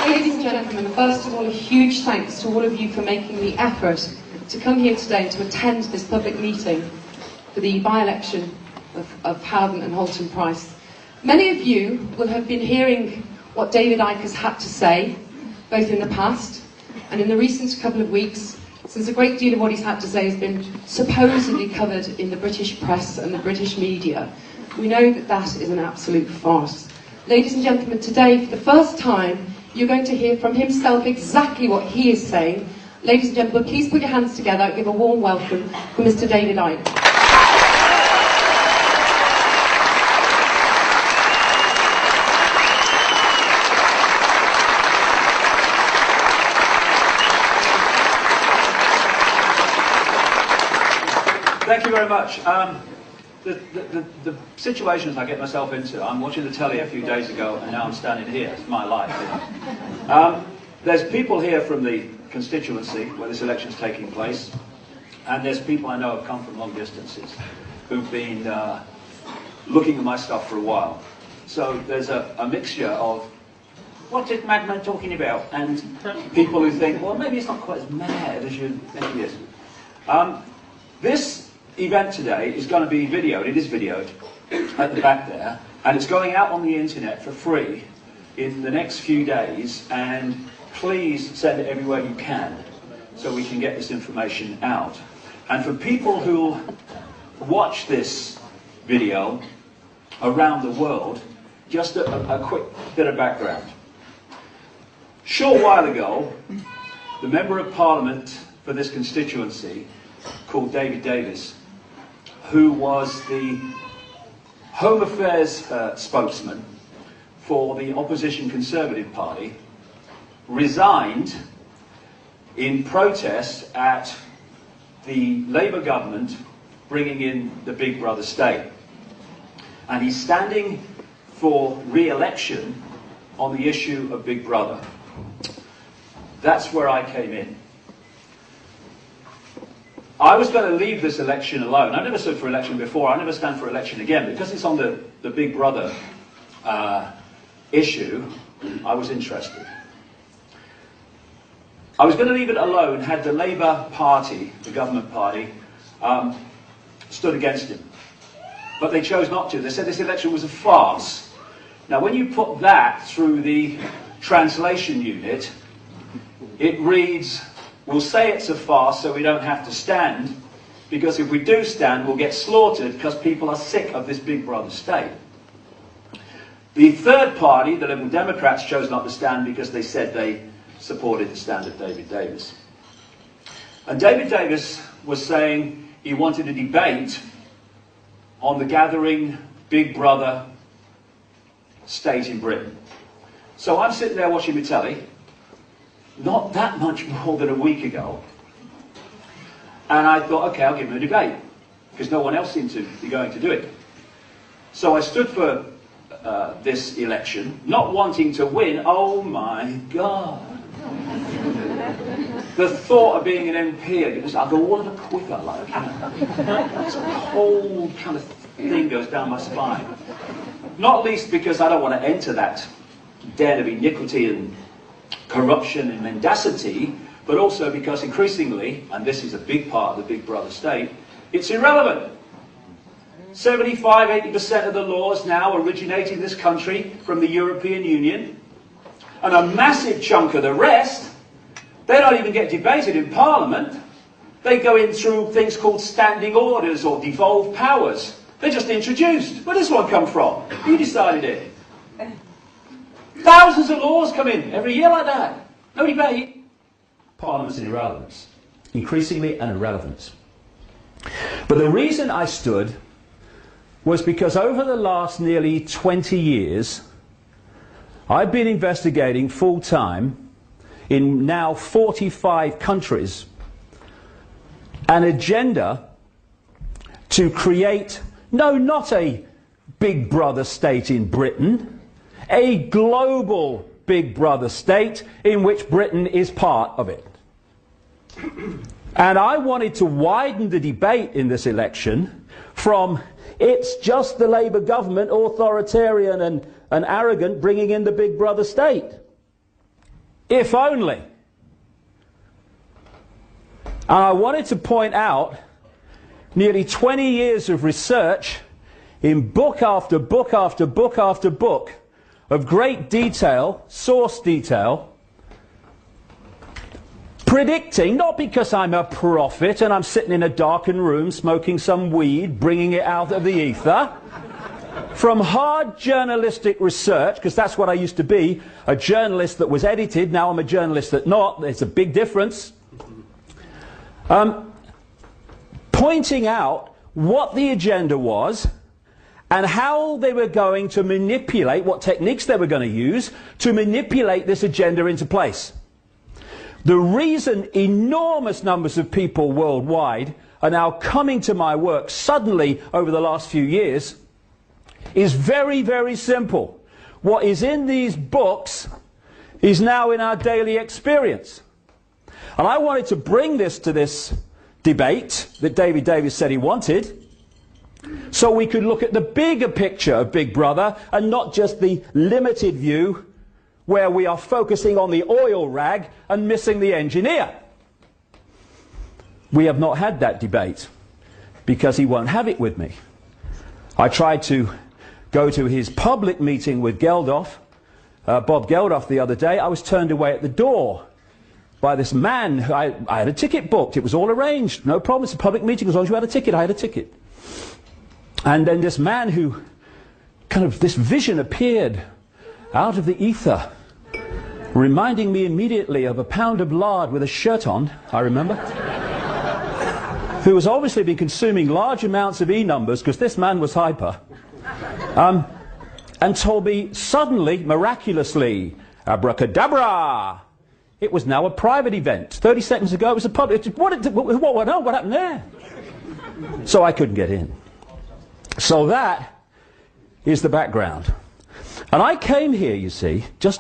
Ladies and gentlemen, first of all, a huge thanks to all of you for making the effort to come here today to attend this public meeting for the by-election of Howden and Holton Price. Many of you will have been hearing what David Icke has had to say, both in the past and in the recent couple of weeks, since a great deal of what he's had to say has been supposedly covered in the British press and the British media. We know that that is an absolute farce. Ladies and gentlemen, today, for the first time, you're going to hear from himself exactly what he is saying. Ladies and gentlemen, please put your hands together and give a warm welcome for Mr. David Icke. Thank you very much. The situations I get myself into, I'm watching the telly a few days ago and now I'm standing here. It's my life. You know? There's people here from the constituency where this election's taking place, and there's people I know have come from long distances who've been looking at my stuff for a while. So there's a mixture of, what's this madman talking about? And people who think, well, maybe it's not quite as mad as you think it is. This event today is going to be videoed, it is videoed, at the back there, and it's going out on the internet for free in the next few days, and please send it everywhere you can so we can get this information out. And for people who watch this video around the world, just a quick bit of background. Short while ago, the Member of Parliament for this constituency, called David Davis, who was the Home Affairs spokesman for the opposition Conservative Party, resigned in protest at the Labour government bringing in the Big Brother state. And he's standing for re-election on the issue of Big Brother. That's where I came in. I was going to leave this election alone. I've never stood for election before. I never stand for election again. Because it's on the Big Brother issue, I was interested. I was going to leave it alone had the Labour Party, the government party, stood against him. But they chose not to. They said this election was a farce. Now, when you put that through the translation unit, it reads, we'll say it's a farce so we don't have to stand, because if we do stand, we'll get slaughtered because people are sick of this Big Brother state. The third party, the Liberal Democrats, chose not to stand because they said they supported the stand of David Davis. And David Davis was saying he wanted a debate on the gathering Big Brother state in Britain. So I'm sitting there watching the telly, not that much more than a week ago, and I thought, okay, I'll give him a debate, because no one else seemed to be going to do it. So I stood for this election, not wanting to win. Oh my God. The thought of being an MP, I'll go all of a quiver, like, you know. It's a whole kind of thing goes down my spine. Not least because I don't want to enter that den of iniquity and corruption and mendacity, but also because increasingly, and this is a big part of the Big Brother state, it's irrelevant. 75–80% of the laws now originate in this country from the European Union, and a massive chunk of the rest, they don't even get debated in Parliament. They go in through things called standing orders or devolved powers. They're just introduced. Where does this one come from? Who decided it? Thousands of laws come in every year like that. No debate. Parliament's irrelevance. Increasingly an irrelevance. But the reason I stood was because over the last nearly 20 years, I've been investigating full-time in now 45 countries an agenda to create, no, not a Big Brother state in Britain, a global Big Brother state in which Britain is part of it. And I wanted to widen the debate in this election from it's just the Labour government, authoritarian and arrogant, bringing in the Big Brother state. If only. And I wanted to point out nearly 20 years of research in book after book after book after book of great detail, source detail, predicting, not because I'm a prophet and I'm sitting in a darkened room smoking some weed, bringing it out of the ether, from hard journalistic research, because that's what I used to be, a journalist that was edited. Now I'm a journalist that not. There's a big difference. Pointing out what the agenda was and how they were going to manipulate, what techniques they were going to use to manipulate this agenda into place. The reason enormous numbers of people worldwide are now coming to my work suddenly over the last few years is very, very simple. What is in these books is now in our daily experience. And I wanted to bring this to this debate that David Davis said he wanted, so we could look at the bigger picture of Big Brother and not just the limited view where we are focusing on the oil rag and missing the engineer. We have not had that debate because he won't have it with me. I tried to go to his public meeting with Geldof, Bob Geldof, the other day. I was turned away at the door by this man. I had a ticket booked. It was all arranged. No problem. It's a public meeting. As long as you had a ticket, I had a ticket. And then this man who, this vision appeared out of the ether, reminding me immediately of a pound of lard with a shirt on, I remember, who has obviously been consuming large amounts of E-numbers, because this man was hyper, and told me suddenly, miraculously, abracadabra, it was now a private event. 30 seconds ago it was a public. What happened there? So I couldn't get in. So that is the background. And I came here, you see, less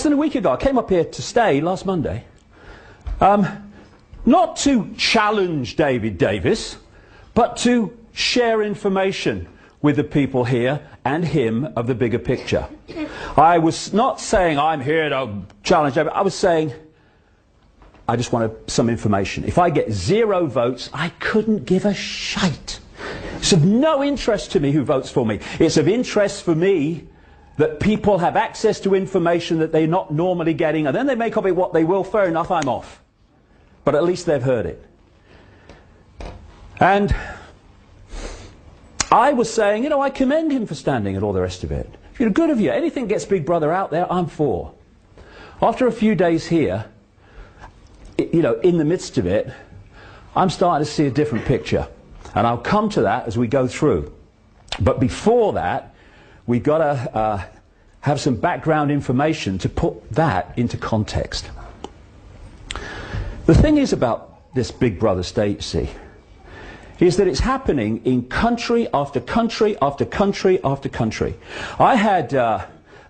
than a week ago. I came up here to stay last Monday, not to challenge David Davis, but to share information with the people here and him of the bigger picture. I was not saying I'm here to challenge David. I was saying I just wanted some information. If I get 0 votes, I couldn't give a shite. It's of no interest to me who votes for me. It's of interest for me that people have access to information that they're not normally getting, and then they make of it what they will. Fair enough, I'm off. But at least they've heard it. And I was saying, I commend him for standing and all the rest of it. Good of you. Anything gets Big Brother out there, I'm for. After a few days here, in the midst of it, I'm starting to see a different picture. And I'll come to that as we go through. But before that, we've got to have some background information to put that into context. The thing is about this Big Brother state, see, is that it's happening in country after country after country after country. I had a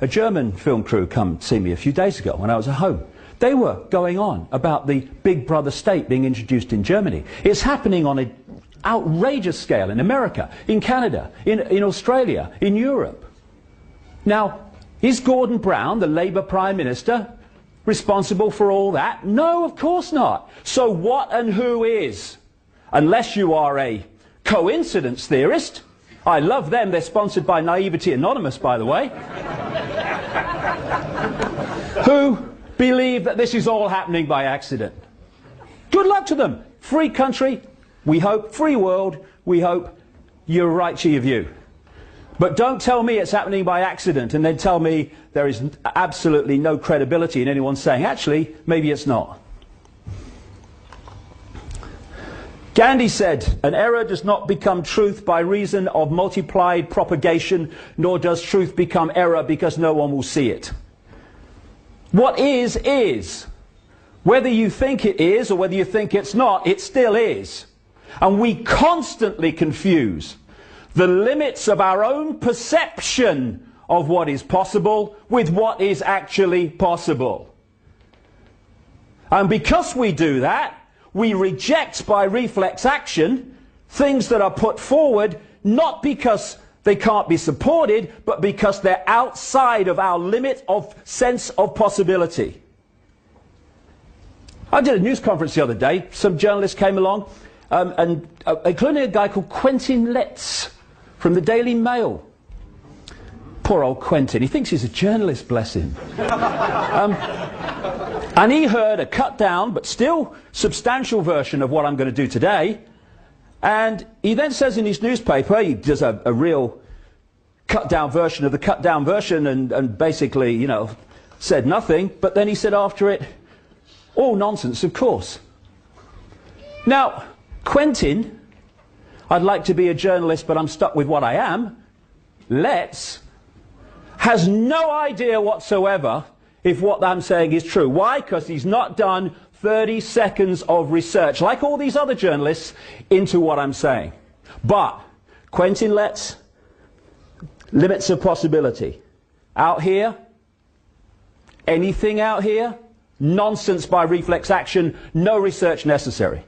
German film crew come see me a few days ago when I was at home. They were going on about the Big Brother state being introduced in Germany. It's happening on an outrageous scale in America, in Canada, in Australia, in Europe. Now, is Gordon Brown, the Labour Prime Minister, responsible for all that? No, of course not. So what and who is? Unless you are a coincidence theorist. I love them. They're sponsored by Naivety Anonymous, by the way. Who believe that this is all happening by accident. Good luck to them. Free country, we hope. Free world, we hope. You're right, chi of you. But don't tell me it's happening by accident and then tell me there is absolutely no credibility in anyone saying, actually, maybe it's not. Gandhi said, an error does not become truth by reason of multiplied propagation, nor does truth become error because no one will see it. What is. Whether you think it is or whether you think it's not, it still is. And we constantly confuse the limits of our own perception of what is possible with what is actually possible. And because we do that, we reject by reflex action things that are put forward not because they can't be supported, but because they're outside of our limit of sense of possibility. I did a news conference the other day. Some journalists came along, including a guy called Quentin Letts from the Daily Mail. Poor old Quentin. He thinks he's a journalist, bless him. And he heard a cut down, but still substantial version of what I'm going to do today. And he then says in his newspaper, he does a real cut down version of the cut down version and basically, you know, said nothing. But then he said after it, all nonsense, of course. Now, Quentin, I'd like to be a journalist, but I'm stuck with what I am. Letts has no idea whatsoever if what I'm saying is true. Why? Because he's not done 30 seconds of research, like all these other journalists, into what I'm saying. But Quentin Letts, limits of possibility. Out here, anything out here, nonsense by reflex action, no research necessary.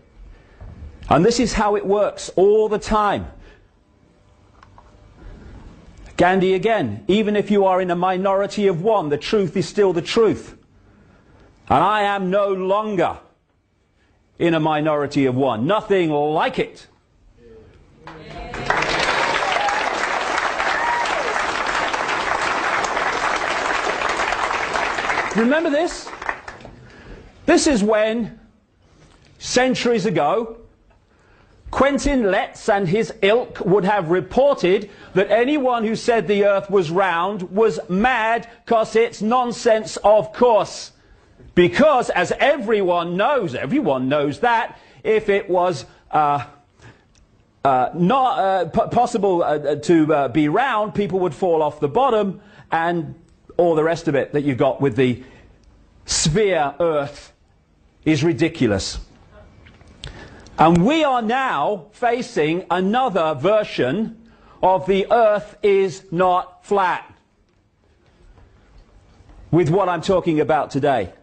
And this is how it works all the time. Gandhi again, even if you are in a minority of one, the truth is still the truth. And I am no longer in a minority of one. Nothing like it. Remember this? This is when, centuries ago, Quentin Letts and his ilk would have reported that anyone who said the earth was round was mad, because it's nonsense, of course. Because, as everyone knows that if it was not possible to be round, people would fall off the bottom, and all the rest of it that you've got with the sphere earth is ridiculous. And we are now facing another version of the earth is not flat, with what I'm talking about today.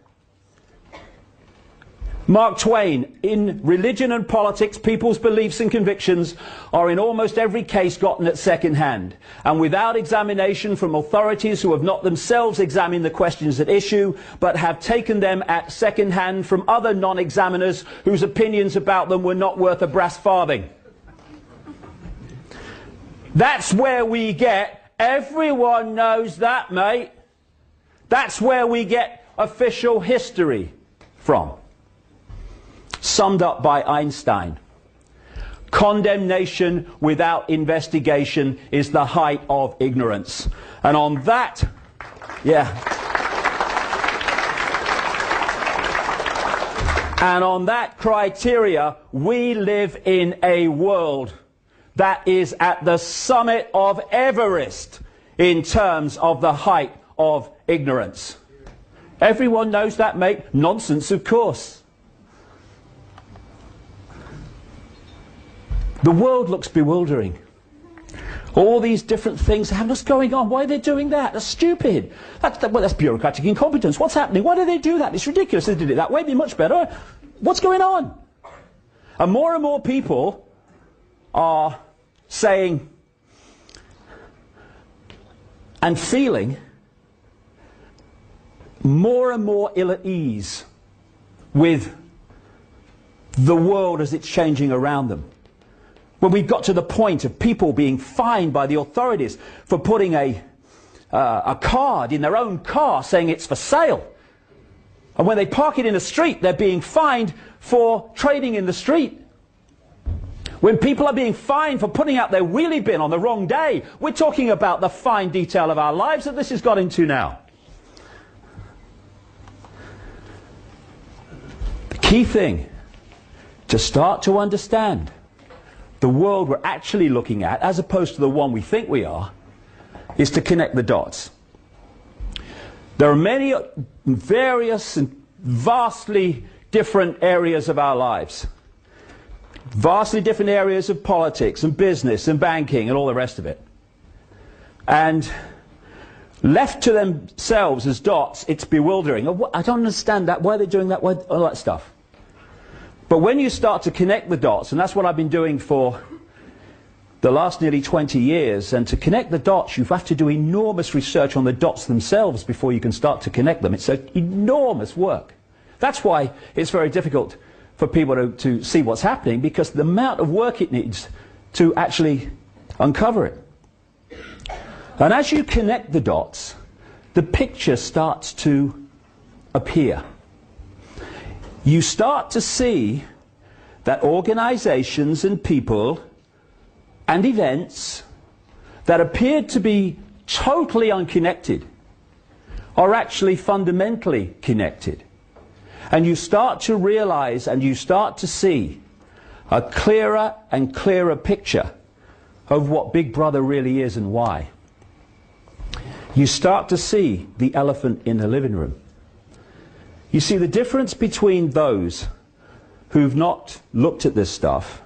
Mark Twain, in religion and politics, people's beliefs and convictions are in almost every case gotten at second hand, and without examination from authorities who have not themselves examined the questions at issue, but have taken them at second hand from other non-examiners whose opinions about them were not worth a brass farthing. That's where we get, everyone knows that, mate. That's where we get official history from. Summed up by Einstein. Condemnation without investigation is the height of ignorance. And on that, and on that criteria, we live in a world that is at the summit of Everest in terms of the height of ignorance. Everyone knows that, mate. Nonsense, of course. The world looks bewildering. All these different things, what's going on? Why are they doing that? That's stupid. That's bureaucratic incompetence. What's happening? Why do they do that? It's ridiculous. They did it that way. It'd be much better. What's going on? And more people are saying and feeling more and more ill at ease with the world as it's changing around them. When we've got to the point of people being fined by the authorities for putting a card in their own car saying it's for sale. And when they park it in the street, they're being fined for trading in the street. When people are being fined for putting out their wheelie bin on the wrong day, we're talking about the fine detail of our lives that this has got into now. The key thing to start to understand the world we're actually looking at, as opposed to the one we think we are, is to connect the dots. There are many various and vastly different areas of our lives. Vastly different areas of politics and business and banking and all the rest of it. And left to themselves as dots, it's bewildering. I don't understand that. Why are they doing that? Why, all that stuff. But when you start to connect the dots, and that's what I've been doing for the last nearly 20 years, and to connect the dots you have to do enormous research on the dots themselves before you can start to connect them. It's an enormous work. That's why it's very difficult for people to see what's happening, because the amount of work it needs to actually uncover it. And as you connect the dots, the picture starts to appear. You start to see that organizations and people and events that appeared to be totally unconnected are actually fundamentally connected. And you start to realize and you start to see a clearer and clearer picture of what Big Brother really is and why. You start to see the elephant in the living room. You see, the difference between those who've not looked at this stuff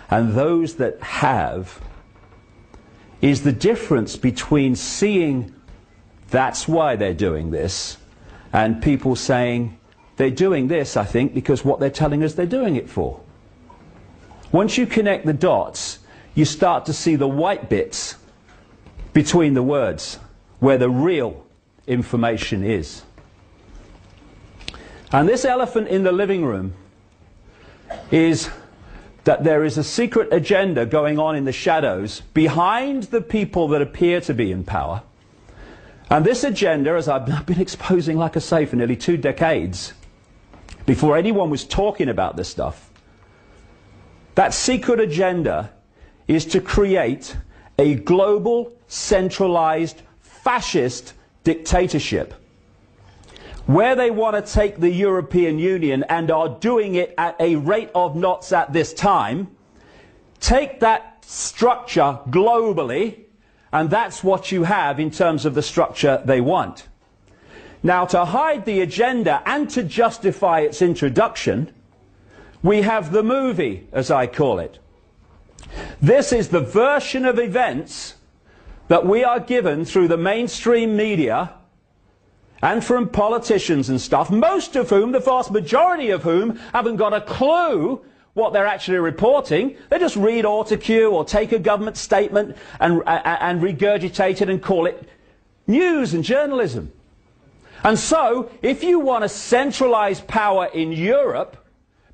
and those that have is the difference between seeing that's why they're doing this and people saying they're doing this, I think, because what they're telling us they're doing it for. Once you connect the dots, you start to see the white bits between the words where the real information is. And this elephant in the living room is that there is a secret agenda going on in the shadows behind the people that appear to be in power. And this agenda, as I've been exposing, like I say, for nearly 2 decades, before anyone was talking about this stuff, that secret agenda is to create a global, centralized, fascist dictatorship, where they want to take the European Union, and are doing it at a rate of knots at this time, take that structure globally, and that's what you have in terms of the structure they want. Now, to hide the agenda and to justify its introduction, we have the movie, as I call it. This is the version of events that we are given through the mainstream media and from politicians and stuff, most of whom, the vast majority of whom, haven't got a clue what they're actually reporting. They just read autocue or take a government statement and regurgitate it and call it news and journalism. And so, if you want to centralize power in Europe,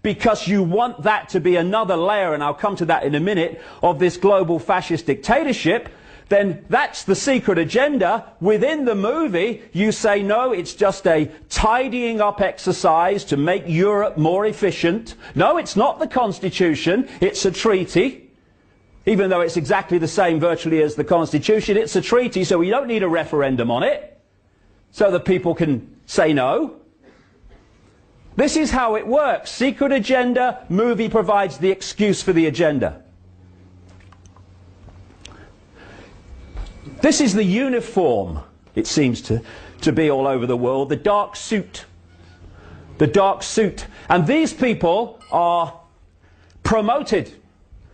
because you want that to be another layer, and I'll come to that in a minute, of this global fascist dictatorship, then that's the secret agenda. Within the movie, you say, no, it's just a tidying up exercise to make Europe more efficient. No, it's not the Constitution, it's a treaty. Even though it's exactly the same virtually as the Constitution, it's a treaty, so we don't need a referendum on it, so that people can say no. This is how it works. Secret agenda, movie provides the excuse for the agenda. This is the uniform, it seems to be all over the world, the dark suit. The dark suit. And these people are promoted,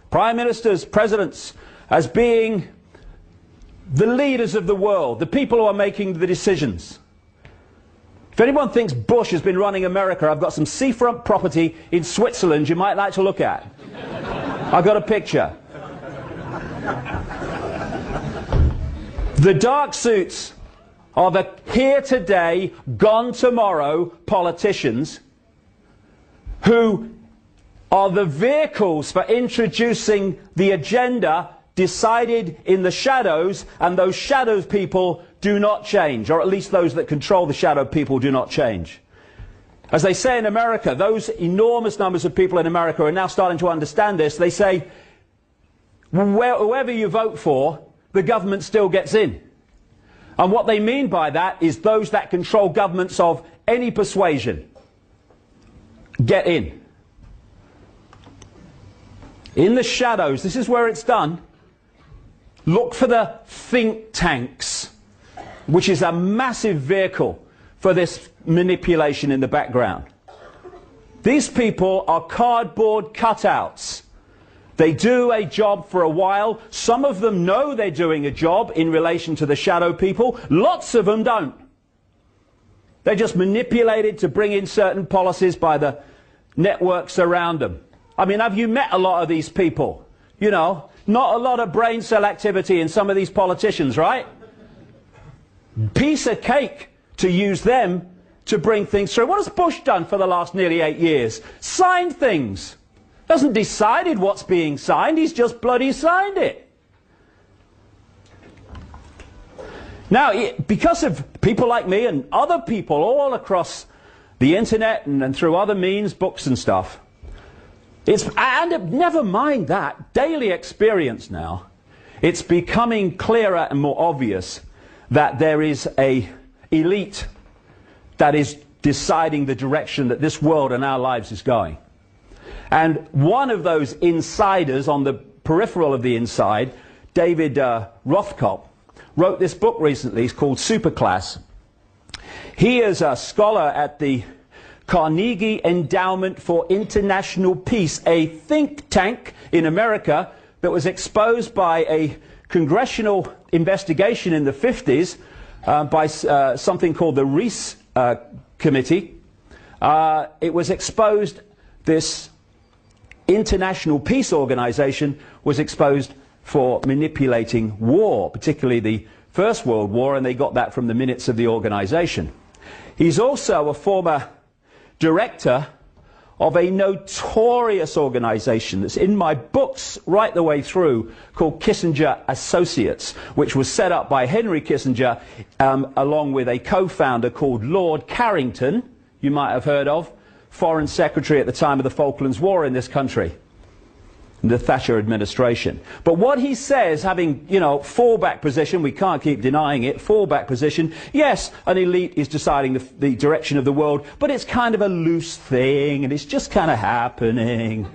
prime ministers, presidents, as being the leaders of the world, the people who are making the decisions. If anyone thinks Bush has been running America, I've got some seafront property in Switzerland you might like to look at. I've got a picture. The dark suits are the here today, gone tomorrow politicians who are the vehicles for introducing the agenda decided in the shadows, and those shadows people do not change, or at least those that control the shadow people do not change. As they say in America, those enormous numbers of people in America are now starting to understand this. They say, whoever you vote for, the government still gets in. And what they mean by that is those that control governments of any persuasion get in. In the shadows, this is where it's done. Look for the think tanks, which is a massive vehicle for this manipulation in the background. These people are cardboard cutouts. They do a job for a while. Some of them know they're doing a job in relation to the shadow people. Lots of them don't. They're just manipulated to bring in certain policies by the networks around them. I mean, have you met a lot of these people? You know, Not a lot of brain cell activity in some of these politicians, right? Piece of cake to use them to bring things through. What has Bush done for the last nearly 8 years? Signed things. Hasn't decided what's being signed, he's just bloody signed it. Now, because of people like me and other people all across the internet and through other means, books and stuff, and never mind that, daily experience now, it's becoming clearer and more obvious that there is an elite that is deciding the direction that this world and our lives is going. And one of those insiders on the peripheral of the inside, David Rothkopf, wrote this book recently. It's called Superclass. He is a scholar at the Carnegie Endowment for International Peace, a think tank in America that was exposed by a congressional investigation in the 50s by something called the Reese Committee. It was exposed, this international peace organization was exposed for manipulating war, particularly the First World War, and they got that from the minutes of the organization. He's also a former director of a notorious organization that's in my books right the way through, called Kissinger Associates, which was set up by Henry Kissinger along with a co-founder called Lord Carrington, you might have heard of, Foreign Secretary at the time of the Falklands War in this country, in the Thatcher administration. But what he says, having, you know, fallback position, we can't keep denying it, fallback position, yes, an elite is deciding the direction of the world, but it's kind of a loose thing, and it's just kind of happening.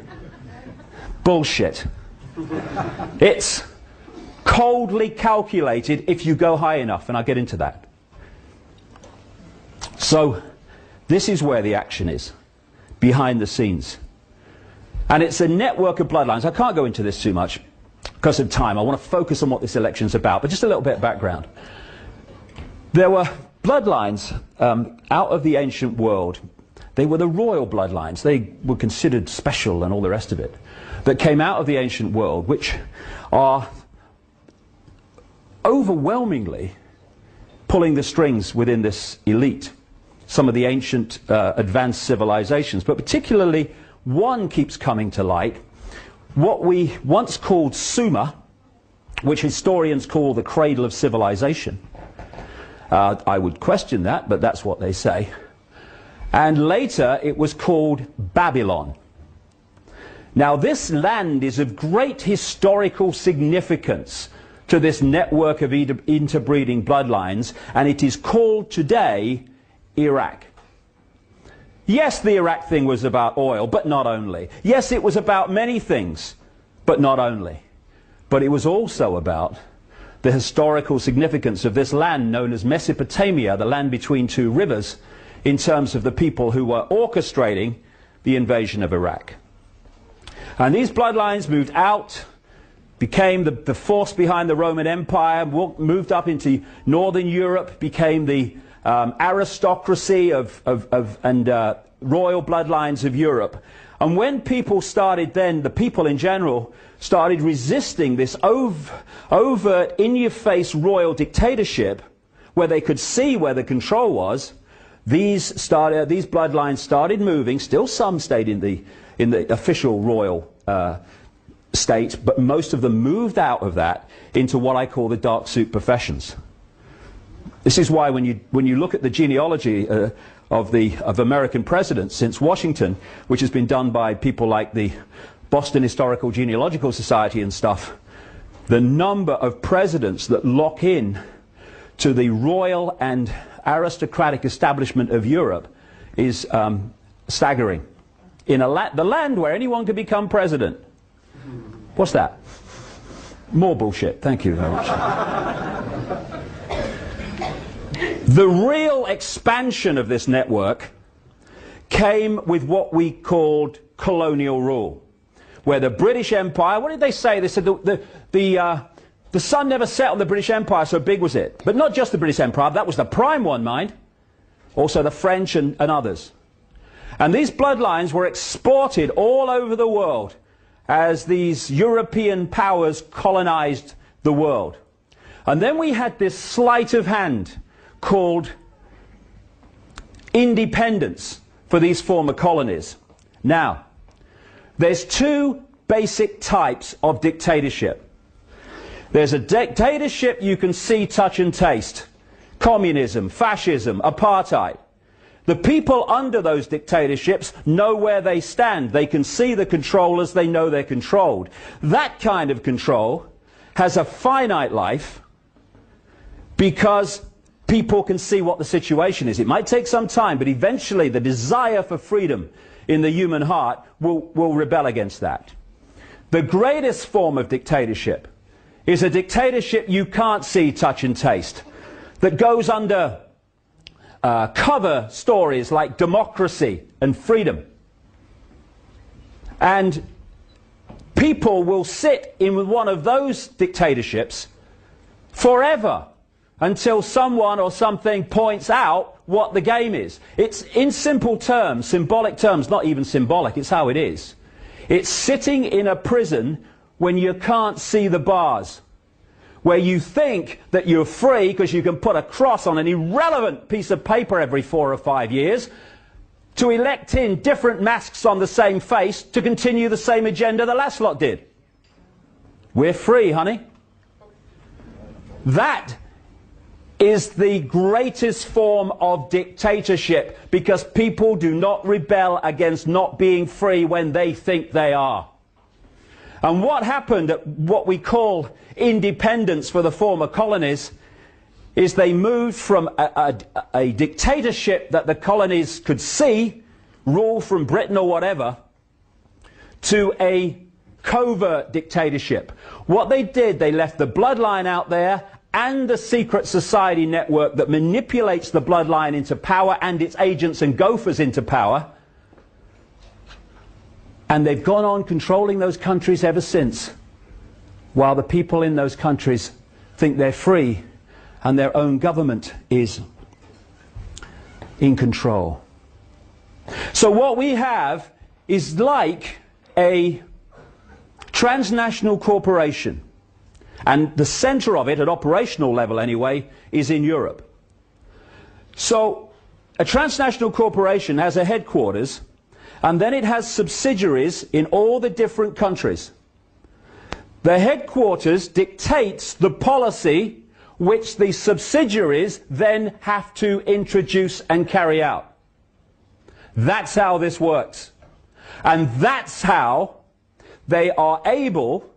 Bullshit. It's coldly calculated if you go high enough, and I'll get into that. So, this is where the action is, behind the scenes. And it's a network of bloodlines. I can't go into this too much because of time. I want to focus on what this election's about, but just a little bit of background. There were bloodlines out of the ancient world. They were the royal bloodlines. They were considered special and all the rest of it, that came out of the ancient world, which are overwhelmingly pulling the strings within this elite. Some of the ancient advanced civilizations, but particularly one keeps coming to light, what we once called Sumer, which historians call the cradle of civilization. I would question that, but that's what they say. And later it was called Babylon. Now this land is of great historical significance to this network of interbreeding bloodlines, and it is called today Iraq. Yes, the Iraq thing was about oil, but not only. Yes, it was about many things, but not only. But it was also about the historical significance of this land known as Mesopotamia, the land between two rivers, in terms of the people who were orchestrating the invasion of Iraq. And these bloodlines moved out, became the force behind the Roman Empire, moved up into northern Europe, became the aristocracy and royal bloodlines of Europe. And when people started then, the people in general, started resisting this overt, in-your-face royal dictatorship, where they could see where the control was, these bloodlines started moving. Still some stayed in the official royal state, but most of them moved out of that into what I call the dark suit professions. This is why when you look at the genealogy of American presidents since Washington, which has been done by people like the Boston Historical Genealogical Society and stuff, the number of presidents that lock in to the royal and aristocratic establishment of Europe is staggering. In the land where anyone can become president. What's that? More bullshit. Thank you very much. The real expansion of this network came with what we called colonial rule, where the British Empire, what did they say? They said the sun never set on the British Empire, so big was it. But not just the British Empire, that was the prime one, mind. Also the French and others. And these bloodlines were exported all over the world. as these European powers colonized the world. And then we had this sleight of hand called independence for these former colonies. Now, there's two basic types of dictatorship. There's a dictatorship you can see, touch and taste. Communism, fascism, apartheid. The people under those dictatorships know where they stand. They can see the controllers, they know they're controlled. That kind of control has a finite life because people can see what the situation is. It might take some time, but eventually the desire for freedom in the human heart will rebel against that. The greatest form of dictatorship is a dictatorship you can't see, touch and taste, that goes under cover stories like democracy and freedom. And people will sit in one of those dictatorships forever until someone or something points out what the game is. It's in simple terms, symbolic terms, not even symbolic, it's how it is. It's sitting in a prison when you can't see the bars, where you think that you're free because you can put a cross on an irrelevant piece of paper every 4 or 5 years to elect in different masks on the same face to continue the same agenda the last lot did. We're free, honey. That is the greatest form of dictatorship, because people do not rebel against not being free when they think they are. And what happened at what we call independence for the former colonies is they moved from a dictatorship that the colonies could see, rule from Britain or whatever, to a covert dictatorship. What they did, they left the bloodline out there and the secret society network that manipulates the bloodline into power and its agents and gophers into power. And they've gone on controlling those countries ever since, while the people in those countries think they're free and their own government is in control. So what we have is like a transnational corporation, and the center of it, at operational level anyway, is in Europe. So a transnational corporation has a headquarters, and then it has subsidiaries in all the different countries. The headquarters dictates the policy which the subsidiaries then have to introduce and carry out. That's how this works. And that's how they are able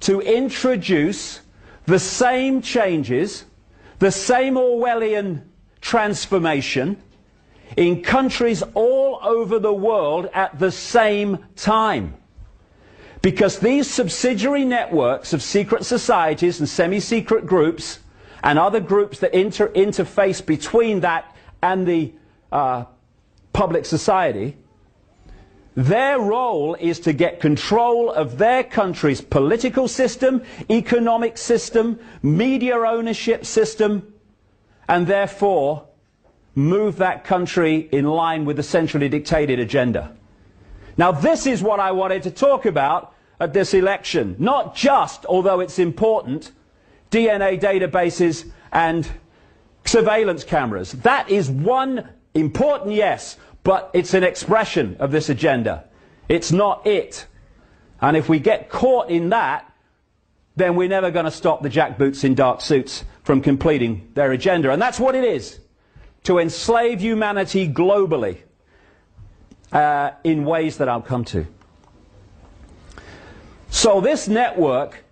to introduce the same changes, the same Orwellian transformation in countries all over the world at the same time. Because these subsidiary networks of secret societies and semi-secret groups and other groups that interface between that and the public society, their role is to get control of their country's political system, economic system, media ownership system, and therefore move that country in line with the centrally dictated agenda. Now, this is what I wanted to talk about at this election. Not just, although it's important, DNA databases and surveillance cameras. That is one important, yes, but it's an expression of this agenda. It's not it. And if we get caught in that, then we're never going to stop the jackboots in dark suits from completing their agenda. And that's what it is, to enslave humanity globally in ways that I'll come to. So this network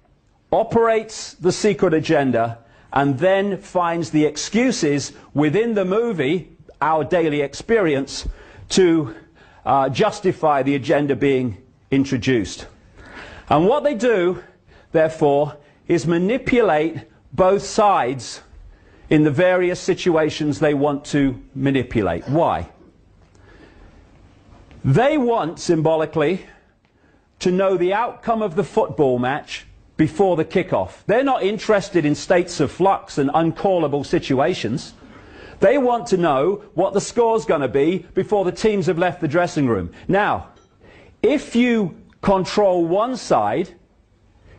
operates the secret agenda and then finds the excuses within the movie, our daily experience, to justify the agenda being introduced. And what they do, therefore, is manipulate both sides in the various situations they want to manipulate. Why? They want, symbolically, to know the outcome of the football match before the kickoff. They're not interested in states of flux and uncallable situations. They want to know what the score's going to be before the teams have left the dressing room. Now, if you control one side,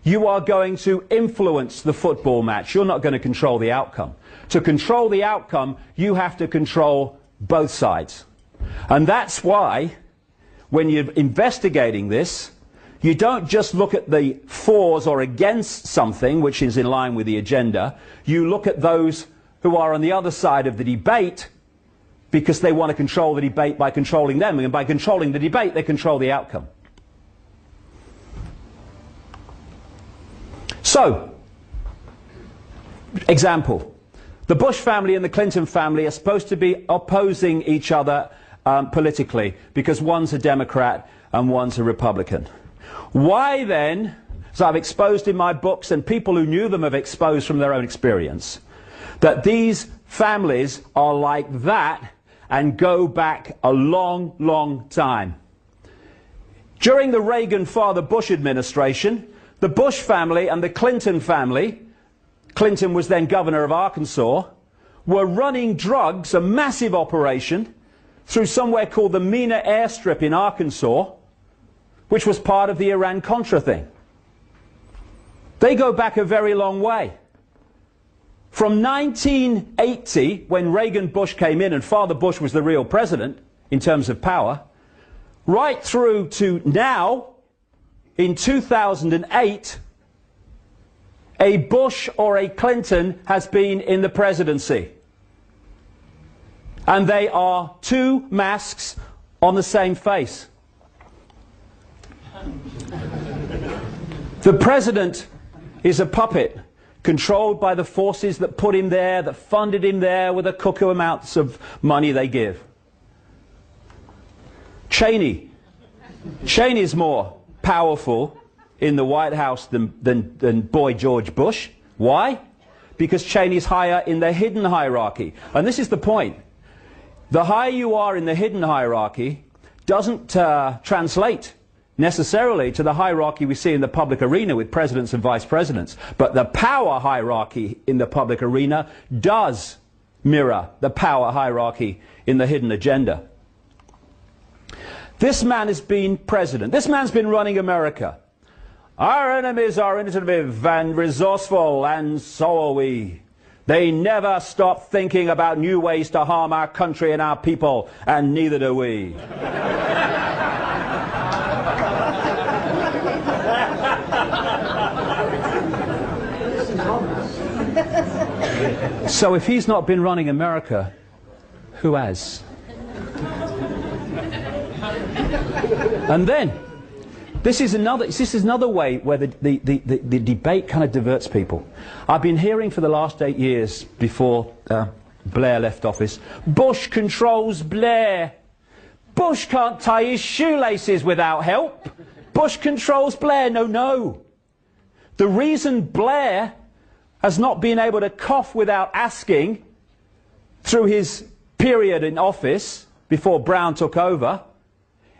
you are going to influence the football match. You're not going to control the outcome. To control the outcome, you have to control both sides. And that's why, when you're investigating this, you don't just look at the fors or against something, which is in line with the agenda. You look at those who are on the other side of the debate, because they want to control the debate by controlling them, and by controlling the debate, they control the outcome. So, example, the Bush family and the Clinton family are supposed to be opposing each other politically, because one's a Democrat and one's a Republican. Why then, as I've exposed in my books, and people who knew them have exposed from their own experience, that these families are like that and go back a long, long time. During the Reagan-Father Bush administration, the Bush family and the Clinton family, Clinton was then governor of Arkansas, were running drugs, a massive operation, through somewhere called the Mena airstrip in Arkansas, which was part of the Iran-Contra thing. They go back a very long way. From 1980, when Reagan-Bush came in and Father Bush was the real president in terms of power, right through to now, in 2008, a Bush or a Clinton has been in the presidency. And they are two masks on the same face. The president is a puppet controlled by the forces that put him there, that funded him there with the cuckoo amounts of money they give. Cheney is more powerful in the White House than boy George Bush. Why? Because Cheney's higher in the hidden hierarchy. And this is the point. The higher you are in the hidden hierarchy doesn't translate necessarily to the hierarchy we see in the public arena with presidents and vice presidents. But the power hierarchy in the public arena does mirror the power hierarchy in the hidden agenda. This man has been president. This man's been running America. Our enemies are innovative and resourceful, and so are we. They never stop thinking about new ways to harm our country and our people, and neither do we. So if he's not been running America, who has? And then, this is another way where the debate kind of diverts people. I've been hearing for the last 8 years, before Blair left office, Bush controls Blair. Bush can't tie his shoelaces without help. Bush controls Blair. No, no. The reason Blair has not been able to cough without asking through his period in office before Brown took over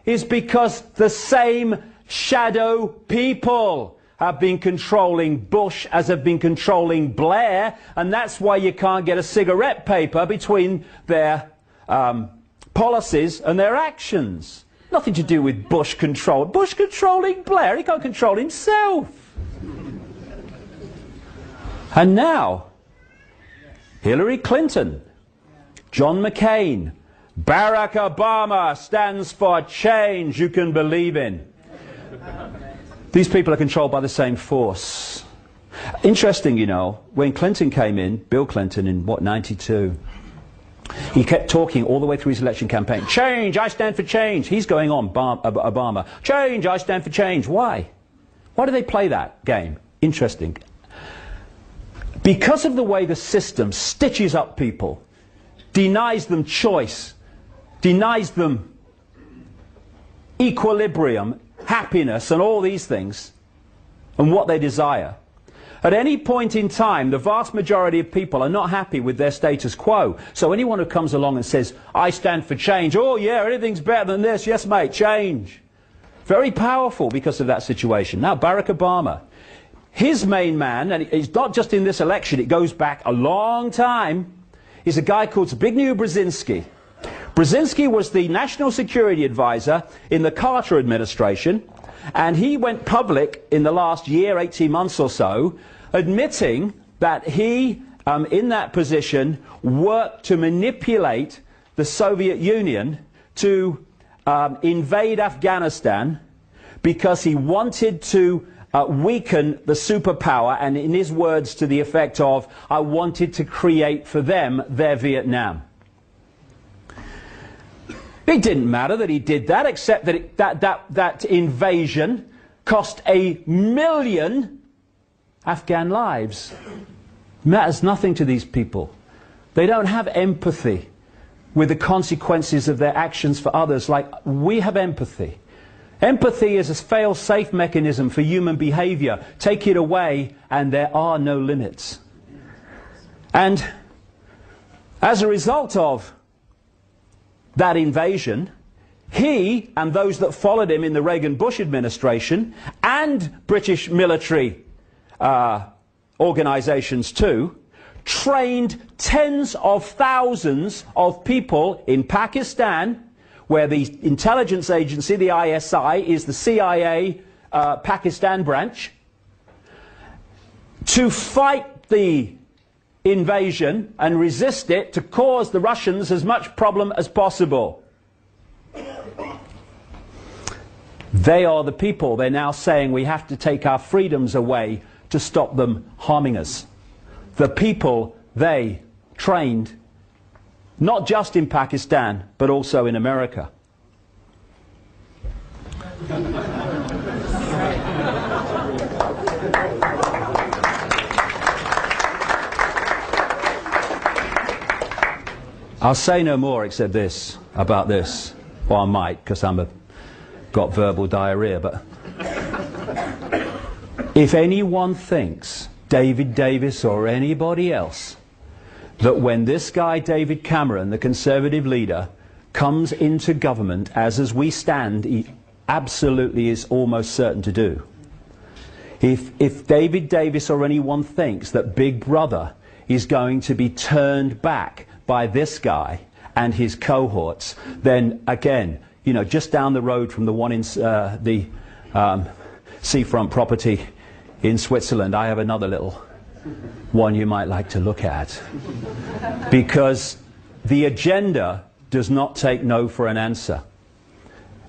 is because the same shadow people have been controlling Bush as have been controlling Blair, and that's why you can't get a cigarette paper between their policies and their actions. Nothing to do with Bush control. Bush controlling Blair, he can't control himself. And now, Hillary Clinton, John McCain, Barack Obama stands for change you can believe in. These people are controlled by the same force. Interesting, you know, when Clinton came in, Bill Clinton in, what, 92, he kept talking all the way through his election campaign, change, I stand for change. He's going on, Obama, change, I stand for change. Why? Why do they play that game? Interesting. Because of the way the system stitches up people, denies them choice, denies them equilibrium, happiness, and all these things, and what they desire. At any point in time, the vast majority of people are not happy with their status quo. So anyone who comes along and says, I stand for change, oh yeah, anything's better than this, yes mate, change. Very powerful because of that situation. Now, Barack Obama, his main man, and it's not just in this election, it goes back a long time, is a guy called Zbigniew Brzezinski. Brzezinski was the national security advisor in the Carter administration, and he went public in the last year, 18 months or so, admitting that he, in that position, worked to manipulate the Soviet Union to invade Afghanistan because he wanted to weaken the superpower, and in his words to the effect of, I wanted to create for them their Vietnam. It didn't matter that he did that, except that that invasion cost 1 million Afghan lives. It matters nothing to these people. They don't have empathy with the consequences of their actions for others like we have empathy. Empathy is a fail-safe mechanism for human behavior. Take it away and there are no limits. And as a result of that invasion, he and those that followed him in the Reagan-Bush administration and British military organizations too, trained tens of thousands of people in Pakistan, where the intelligence agency, the ISI, is the CIA Pakistan branch, to fight the invasion and resist it, to cause the Russians as much problem as possible. They are the people they're now saying we have to take our freedoms away to stop them harming us. The people they trained, not just in Pakistan, but also in America. I'll say no more except this, about this. Or I might, because got verbal diarrhea, but if anyone thinks, David Davis or anybody else, that when this guy David Cameron, the Conservative leader, comes into government, as we stand, he absolutely is almost certain to do. If David Davis or anyone thinks that Big Brother is going to be turned back by this guy and his cohorts, then again, you know, just down the road from the one in the seafront property in Switzerland, I have another little one you might like to look at. Because the agenda does not take no for an answer.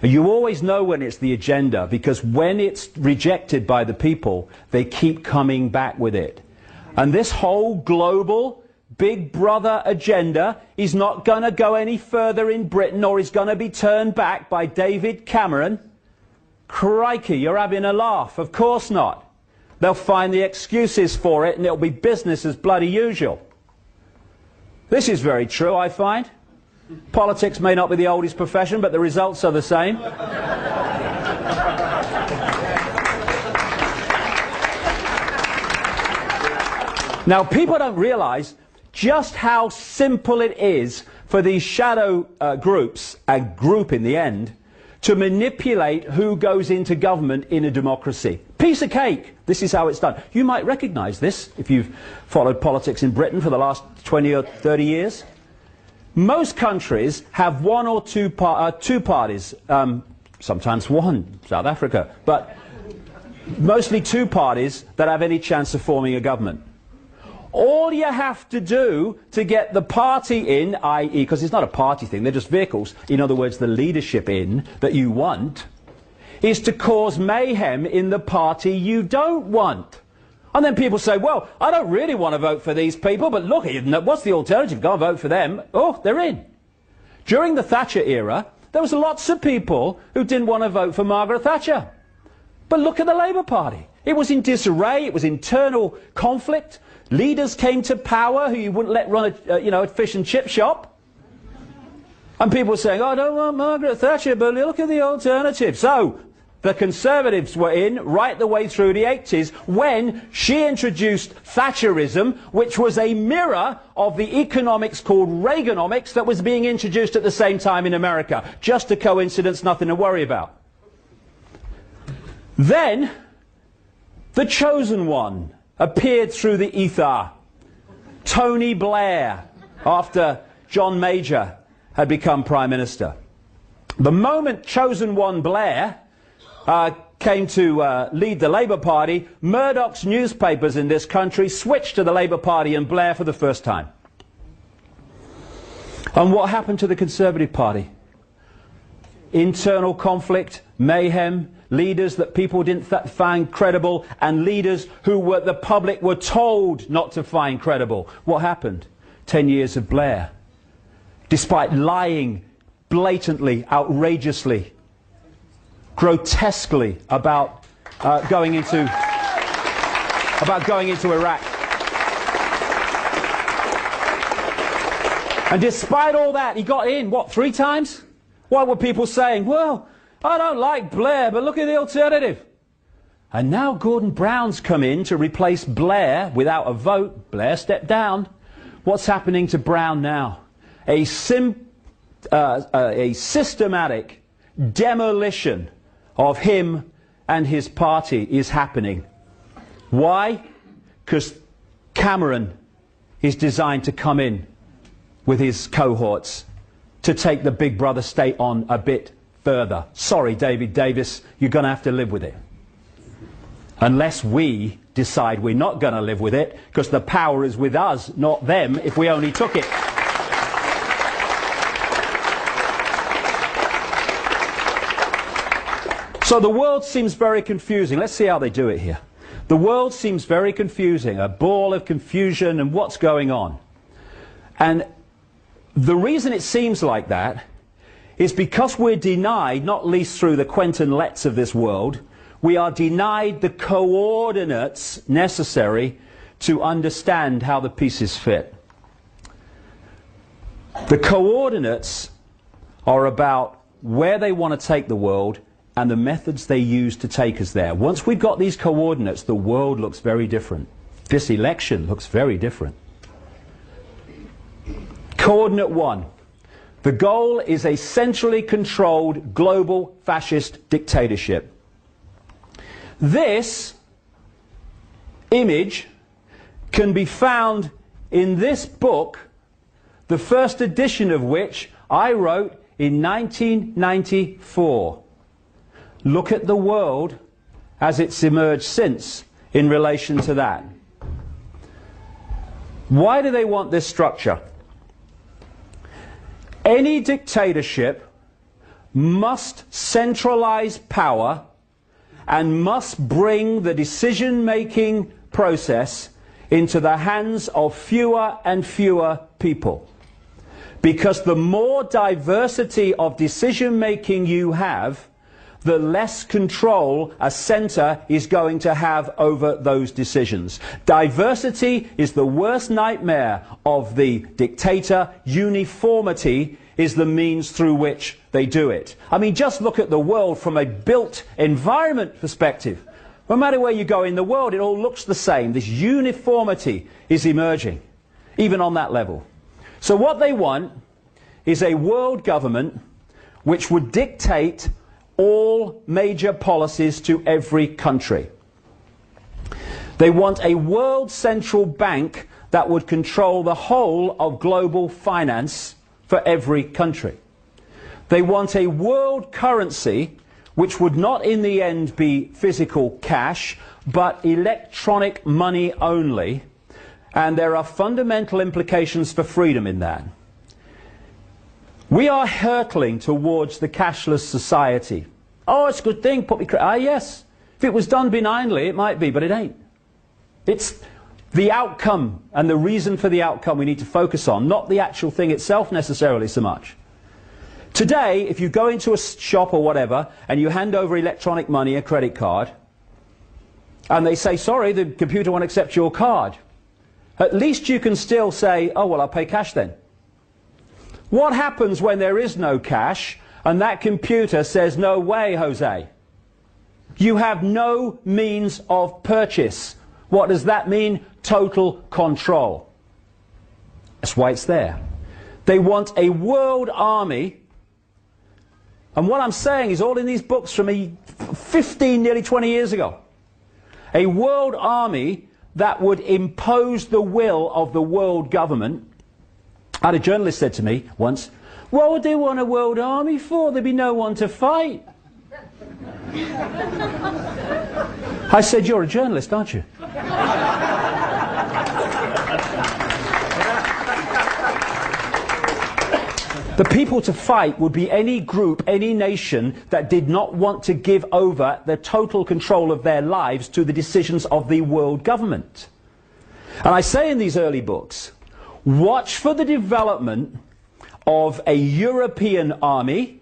You always know when it's the agenda, because when it's rejected by the people, they keep coming back with it. And this whole global Big Brother agenda is not going to go any further in Britain, or is going to be turned back by David Cameron. Crikey, you're having a laugh. Of course not. They'll find the excuses for it, and it'll be business as bloody usual. This is very true, I find. Politics may not be the oldest profession, but the results are the same. Now, people don't realise just how simple it is for these shadow groups, a group in the end, to manipulate who goes into government in a democracy. Piece of cake. This is how it's done. You might recognise this if you've followed politics in Britain for the last 20 or 30 years. Most countries have one or two parties, sometimes one, South Africa, but mostly two parties that have any chance of forming a government. All you have to do to get the party in, i.e., because it's not a party thing, they're just vehicles, in other words, the leadership in that you want, is to cause mayhem in the party you don't want. And then people say, well, I don't really want to vote for these people, but look, what's the alternative? Go and vote for them. Oh, they're in. During the Thatcher era, there was lots of people who didn't want to vote for Margaret Thatcher. But look at the Labour Party. It was in disarray, it was internal conflict. Leaders came to power who you wouldn't let run a fish and chip shop. And people were saying, oh, I don't want Margaret Thatcher, but look at the alternative. So the Conservatives were in right the way through the 80s when she introduced Thatcherism, which was a mirror of the economics called Reaganomics that was being introduced at the same time in America. Just a coincidence, nothing to worry about. Then the chosen one appeared through the ether. Tony Blair, after John Major had become Prime Minister. The moment chosen one Blair came to lead the Labour Party, Murdoch's newspapers in this country switched to the Labour Party and Blair for the first time. And what happened to the Conservative Party? Internal conflict, mayhem, leaders that people didn't find credible, and leaders who the public were told not to find credible. What happened? 10 years of Blair. Despite lying blatantly, outrageously, grotesquely about going into Iraq. And despite all that, he got in, what, 3 times? Why were people saying, well, I don't like Blair, but look at the alternative? And now Gordon Brown's come in to replace Blair without a vote. Blair stepped down. What's happening to Brown now? A systematic demolition of him and his party is happening. Why? Because Cameron is designed to come in with his cohorts to take the Big Brother state on a bit further. Sorry, David Davis, you're going to have to live with it. Unless we decide we're not going to live with it, because the power is with us, not them, if we only took it. So the world seems very confusing. Let's see how they do it here. The world seems very confusing, a ball of confusion and what's going on. And the reason it seems like that is because we're denied, not least through the Quentin Letts of this world, we are denied the coordinates necessary to understand how the pieces fit. The coordinates are about where they want to take the world and the methods they use to take us there. Once we've got these coordinates, the world looks very different. This election looks very different. Coordinate 1. The goal is a centrally controlled global fascist dictatorship. This image can be found in this book, the first edition of which I wrote in 1994. Look at the world as it's emerged since in relation to that. Why do they want this structure? Any dictatorship must centralize power and must bring the decision-making process into the hands of fewer and fewer people. Because the more diversity of decision-making you have, the less control a centre is going to have over those decisions. Diversity is the worst nightmare of the dictator. Uniformity is the means through which they do it. I mean, just look at the world from a built environment perspective. No matter where you go in the world, it all looks the same. This uniformity is emerging, even on that level. So what they want is a world government which would dictate all major policies to every country. They want a world central bank that would control the whole of global finance for every country. They want a world currency which would not in the end be physical cash, but electronic money only. And there are fundamental implications for freedom in that. We are hurtling towards the cashless society. Oh, it's a good thing. Yes. If it was done benignly, it might be, but it ain't. It's the outcome and the reason for the outcome we need to focus on, not the actual thing itself necessarily so much. Today, if you go into a shop or whatever, and you hand over electronic money, a credit card, and they say, sorry, the computer won't accept your card, at least you can still say, oh, well, I'll pay cash then. What happens when there is no cash and that computer says, no way, Jose? You have no means of purchase. What does that mean? Total control. That's why it's there. They want a world army. And what I'm saying is all in these books from 15, nearly 20 years ago. A world army that would impose the will of the world government. I had a journalist said to me once, What would they want a world army for? There'd be no one to fight. I said, you're a journalist, aren't you? The people to fight would be any group, any nation that did not want to give over the total control of their lives to the decisions of the world government. And I say in these early books, watch for the development of a European army.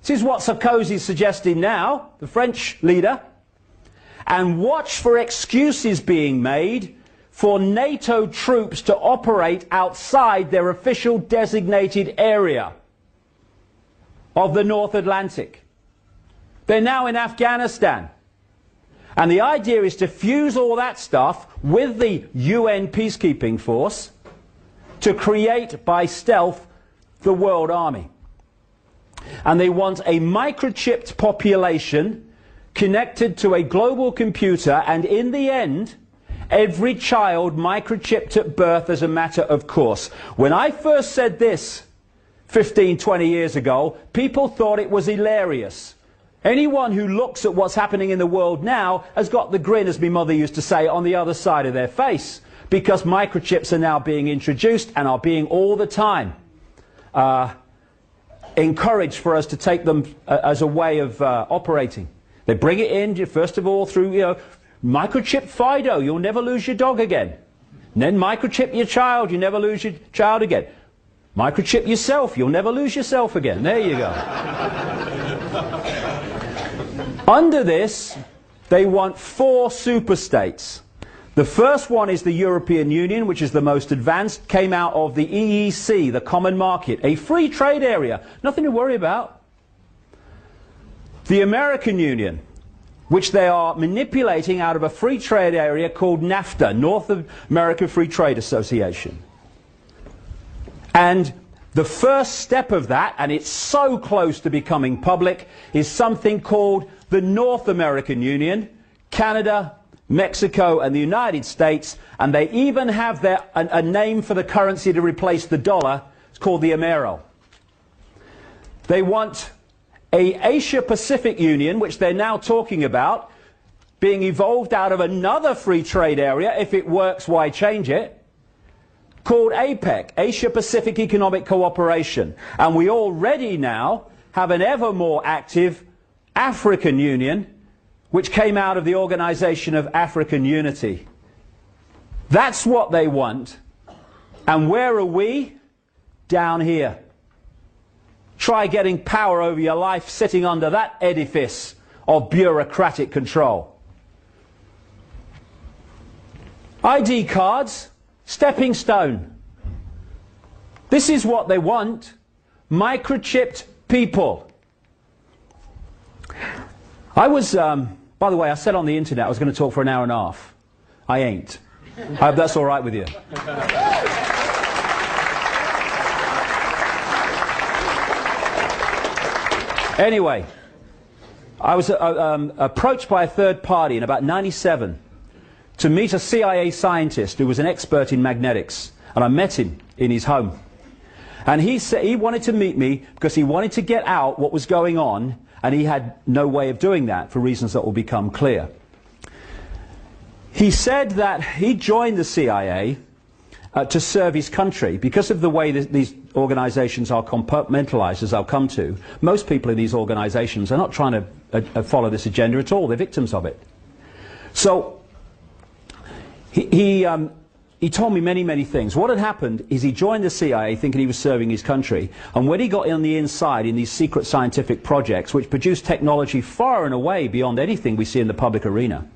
This is what Sarkozy is suggesting now, the French leader. And watch for excuses being made for NATO troops to operate outside their official designated area of the North Atlantic. They're now in Afghanistan. And the idea is to fuse all that stuff with the UN peacekeeping force to create by stealth the world army. And they want a microchipped population connected to a global computer, and in the end, every child microchipped at birth as a matter of course. When I first said this 15, 20 years ago, people thought it was hilarious. Anyone who looks at what's happening in the world now has got the grin, as my mother used to say, on the other side of their face, because microchips are now being introduced and are being all the time encouraged for us to take them as a way of operating. They bring it in, first of all, through, microchip Fido, you'll never lose your dog again. And then microchip your child, you never lose your child again. Microchip yourself, you'll never lose yourself again. There you go. Under this, they want 4 superstates. The first one is the European Union, which is the most advanced, came out of the EEC, the Common Market, a free trade area, nothing to worry about. The American Union, which they are manipulating out of a free trade area called NAFTA, North American Free Trade Association. And the first step of that, and it's so close to becoming public, is something called the North American Union, Canada, Mexico and the United States, and they even have a name for the currency to replace the dollar. It's called the Amero. They want a Asia-Pacific Union, which they're now talking about, being evolved out of another free trade area. If it works, why change it? Called APEC, Asia-Pacific Economic Cooperation. And we already now have an ever more active African Union, which came out of the Organization of African Unity. That's what they want. And where are we? Down here. Try getting power over your life sitting under that edifice of bureaucratic control. ID cards, stepping stone. This is what they want. Microchipped people. I was, by the way, I said on the internet I was going to talk for an hour and a half. I ain't. I hope that's all right with you. Anyway, I was approached by a third party in about '97 to meet a CIA scientist who was an expert in magnetics, and I met him in his home. And he said he wanted to meet me because he wanted to get out what was going on, and he had no way of doing that for reasons that will become clear. He said that he joined the CIA to serve his country. Because of the way that these organizations are compartmentalized, as I'll come to, most people in these organizations are not trying to follow this agenda at all. They're victims of it. So he told me many, many things. What had happened is he joined the CIA thinking he was serving his country, and when he got on the inside in these secret scientific projects which produced technology far and away beyond anything we see in the public arena,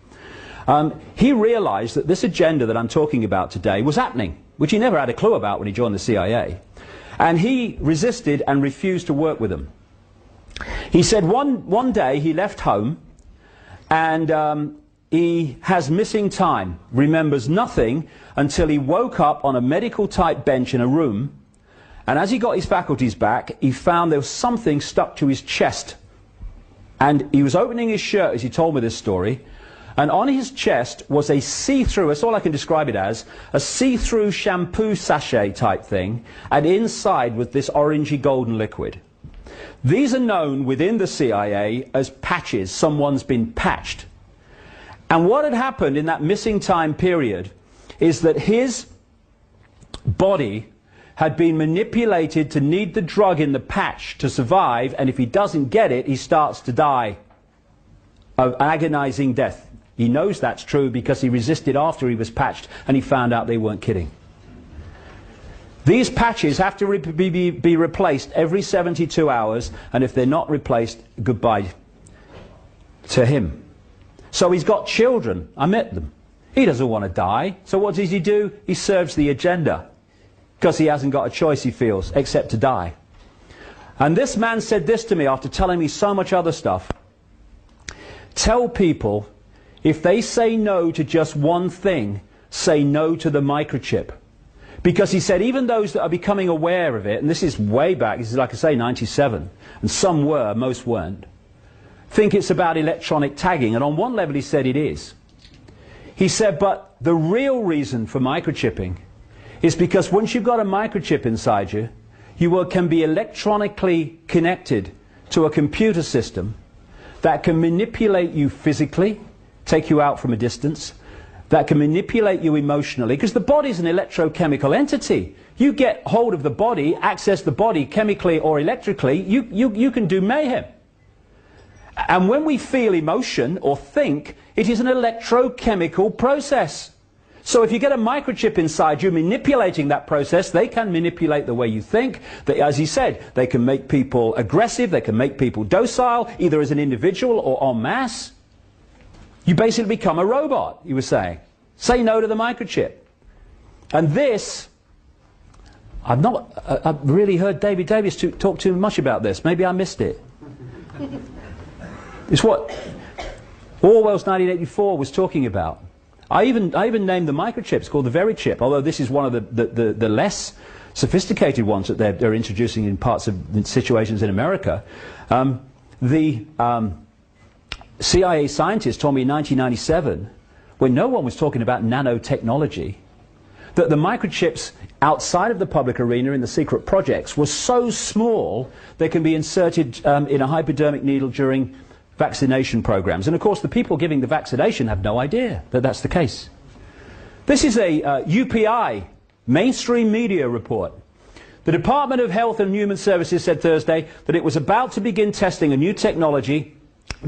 he realized that this agenda that I'm talking about today was happening, which he never had a clue about when he joined the CIA. And he resisted and refused to work with them. He said one day he left home and he has missing time, remembers nothing until he woke up on a medical type bench in a room, and as he got his faculties back he found there was something stuck to his chest, and he was opening his shirt as he told me this story, And on his chest was a see-through, that's all I can describe it as, a see-through shampoo sachet type thing, and inside was this orangey golden liquid. These are known within the CIA as patches. Someone's been patched. And what had happened in that missing time period is that his body had been manipulated to need the drug in the patch to survive, and if he doesn't get it, he starts to die of agonizing death. He knows that's true because he resisted after he was patched, and he found out they weren't kidding. These patches have to be replaced every 72 hours, and if they're not replaced, goodbye to him. So he's got children. I met them. He doesn't want to die. So what does he do? He serves the agenda, because he hasn't got a choice, he feels, except to die. And this man said this to me after telling me so much other stuff. Tell people, if they say no to just one thing, say no to the microchip. Because he said even those that are becoming aware of it, and this is way back, this is like I say 97, and some were, most weren't, think it's about electronic tagging, and on one level he said it is. He said, but the real reason for microchipping is because once you've got a microchip inside you, you can be electronically connected to a computer system that can manipulate you physically, take you out from a distance, that can manipulate you emotionally, because the body's an electrochemical entity. You get hold of the body, access the body chemically or electrically, you can do mayhem. And when we feel emotion or think, it is an electrochemical process. So if you get a microchip inside you manipulating that process, they can manipulate the way you think. They, as he said, they can make people aggressive, they can make people docile, either as an individual or en masse. You basically become a robot, he was saying. Say no to the microchip. And this, I've really heard David Davis talk too much about this. Maybe I missed it. It's what Orwell's 1984 was talking about. I even named the microchips called the very chip, although this is one of the less sophisticated ones that they're introducing in parts of situations in America. The CIA scientists told me in 1997, when no one was talking about nanotechnology, that the microchips outside of the public arena in the secret projects were so small they can be inserted in a hypodermic needle during vaccination programs. And of course the people giving the vaccination have no idea that that's the case. This is a UPI mainstream media report. The Department of Health and Human Services said Thursday that it was about to begin testing a new technology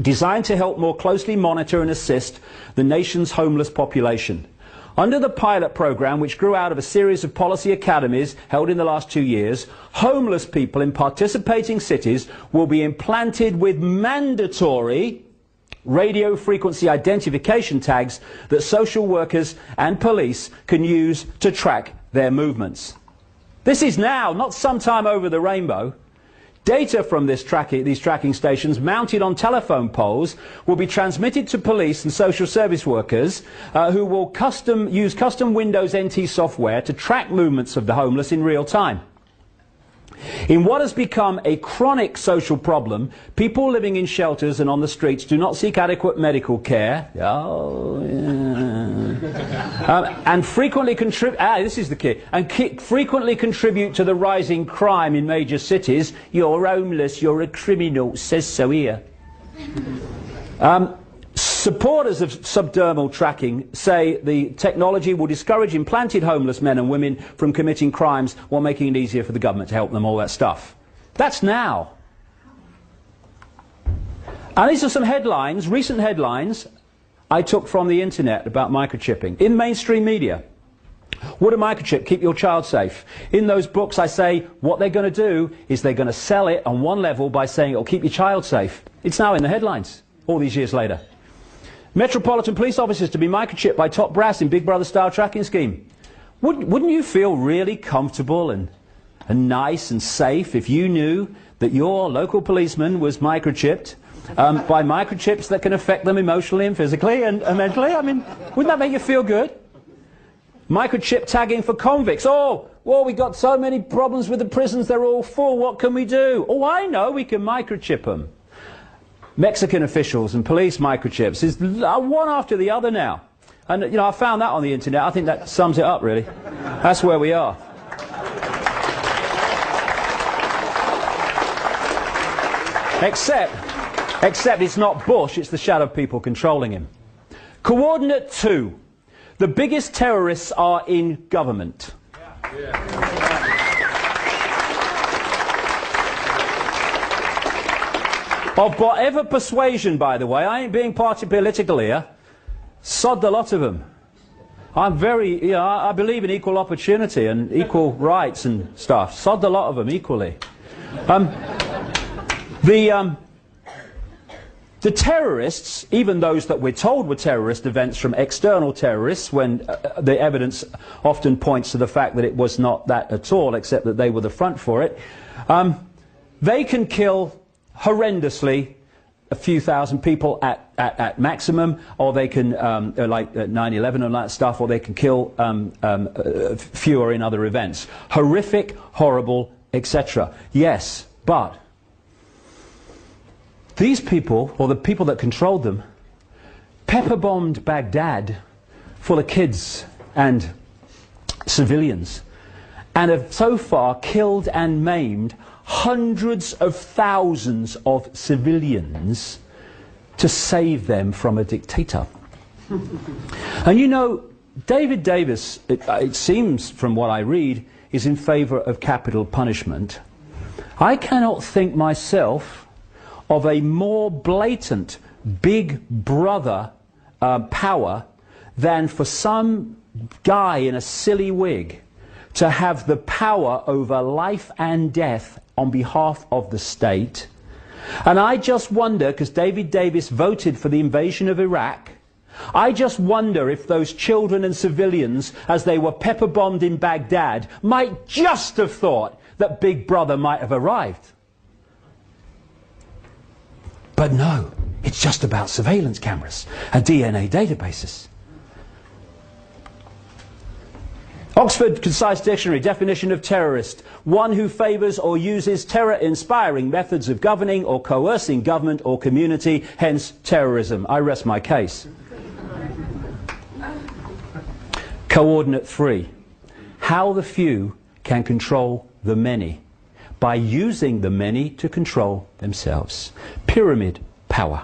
designed to help more closely monitor and assist the nation's homeless population. Under the pilot program, which grew out of a series of policy academies held in the last 2 years, homeless people in participating cities will be implanted with mandatory radio frequency identification tags that social workers and police can use to track their movements. This is now, not sometime over the rainbow. Data from these tracking stations mounted on telephone poles will be transmitted to police and social service workers who will use custom Windows NT software to track movements of the homeless in real time. In what has become a chronic social problem, people living in shelters and on the streets do not seek adequate medical care. And frequently contribute, this is the key, and frequently contribute to the rising crime in major cities. You're homeless, you're a criminal, says so here. Supporters of subdermal tracking say the technology will discourage implanted homeless men and women from committing crimes while making it easier for the government to help them, all that stuff. That's now. And these are some headlines, recent headlines, I took from the internet about microchipping. In mainstream media, would a microchip keep your child safe? In those books I say what they're going to do is they're going to sell it on one level by saying it'll keep your child safe. It's now in the headlines, all these years later. Metropolitan police officers to be microchipped by top brass in Big Brother style tracking scheme. Wouldn't you feel really comfortable and nice and safe if you knew that your local policeman was microchipped by microchips that can affect them emotionally and physically and mentally? I mean, wouldn't that make you feel good? Microchip tagging for convicts. Oh, well, we got so many problems with the prisons, they're all full. What can we do? Oh, I know, we can microchip them. Mexican officials and police microchips is one after the other now. And, you know, I found that on the internet. I think that sums it up, really. That's where we are. Except it's not Bush, it's the shadow people controlling him. Coordinate 2. The biggest terrorists are in government. Of whatever persuasion, by the way, I ain't being party political here, sod the lot of them. I'm very, you know, I believe in equal opportunity and equal rights and stuff. Sod the lot of them equally. The terrorists, even those that we're told were terrorist events from external terrorists, when the evidence often points to the fact that it was not that at all, except that they were the front for it, they can kill horrendously a few thousand people at maximum, or they can, like 9/11 and that stuff, or they can kill fewer in other events. Horrific, horrible, etc. Yes, but these people, or the people that controlled them, pepper-bombed Baghdad full of kids and civilians, and have so far killed and maimed hundreds of thousands of civilians to save them from a dictator. And you know, David Davis, it seems from what I read, is in favour of capital punishment. I cannot think myself of a more blatant big brother power than for some guy in a silly wig to have the power over life and death on behalf of the state. And I just wonder, because David Davis voted for the invasion of Iraq, I just wonder if those children and civilians, as they were pepper-bombed in Baghdad, might just have thought that Big Brother might have arrived. But no, it's just about surveillance cameras and DNA databases. Oxford Concise Dictionary, definition of terrorist: one who favours or uses terror-inspiring methods of governing or coercing government or community, hence terrorism. I rest my case. Coordinate 3. How the few can control the many, by using the many to control themselves. Pyramid power.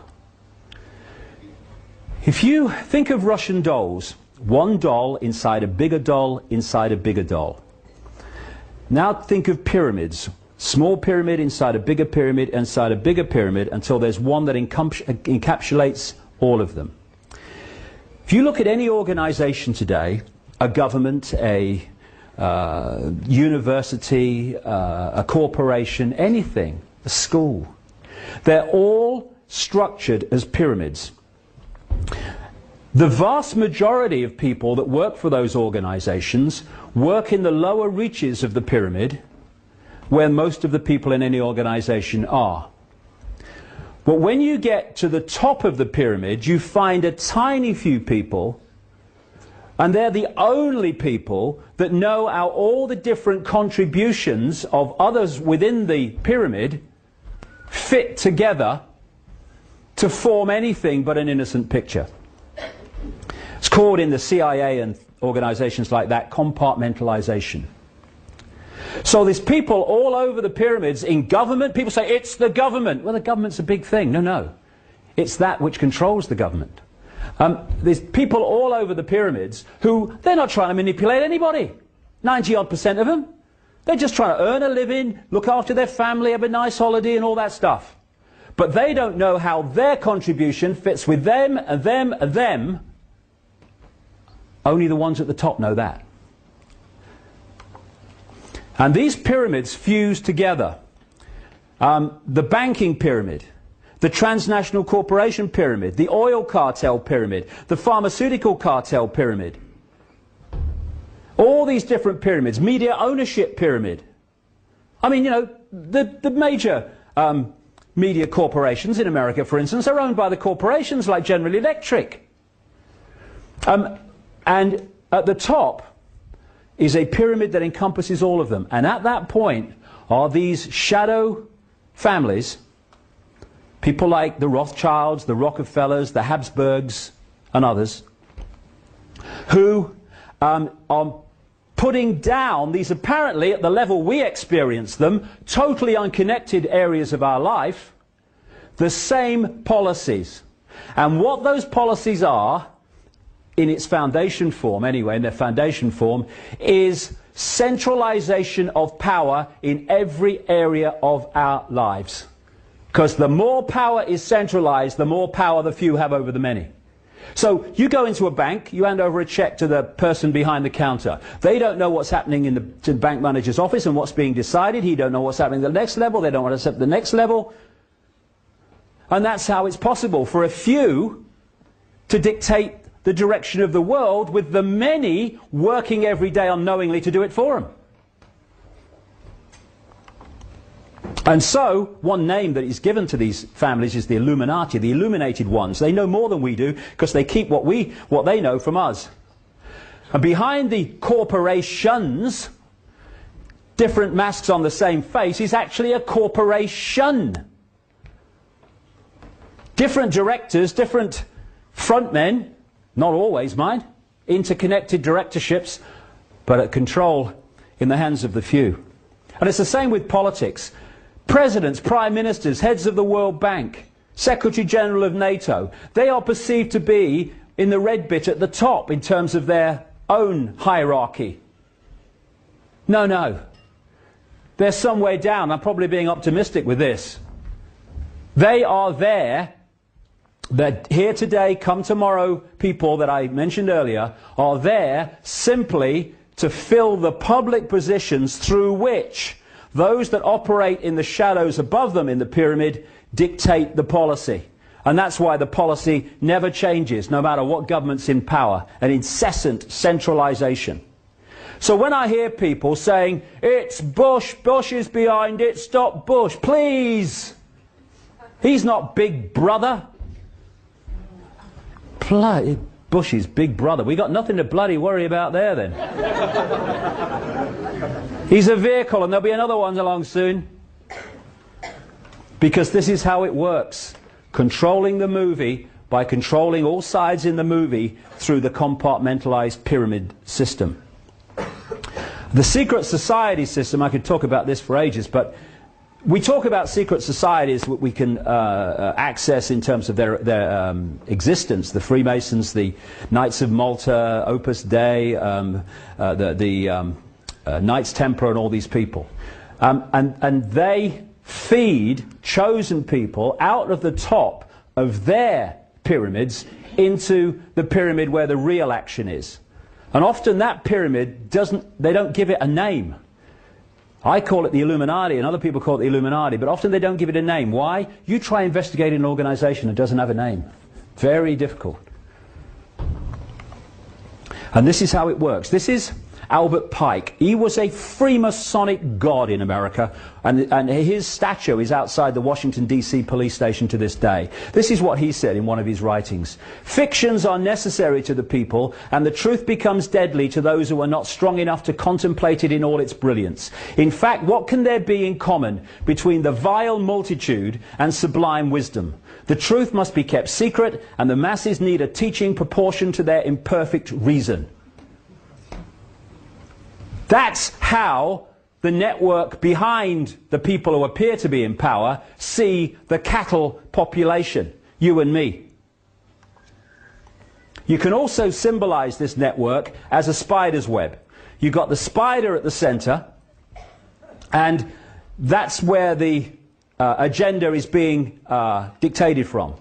If you think of Russian dolls, one doll inside a bigger doll inside a bigger doll. Now think of pyramids. Small pyramid inside a bigger pyramid inside a bigger pyramid, until there's one that encapsulates all of them. If you look at any organization today, a government, a university, a corporation, anything, a school, they're all structured as pyramids. The vast majority of people that work for those organizations work in the lower reaches of the pyramid, where most of the people in any organization are. But when you get to the top of the pyramid, you find a tiny few people, and they're the only people that know how all the different contributions of others within the pyramid fit together to form anything but an innocent picture. It's called, in the CIA and organizations like that, compartmentalization. So there's people all over the pyramids in government. People say, it's the government. Well, the government's a big thing. No, no. It's that which controls the government. There's people all over the pyramids who, they're not trying to manipulate anybody. 90-odd% of them. They're just trying to earn a living, look after their family, have a nice holiday and all that stuff. But they don't know how their contribution fits with them and them and them. Only the ones at the top know that. And these pyramids fuse together. The banking pyramid, the transnational corporation pyramid, the oil cartel pyramid, the pharmaceutical cartel pyramid. All these different pyramids, media ownership pyramid. I mean, you know, the major media corporations in America, for instance, are owned by the corporations like General Electric. And at the top is a pyramid that encompasses all of them. And at that point are these shadow families people like the Rothschilds, the Rockefellers, the Habsburgs, and others, who are putting down these apparently, at the level we experience them, totally unconnected areas of our life, the same policies. And what those policies are, in its foundation form anyway, in their foundation form, is centralization of power in every area of our lives. Because the more power is centralized, the more power the few have over the many. So you go into a bank, you hand over a check to the person behind the counter. They don't know what's happening in the bank manager's office and what's being decided. He don't know what's happening at the next level. They don't want to accept the next level. And that's how it's possible for a few to dictate the direction of the world, with the many working every day unknowingly to do it for them. And so, one name that is given to these families is the Illuminati, the illuminated ones. They know more than we do because they keep what they know from us. And behind the corporations, different masks on the same face, is actually a corporation. Different directors, different frontmen, not always, mind, interconnected directorships, but at control in the hands of the few. And it's the same with politics. Presidents, prime ministers, heads of the World Bank, Secretary General of NATO, they are perceived to be in the red bit at the top in terms of their own hierarchy. No, no. They're some way down. I'm probably being optimistic with this. They are there. The here today, come tomorrow people that I mentioned earlier are there simply to fill the public positions through which those that operate in the shadows above them in the pyramid dictate the policy. And that's why the policy never changes, no matter what government's in power. An incessant centralization. So when I hear people saying, it's Bush, Bush is behind it, stop Bush, please. He's not Big Brother. Bloody Bush's Big Brother. We got nothing to bloody worry about there then. He's a vehicle, and there'll be another one along soon. Because this is how it works. Controlling the movie by controlling all sides in the movie through the compartmentalized pyramid system. The secret society system, I could talk about this for ages, but we talk about secret societies we can access in terms of their existence. The Freemasons, the Knights of Malta, Opus Dei, the Knights Templar, and all these people. And they feed chosen people out of the top of their pyramids into the pyramid where the real action is. And often that pyramid they don't give it a name. I call it the Illuminati, and other people call it the Illuminati, but often they don't give it a name. Why? You try investigating an organization that doesn't have a name. Very difficult. And this is how it works. This is Albert Pike. He was a Freemasonic god in America, and his statue is outside the Washington, D.C. police station to this day. This is what he said in one of his writings. Fictions are necessary to the people, and the truth becomes deadly to those who are not strong enough to contemplate it in all its brilliance. In fact, what can there be in common between the vile multitude and sublime wisdom? The truth must be kept secret, and the masses need a teaching proportioned to their imperfect reason. That's how the network behind the people who appear to be in power see the cattle population, you and me. You can also symbolize this network as a spider's web. You've got the spider at the center, and that's where the agenda is being dictated from.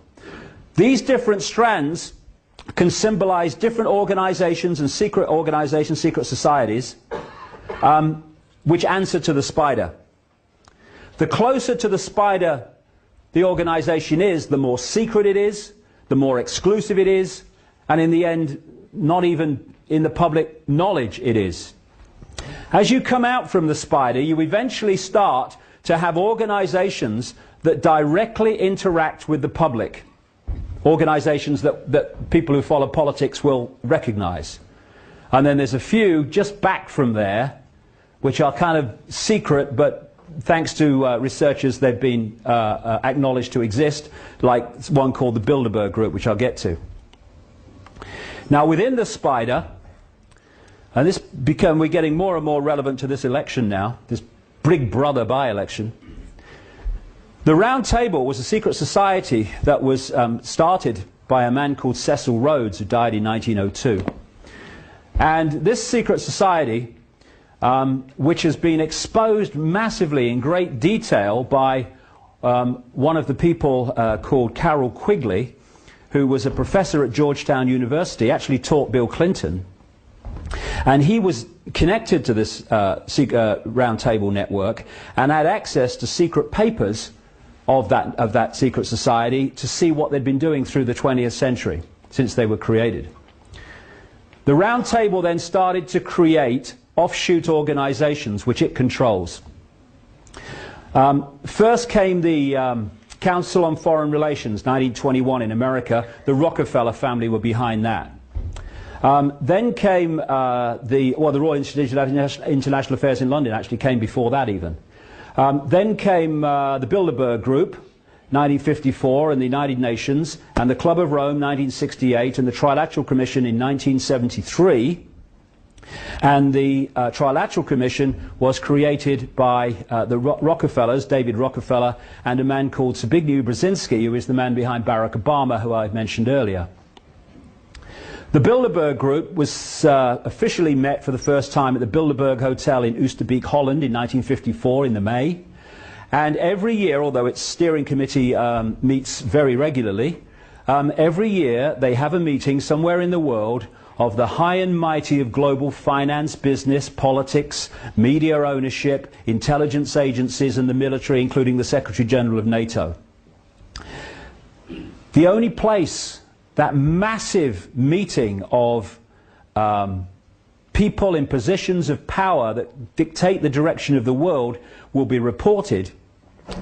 These different strands can symbolize different organizations and secret societies, which answer to the spider. The closer to the spider the organization is, the more secret it is, the more exclusive it is, and in the end, not even in the public knowledge it is. As you come out from the spider, you eventually start to have organizations that directly interact with the public. Organizations that people who follow politics will recognize. And then there's a few just back from there, which are kind of secret but thanks to researchers, they've been acknowledged to exist, like one called the Bilderberg Group, which I'll get to. Now, within the spider, and we're getting more and more relevant to this election now, this Big Brother by-election. The Round Table was a secret society that was started by a man called Cecil Rhodes, who died in 1902. And this secret society, which has been exposed massively in great detail by one of the people called Carroll Quigley, who was a professor at Georgetown University, actually taught Bill Clinton. And he was connected to this Round Table network and had access to secret papers of that secret society to see what they'd been doing through the 20th century, since they were created. The Round Table then started to create offshoot organizations which it controls. First came the Council on Foreign Relations, 1921 in America. The Rockefeller family were behind that. Then came the Royal Institute of International Affairs in London, actually came before that even. Then came the Bilderberg Group, 1954, and the United Nations, and the Club of Rome, 1968, and the Trilateral Commission in 1973. And the Trilateral Commission was created by the Rockefellers, David Rockefeller, and a man called Zbigniew Brzezinski, who is the man behind Barack Obama, who I mentioned earlier. The Bilderberg Group was officially met for the first time at the Bilderberg Hotel in Oosterbeek, Holland in 1954 in the May. And every year, although its steering committee meets very regularly, every year they have a meeting somewhere in the world of the high and mighty of global finance, business, politics, media ownership, intelligence agencies and the military, including the Secretary General of NATO. The only place that massive meeting of people in positions of power that dictate the direction of the world will be reported,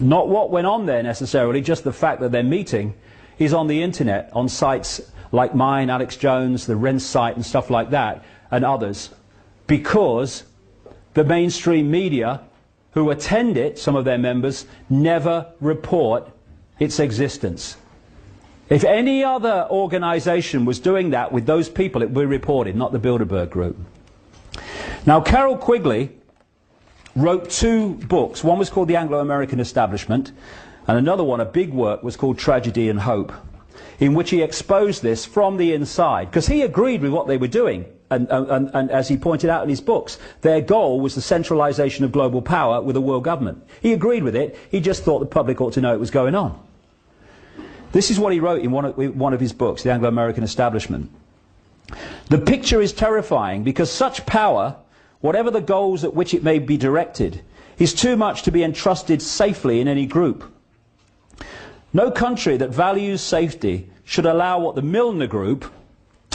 not what went on there necessarily, just the fact that they're meeting, is on the internet, on sites like mine, Alex Jones, the Rense site and stuff like that, and others, because the mainstream media who attend it, some of their members, never report its existence. If any other organization was doing that with those people, it would be reported, not the Bilderberg Group. Now, Carroll Quigley wrote two books. One was called The Anglo-American Establishment, and another one, a big work, was called Tragedy and Hope, in which he exposed this from the inside, because he agreed with what they were doing. And as he pointed out in his books, their goal was the centralization of global power with a world government. He agreed with it. He just thought the public ought to know it was going on. This is what he wrote in one of his books, The Anglo-American Establishment. The picture is terrifying because such power, whatever the goals at which it may be directed, is too much to be entrusted safely in any group. No country that values safety should allow what the Milner Group,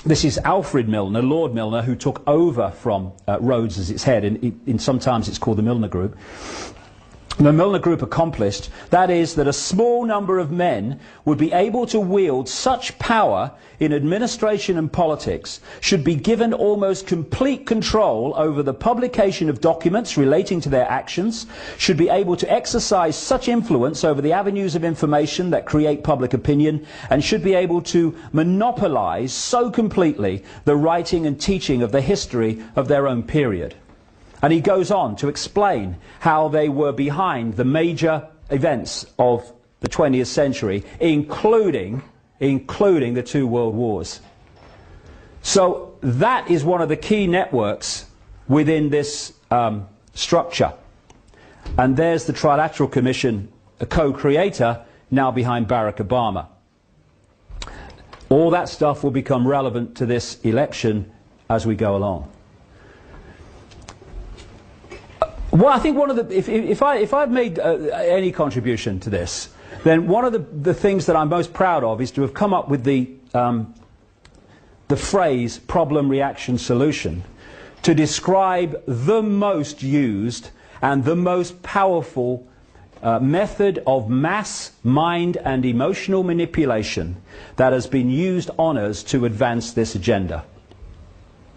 this is Alfred Milner, Lord Milner, who took over from Rhodes as its head, and sometimes it's called the Milner Group. The Milner Group accomplished, that is, that a small number of men would be able to wield such power in administration and politics, should be given almost complete control over the publication of documents relating to their actions, should be able to exercise such influence over the avenues of information that create public opinion, and should be able to monopolize so completely the writing and teaching of the history of their own period. And he goes on to explain how they were behind the major events of the 20th century, including the two world wars. So that is one of the key networks within this structure. And there's the Trilateral Commission, a co-creator, now behind Barack Obama. All that stuff will become relevant to this election as we go along. Well, I think one of the, if I've made any contribution to this, then one of the things that I'm most proud of is to have come up with the phrase problem, reaction, solution to describe the most used and the most powerful method of mass mind and emotional manipulation that has been used on us to advance this agenda.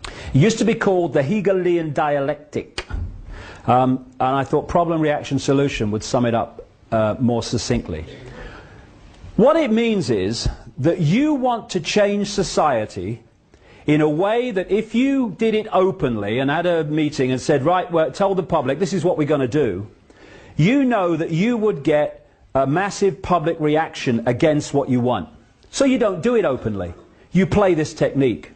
It used to be called the Hegelian dialectic. And I thought problem, reaction, solution would sum it up more succinctly. What it means is that you want to change society in a way that if you did it openly and had a meeting and said, right, well, tell the public this is what we're going to do, you know that you would get a massive public reaction against what you want. So you don't do it openly. You play this technique.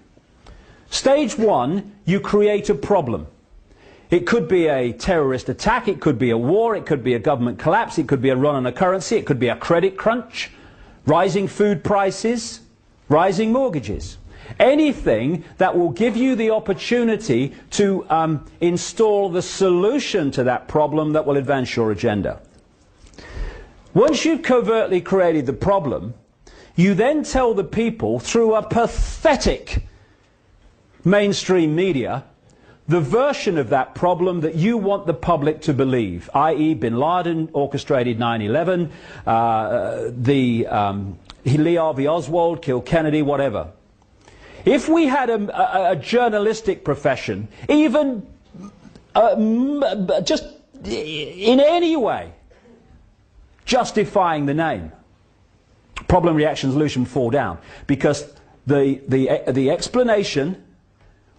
Stage one, you create a problem. It could be a terrorist attack, it could be a war, it could be a government collapse, it could be a run on a currency, it could be a credit crunch, rising food prices, rising mortgages. Anything that will give you the opportunity to install the solution to that problem that will advance your agenda. Once you've covertly created the problem, you then tell the people through a pathetic mainstream media the version of that problem that you want the public to believe, i.e. Bin Laden orchestrated 9/11, Lee Harvey Oswald killed Kennedy, whatever. If we had a journalistic profession, even just in any way justifying the name, problem, reaction, solution fall down, because the explanation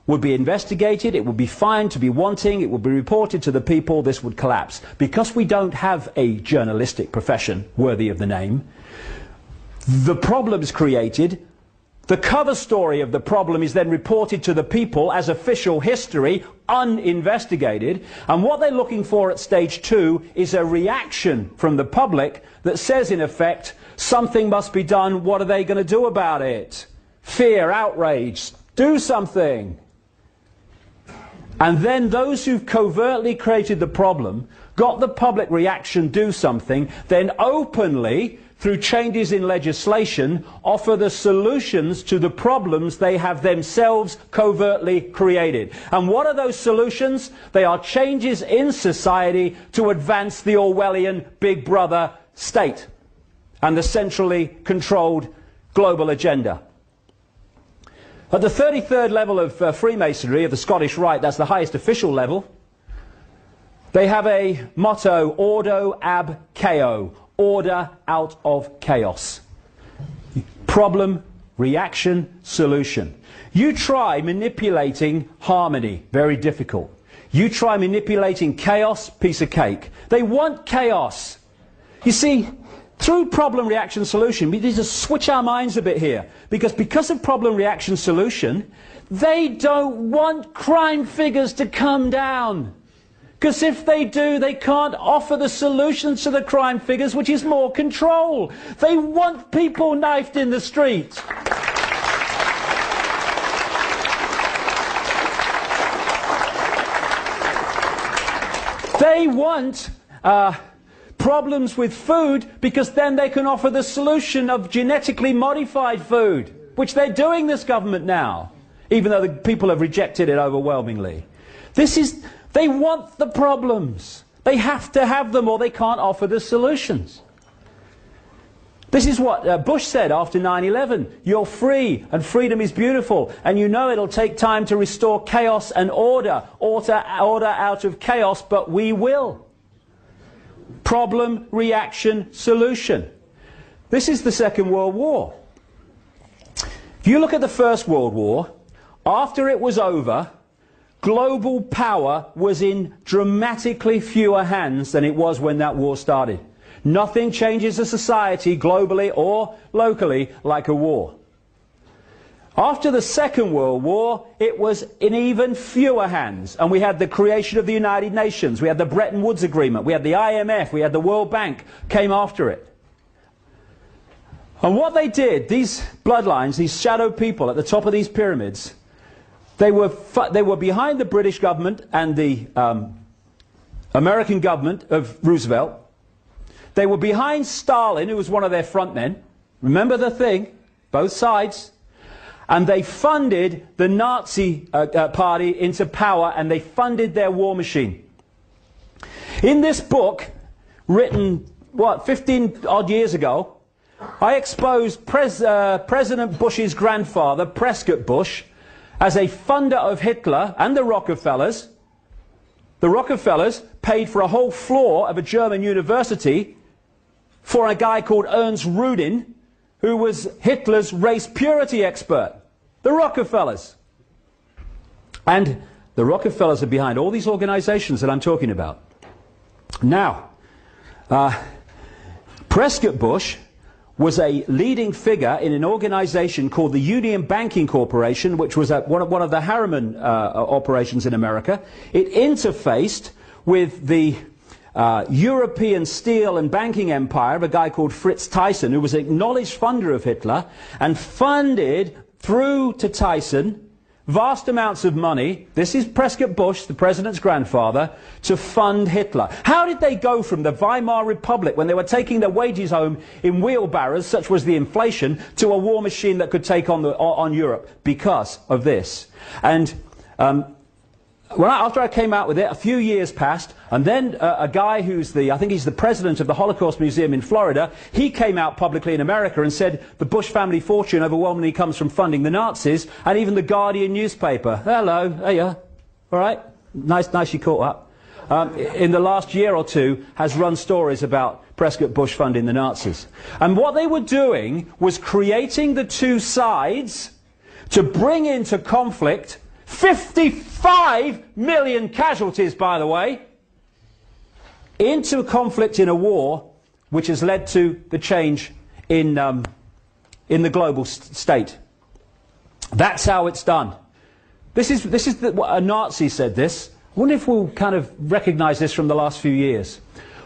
would be investigated, it would be found to be wanting, it would be reported to the people, this would collapse. Because we don't have a journalistic profession worthy of the name, the problem is created, the cover story of the problem is then reported to the people as official history, uninvestigated, and what they're looking for at stage two is a reaction from the public that says, in effect, something must be done, what are they going to do about it? Fear, outrage, do something. And then those who've covertly created the problem, got the public reaction, do something, then openly, through changes in legislation, offer the solutions to the problems they have themselves covertly created. And what are those solutions? They are changes in society to advance the Orwellian Big Brother state and the centrally controlled global agenda. At the 33rd level of Freemasonry, of the Scottish Rite, that's the highest official level, they have a motto, Ordo ab chaos, order out of chaos. Problem, reaction, solution. You try manipulating harmony, very difficult. You try manipulating chaos, piece of cake. They want chaos. You see, through problem, reaction, solution, we need to switch our minds a bit here. Because of problem, reaction, solution, they don't want crime figures to come down. Because if they do, they can't offer the solutions to the crime figures, which is more control. They want people knifed in the street. They want problems with food, because then they can offer the solution of genetically modified food, which they're doing, this government now, even though the people have rejected it overwhelmingly. They want the problems. They have to have them, or they can't offer the solutions. This is what Bush said after 9/11. You're free, and freedom is beautiful, and you know it'll take time to restore chaos and order out of chaos, but we will. Problem, reaction, solution. This is the Second World War. If you look at the First World War, after it was over, global power was in dramatically fewer hands than it was when that war started. Nothing changes a society globally or locally like a war. After the Second World War, it was in even fewer hands, and we had the creation of the United Nations, we had the Bretton Woods Agreement, we had the IMF, we had the World Bank came after it. And what they did, these bloodlines, these shadow people at the top of these pyramids, they were behind the British government and the American government of Roosevelt. They were behind Stalin, who was one of their front men. Remember the thing, both sides. And they funded the Nazi party into power, and they funded their war machine. In this book, written, 15 odd years ago, I exposed President Bush's grandfather, Prescott Bush, as a funder of Hitler and the Rockefellers, the Rockefellers paid for a whole floor of a German university for a guy called Ernst Rudin, who was Hitler's race purity expert. The Rockefellers. And the Rockefellers are behind all these organizations that I'm talking about. Now, Prescott Bush was a leading figure in an organization called the Union Banking Corporation, which was one of the Harriman operations in America. It interfaced with the European steel and banking empire of a guy called Fritz Thyssen, who was an acknowledged funder of Hitler, and funded through to Thyssen vast amounts of money. This is Prescott Bush, the president's grandfather, to fund Hitler. How did they go from the Weimar Republic, when they were taking their wages home in wheelbarrows, such was the inflation, to a war machine that could take on Europe? Because of this. And after I came out with it, a few years passed, and then a guy who's I think he's the president of the Holocaust Museum in Florida, he came out publicly in America and said the Bush family fortune overwhelmingly comes from funding the Nazis, and even the Guardian newspaper, hello, there you are, all right, nice you caught up, in the last year or two has run stories about Prescott Bush funding the Nazis. And what they were doing was creating the two sides to bring into conflict 55 million casualties, by the way, into a conflict in a war which has led to the change in the global state. That's how it's done. This is what a Nazi said this. I wonder if we'll kind of recognize this from the last few years.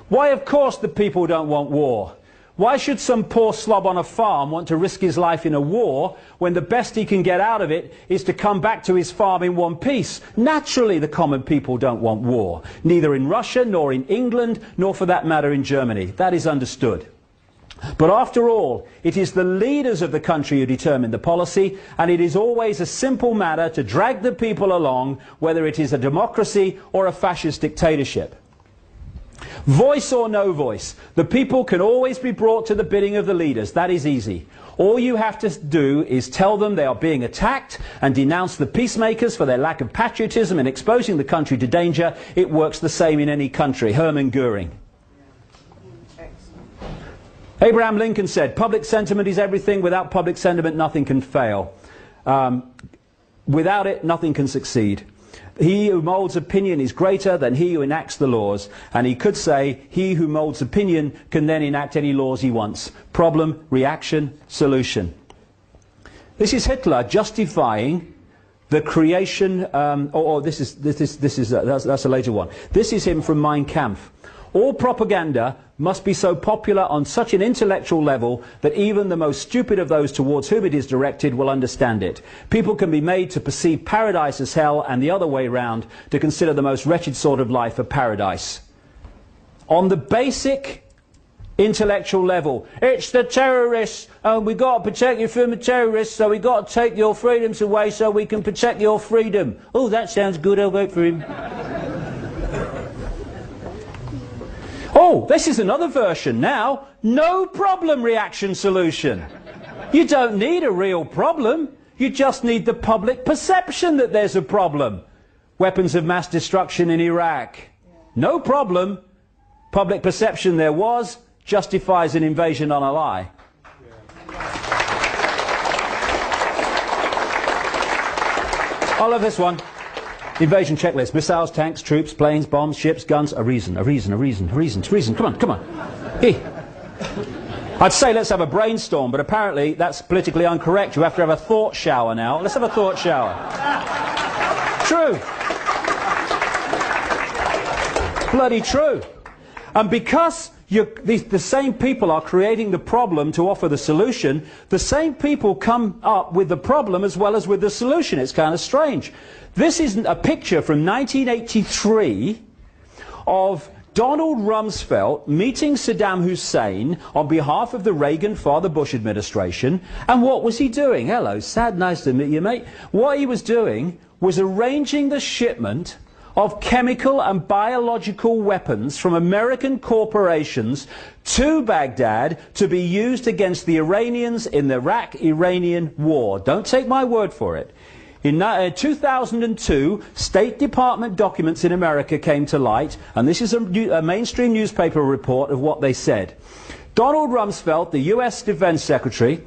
Why, of course, the people don't want war. Why should some poor slob on a farm want to risk his life in a war when the best he can get out of it is to come back to his farm in one piece? Naturally, the common people don't want war. Neither in Russia, nor in England, nor for that matter in Germany. That is understood. But after all, it is the leaders of the country who determine the policy, and it is always a simple matter to drag the people along, whether it is a democracy or a fascist dictatorship. Voice or no voice, the people can always be brought to the bidding of the leaders. That is easy. All you have to do is tell them they are being attacked and denounce the peacemakers for their lack of patriotism and exposing the country to danger. It works the same in any country. Hermann Goering. Abraham Lincoln said, public sentiment is everything. Without public sentiment, nothing can fail. Without it, nothing can succeed. He who molds opinion is greater than he who enacts the laws. And he could say, he who molds opinion can then enact any laws he wants. Problem, reaction, solution. This is Hitler justifying the creation, that's a later one. This is him from Mein Kampf. All propaganda must be so popular on such an intellectual level that even the most stupid of those towards whom it is directed will understand it. People can be made to perceive paradise as hell and the other way round, to consider the most wretched sort of life a paradise. On the basic intellectual level, it's the terrorists, and we've got to protect you from the terrorists, so we've got to take your freedoms away so we can protect your freedom. Oh, that sounds good, I'll vote for him. Oh, this is another version now. No problem reaction solution. You don't need a real problem. You just need the public perception that there's a problem. Weapons of mass destruction in Iraq. No problem. Public perception there was justifies an invasion on a lie. I love this one. Invasion checklist. Missiles, tanks, troops, planes, bombs, ships, guns. A reason. Come on. Hey. I'd say let's have a brainstorm, but apparently that's politically incorrect. You have to have a thought shower now. Let's have a thought shower. True. Bloody true. And because the same people are creating the problem to offer the solution, the same people come up with the problem as well as with the solution. It's kind of strange. This is a picture from 1983 of Donald Rumsfeld meeting Saddam Hussein on behalf of the Reagan-Father Bush administration. And what was he doing? Hello, Sad, nice to meet you, mate. What he was doing was arranging the shipment of chemical and biological weapons from American corporations to Baghdad to be used against the Iranians in the Iraq-Iranian war. Don't take my word for it. In 2002, State Department documents in America came to light, and this is a mainstream newspaper report of what they said. Donald Rumsfeld, the US Defense Secretary,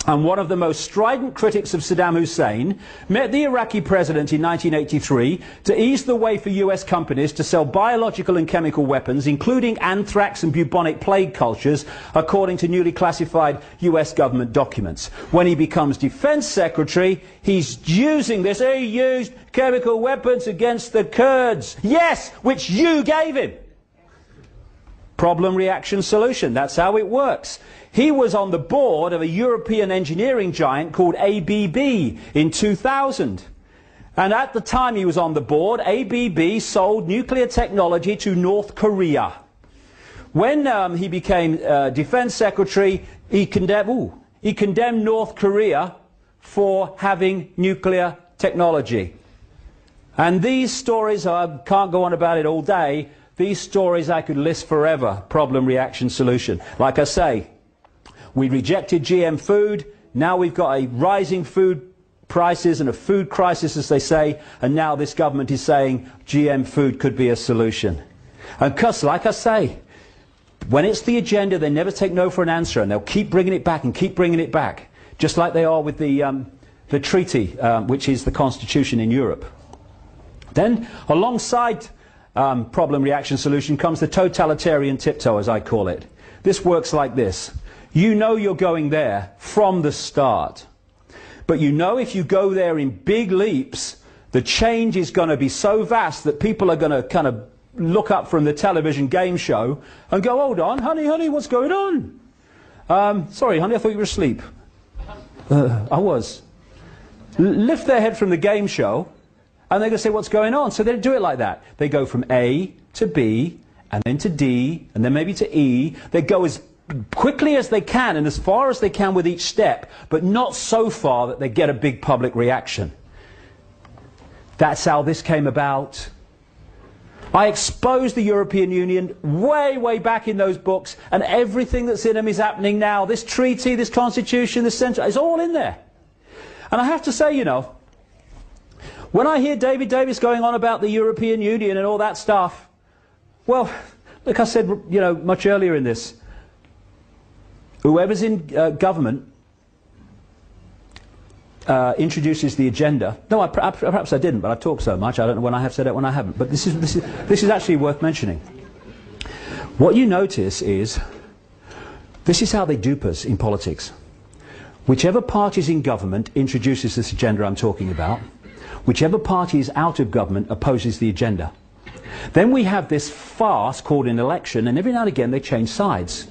and one of the most strident critics of Saddam Hussein, met the Iraqi president in 1983 to ease the way for US companies to sell biological and chemical weapons, including anthrax and bubonic plague cultures, according to newly classified US government documents. When he becomes defense secretary, he's using this. He used chemical weapons against the Kurds. Yes, which you gave him. Problem, reaction, solution. That's how it works. He was on the board of a European engineering giant called ABB in 2000. And at the time he was on the board, ABB sold nuclear technology to North Korea. When he became defense secretary, he condemned North Korea for having nuclear technology. And these stories, I can't go on about it all day, these stories I could list forever. Problem, reaction, solution. Like I say, we rejected GM food, now we've got a rising food prices and a food crisis, as they say, and now this government is saying GM food could be a solution. And because, like I say, when it's the agenda, they never take no for an answer, and they'll keep bringing it back and keep bringing it back, just like they are with the treaty, which is the constitution in Europe. Then, alongside problem, reaction, solution comes the totalitarian tiptoe, as I call it. This works like this. You know you're going there from the start. But you know if you go there in big leaps, the change is going to be so vast that people are going to kind of look up from the television game show and go, hold on, honey, what's going on? Sorry, honey, I thought you were asleep. I was. Lift their head from the game show and they're going to say, what's going on? So they do it like that. They go from A to B and then to D and then maybe to E. They go as quickly as they can and as far as they can with each step, but not so far that they get a big public reaction. That's how this came about. I exposed the European Union way back in those books, and everything that's in them is happening now. This treaty, this constitution, this central, it's all in there. And I have to say, you know, when I hear David Davis going on about the European Union and all that stuff, well, like I said, you know, much earlier in this, whoever's in government introduces the agenda. No, perhaps I didn't, but I've talked so much, I don't know when I have said it, when I haven't. But this is actually worth mentioning. What you notice is, this is how they dupe us in politics. Whichever party is in government introduces this agenda I'm talking about. Whichever party is out of government opposes the agenda. Then we have this farce called an election, and every now and again they change sides.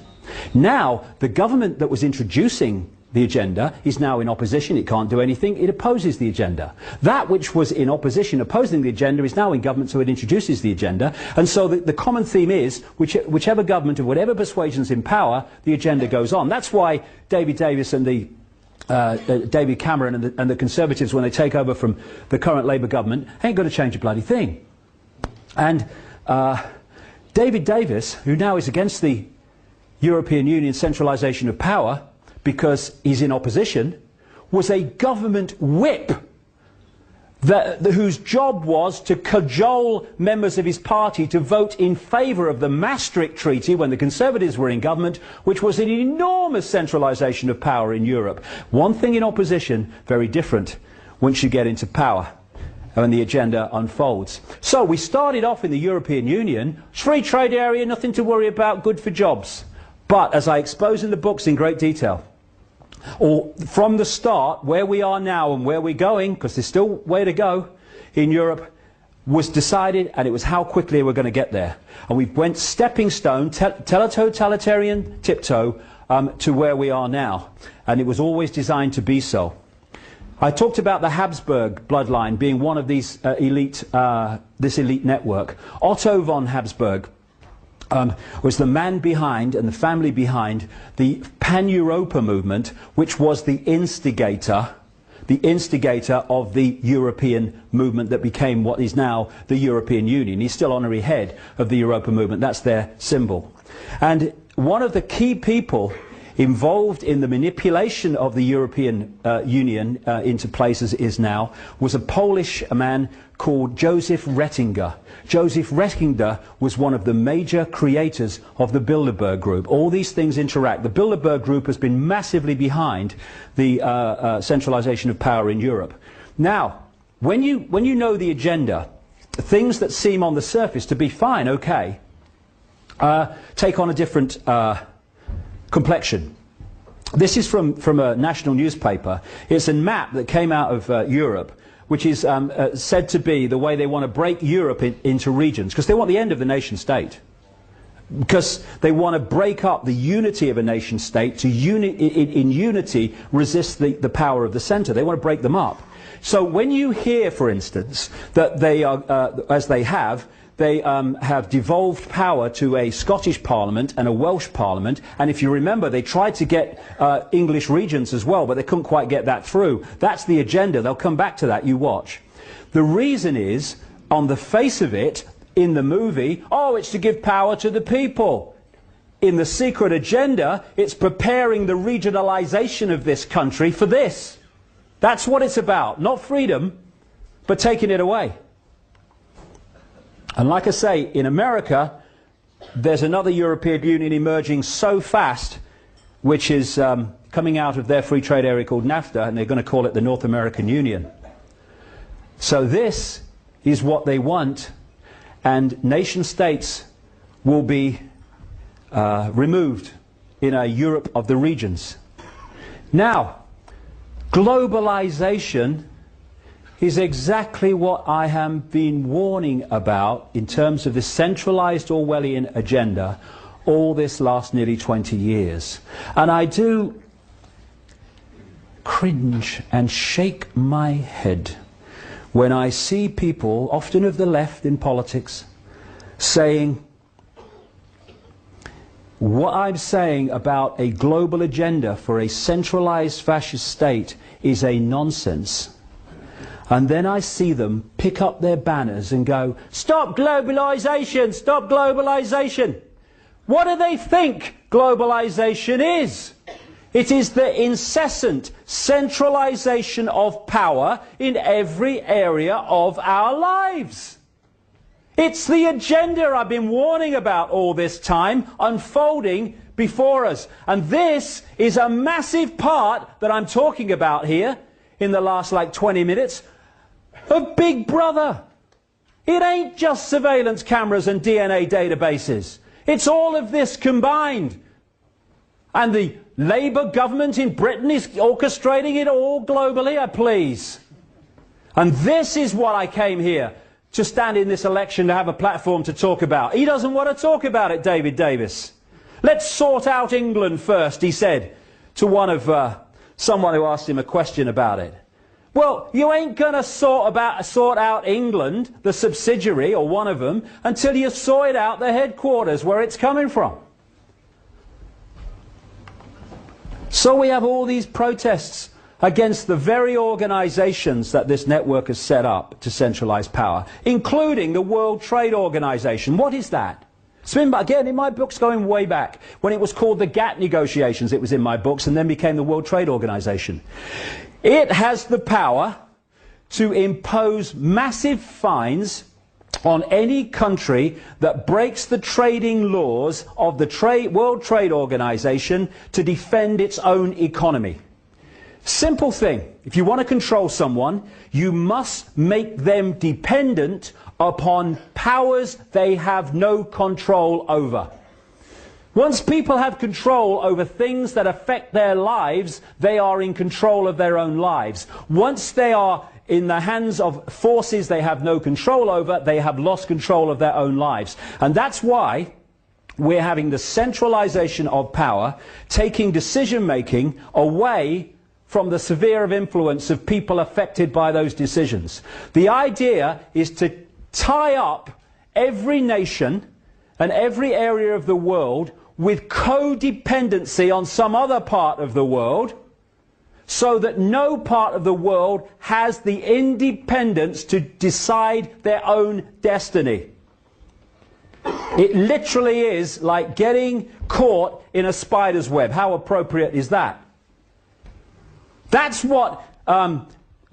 Now, the government that was introducing the agenda is now in opposition. It can't do anything. It opposes the agenda. That which was in opposition, opposing the agenda, is now in government, so it introduces the agenda. And so the common theme is, whichever government of whatever persuasion's in power, the agenda goes on. That's why David Davis and David Cameron and the Conservatives, when they take over from the current Labour government, ain't going to change a bloody thing. And David Davis, who now is against the European Union centralisation of power because he's in opposition, was a government whip whose job was to cajole members of his party to vote in favour of the Maastricht Treaty when the Conservatives were in government, which was an enormous centralisation of power in Europe. One thing in opposition, very different once you get into power and the agenda unfolds. So we started off in the European Union, free trade area, nothing to worry about, good for jobs. But, as I expose in the books in great detail, or from the start, where we are now and where we're going, because there's still way to go in Europe, was decided, and it was how quickly we're going to get there. And we went stepping stone, totalitarian tiptoe, to where we are now. And it was always designed to be so. I talked about the Habsburg bloodline being one of these this elite network. Otto von Habsburg was the man behind and the family behind the Pan-Europa movement, which was the instigator of the European movement that became what is now the European Union. He's still honorary head of the Europa movement. That's their symbol. And one of the key people involved in the manipulation of the European Union into place as it is now, was a Polish man called Joseph Rettinger. Joseph Rettinger was one of the major creators of the Bilderberg Group. All these things interact. The Bilderberg Group has been massively behind the centralization of power in Europe. Now, when you know the agenda, things that seem on the surface to be fine, okay, take on a different complexion. This is from a national newspaper. It's a map that came out of Europe, which is said to be the way they want to break Europe into regions, because they want the end of the nation state. Because they want to break up the unity of a nation state to in unity resist the power of the centre. They want to break them up. So when you hear, for instance, that they are, as they have devolved power to a Scottish Parliament and a Welsh Parliament, and if you remember, they tried to get English regions as well, but they couldn't quite get that through. That's the agenda. They'll come back to that, you watch. The reason is, on the face of it, in the movie, oh, it's to give power to the people. In the secret agenda, it's preparing the regionalisation of this country for this. That's what it's about. Not freedom, but taking it away. And like I say, in America, there's another European Union emerging so fast, which is coming out of their free trade area called NAFTA, and they're going to call it the North American Union. So this is what they want, and nation states will be removed in a Europe of the regions. Now, globalization is exactly what I have been warning about in terms of the centralized Orwellian agenda all this last nearly 20 years. And I do cringe and shake my head when I see people, often of the left in politics, saying what I'm saying about a global agenda for a centralized fascist state is a nonsense. And then I see them pick up their banners and go, stop globalization, stop globalization. What do they think globalization is? It is the incessant centralization of power in every area of our lives. It's the agenda I've been warning about all this time unfolding before us. And this is a massive part that I'm talking about here in the last 20 minutes of Big Brother. It ain't just surveillance cameras and DNA databases. It's all of this combined. And the Labour government in Britain is orchestrating it all globally, please. And this is what I came here to stand in this election to have a platform to talk about. He doesn't want to talk about it, David Davis. Let's sort out England first, he said to someone who asked him a question about it. Well, you ain't going to sort out England, the subsidiary, or one of them, until you sort out the headquarters, where it's coming from. So we have all these protests against the very organisations that this network has set up to centralise power, including the World Trade Organization. What is that? It's been, again, in my books going way back. When it was called the GATT negotiations, it was in my books, and then became the World Trade Organization. It has the power to impose massive fines on any country that breaks the trading laws of the World Trade Organization to defend its own economy. Simple thing. If you want to control someone, you must make them dependent upon powers they have no control over. Once people have control over things that affect their lives, they are in control of their own lives. Once they are in the hands of forces they have no control over, they have lost control of their own lives. And that's why we're having the centralization of power, taking decision-making away from the sphere of influence of people affected by those decisions. The idea is to tie up every nation and every area of the world with codependency on some other part of the world, so that no part of the world has the independence to decide their own destiny. It literally is like getting caught in a spider's web. How appropriate is that? That's what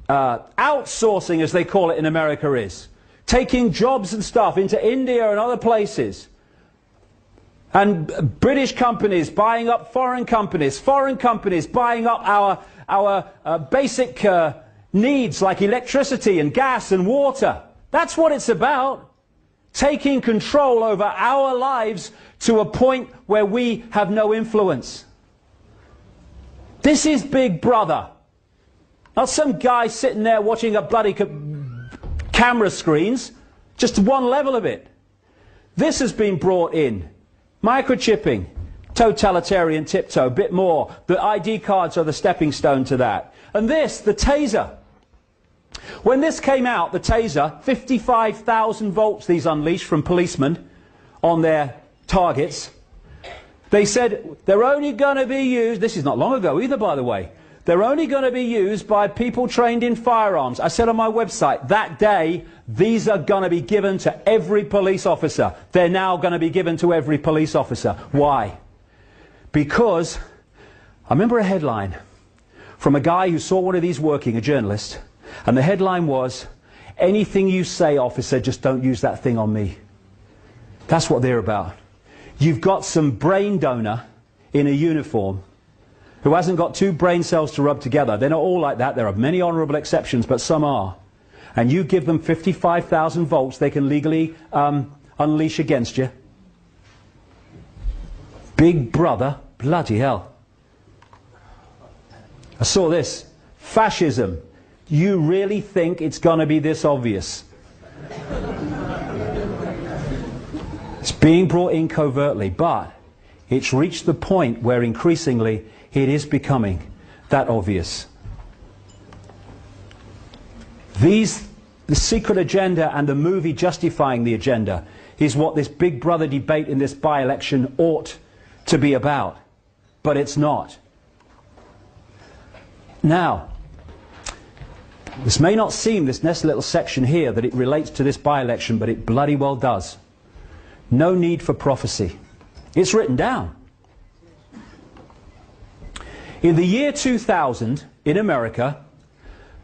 outsourcing, as they call it in America, is. Taking jobs and stuff into India and other places. And British companies buying up foreign companies buying up our basic needs like electricity and gas and water. That's what it's about. Taking control over our lives to a point where we have no influence. This is Big Brother. Not some guy sitting there watching a bloody camera screens. Just one level of it. This has been brought in. Microchipping, totalitarian tiptoe, a bit more. The ID cards are the stepping stone to that. And this, the taser. When this came out, the taser, 55,000 volts these unleashed from policemen on their targets. They said they're only going to be used, this is not long ago either, by the way, they're only going to be used by people trained in firearms. I said on my website, that day, these are going to be given to every police officer. They're now going to be given to every police officer. Why? Because I remember a headline from a guy who saw one of these working, a journalist, and the headline was, "Anything you say, officer, just don't use that thing on me." That's what they're about. You've got some brain donor in a uniform who hasn't got two brain cells to rub together. They're not all like that. There are many honourable exceptions, but some are. And you give them 55,000 volts they can legally unleash against you. Big Brother, bloody hell. I saw this. Fascism. You really think it's going to be this obvious? It's being brought in covertly, but it's reached the point where increasingly it is becoming that obvious. The secret agenda and the movie justifying the agenda is what this Big Brother debate in this by-election ought to be about. But it's not. Now, this may not seem, this next little section here, that it relates to this by-election, but it bloody well does. No need for prophecy. It's written down. In the year 2000, in America,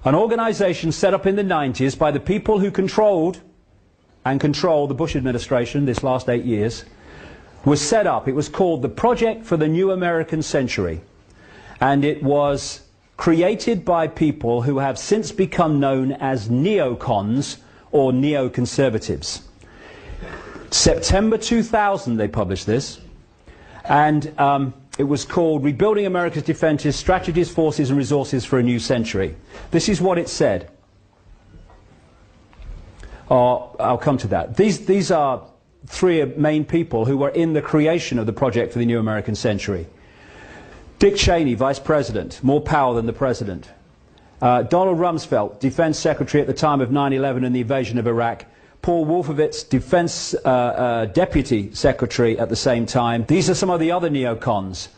an organization set up in the 90s by the people who controlled and control the Bush administration this last 8 years, was set up. It was called the Project for the New American Century. And it was created by people who have since become known as neocons or neoconservatives. September 2000 they published this, and it was called Rebuilding America's Defenses, Strategies, Forces and Resources for a New Century. This is what it said. I'll come to that. These are three main people who were in the creation of the Project for the New American Century. Dick Cheney, Vice President, more power than the President. Donald Rumsfeld, Defense Secretary at the time of 9/11 and the invasion of Iraq. Paul Wolfowitz, Defense Deputy Secretary at the same time. These are some of the other neocons.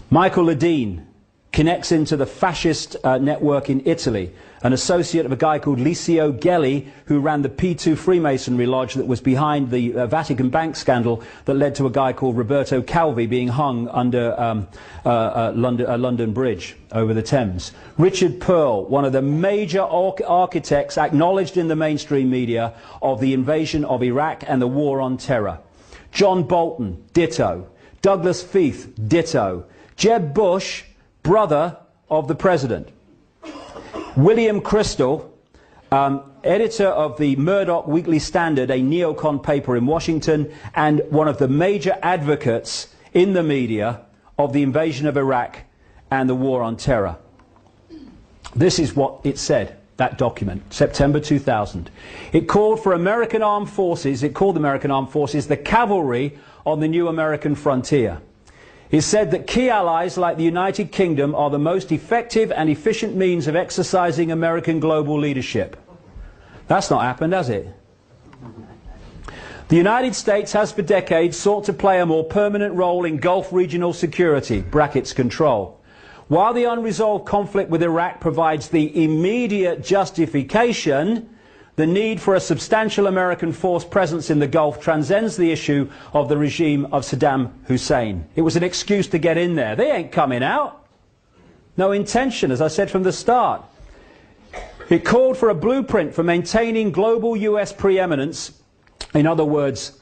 Michael Ledeen connects into the fascist network in Italy, an associate of a guy called Licio Gelli, who ran the P2 Freemasonry Lodge that was behind the Vatican Bank scandal that led to a guy called Roberto Calvi being hung under London Bridge over the Thames. Richard Pearl, one of the major architects acknowledged in the mainstream media of the invasion of Iraq and the war on terror. John Bolton, ditto. Douglas Feith, ditto. Jeb Bush, brother of the president. William Crystal, editor of the Murdoch Weekly Standard, a neocon paper in Washington, and one of the major advocates in the media of the invasion of Iraq and the war on terror. This is what it said, that document, September 2000. It called for American armed forces, it called the American armed forces the cavalry on the new American frontier. It said that key allies like the United Kingdom are the most effective and efficient means of exercising American global leadership. That's not happened, has it? The United States has for decades sought to play a more permanent role in Gulf regional security, brackets control. While the unresolved conflict with Iraq provides the immediate justification, the need for a substantial American force presence in the Gulf transcends the issue of the regime of Saddam Hussein. It was an excuse to get in there. They ain't coming out. No intention, as I said from the start. It called for a blueprint for maintaining global US preeminence, in other words,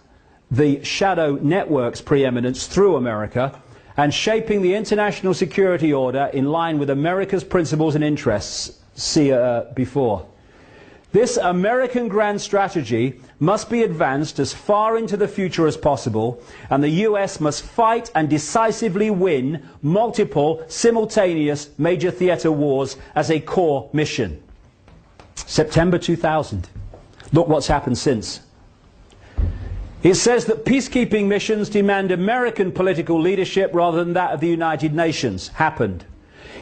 the shadow network's preeminence through America, and shaping the international security order in line with America's principles and interests. See before. This American grand strategy must be advanced as far into the future as possible, and the US must fight and decisively win multiple simultaneous major theatre wars as a core mission. September 2000. Look what's happened since. It says that peacekeeping missions demand American political leadership rather than that of the United Nations. Happened.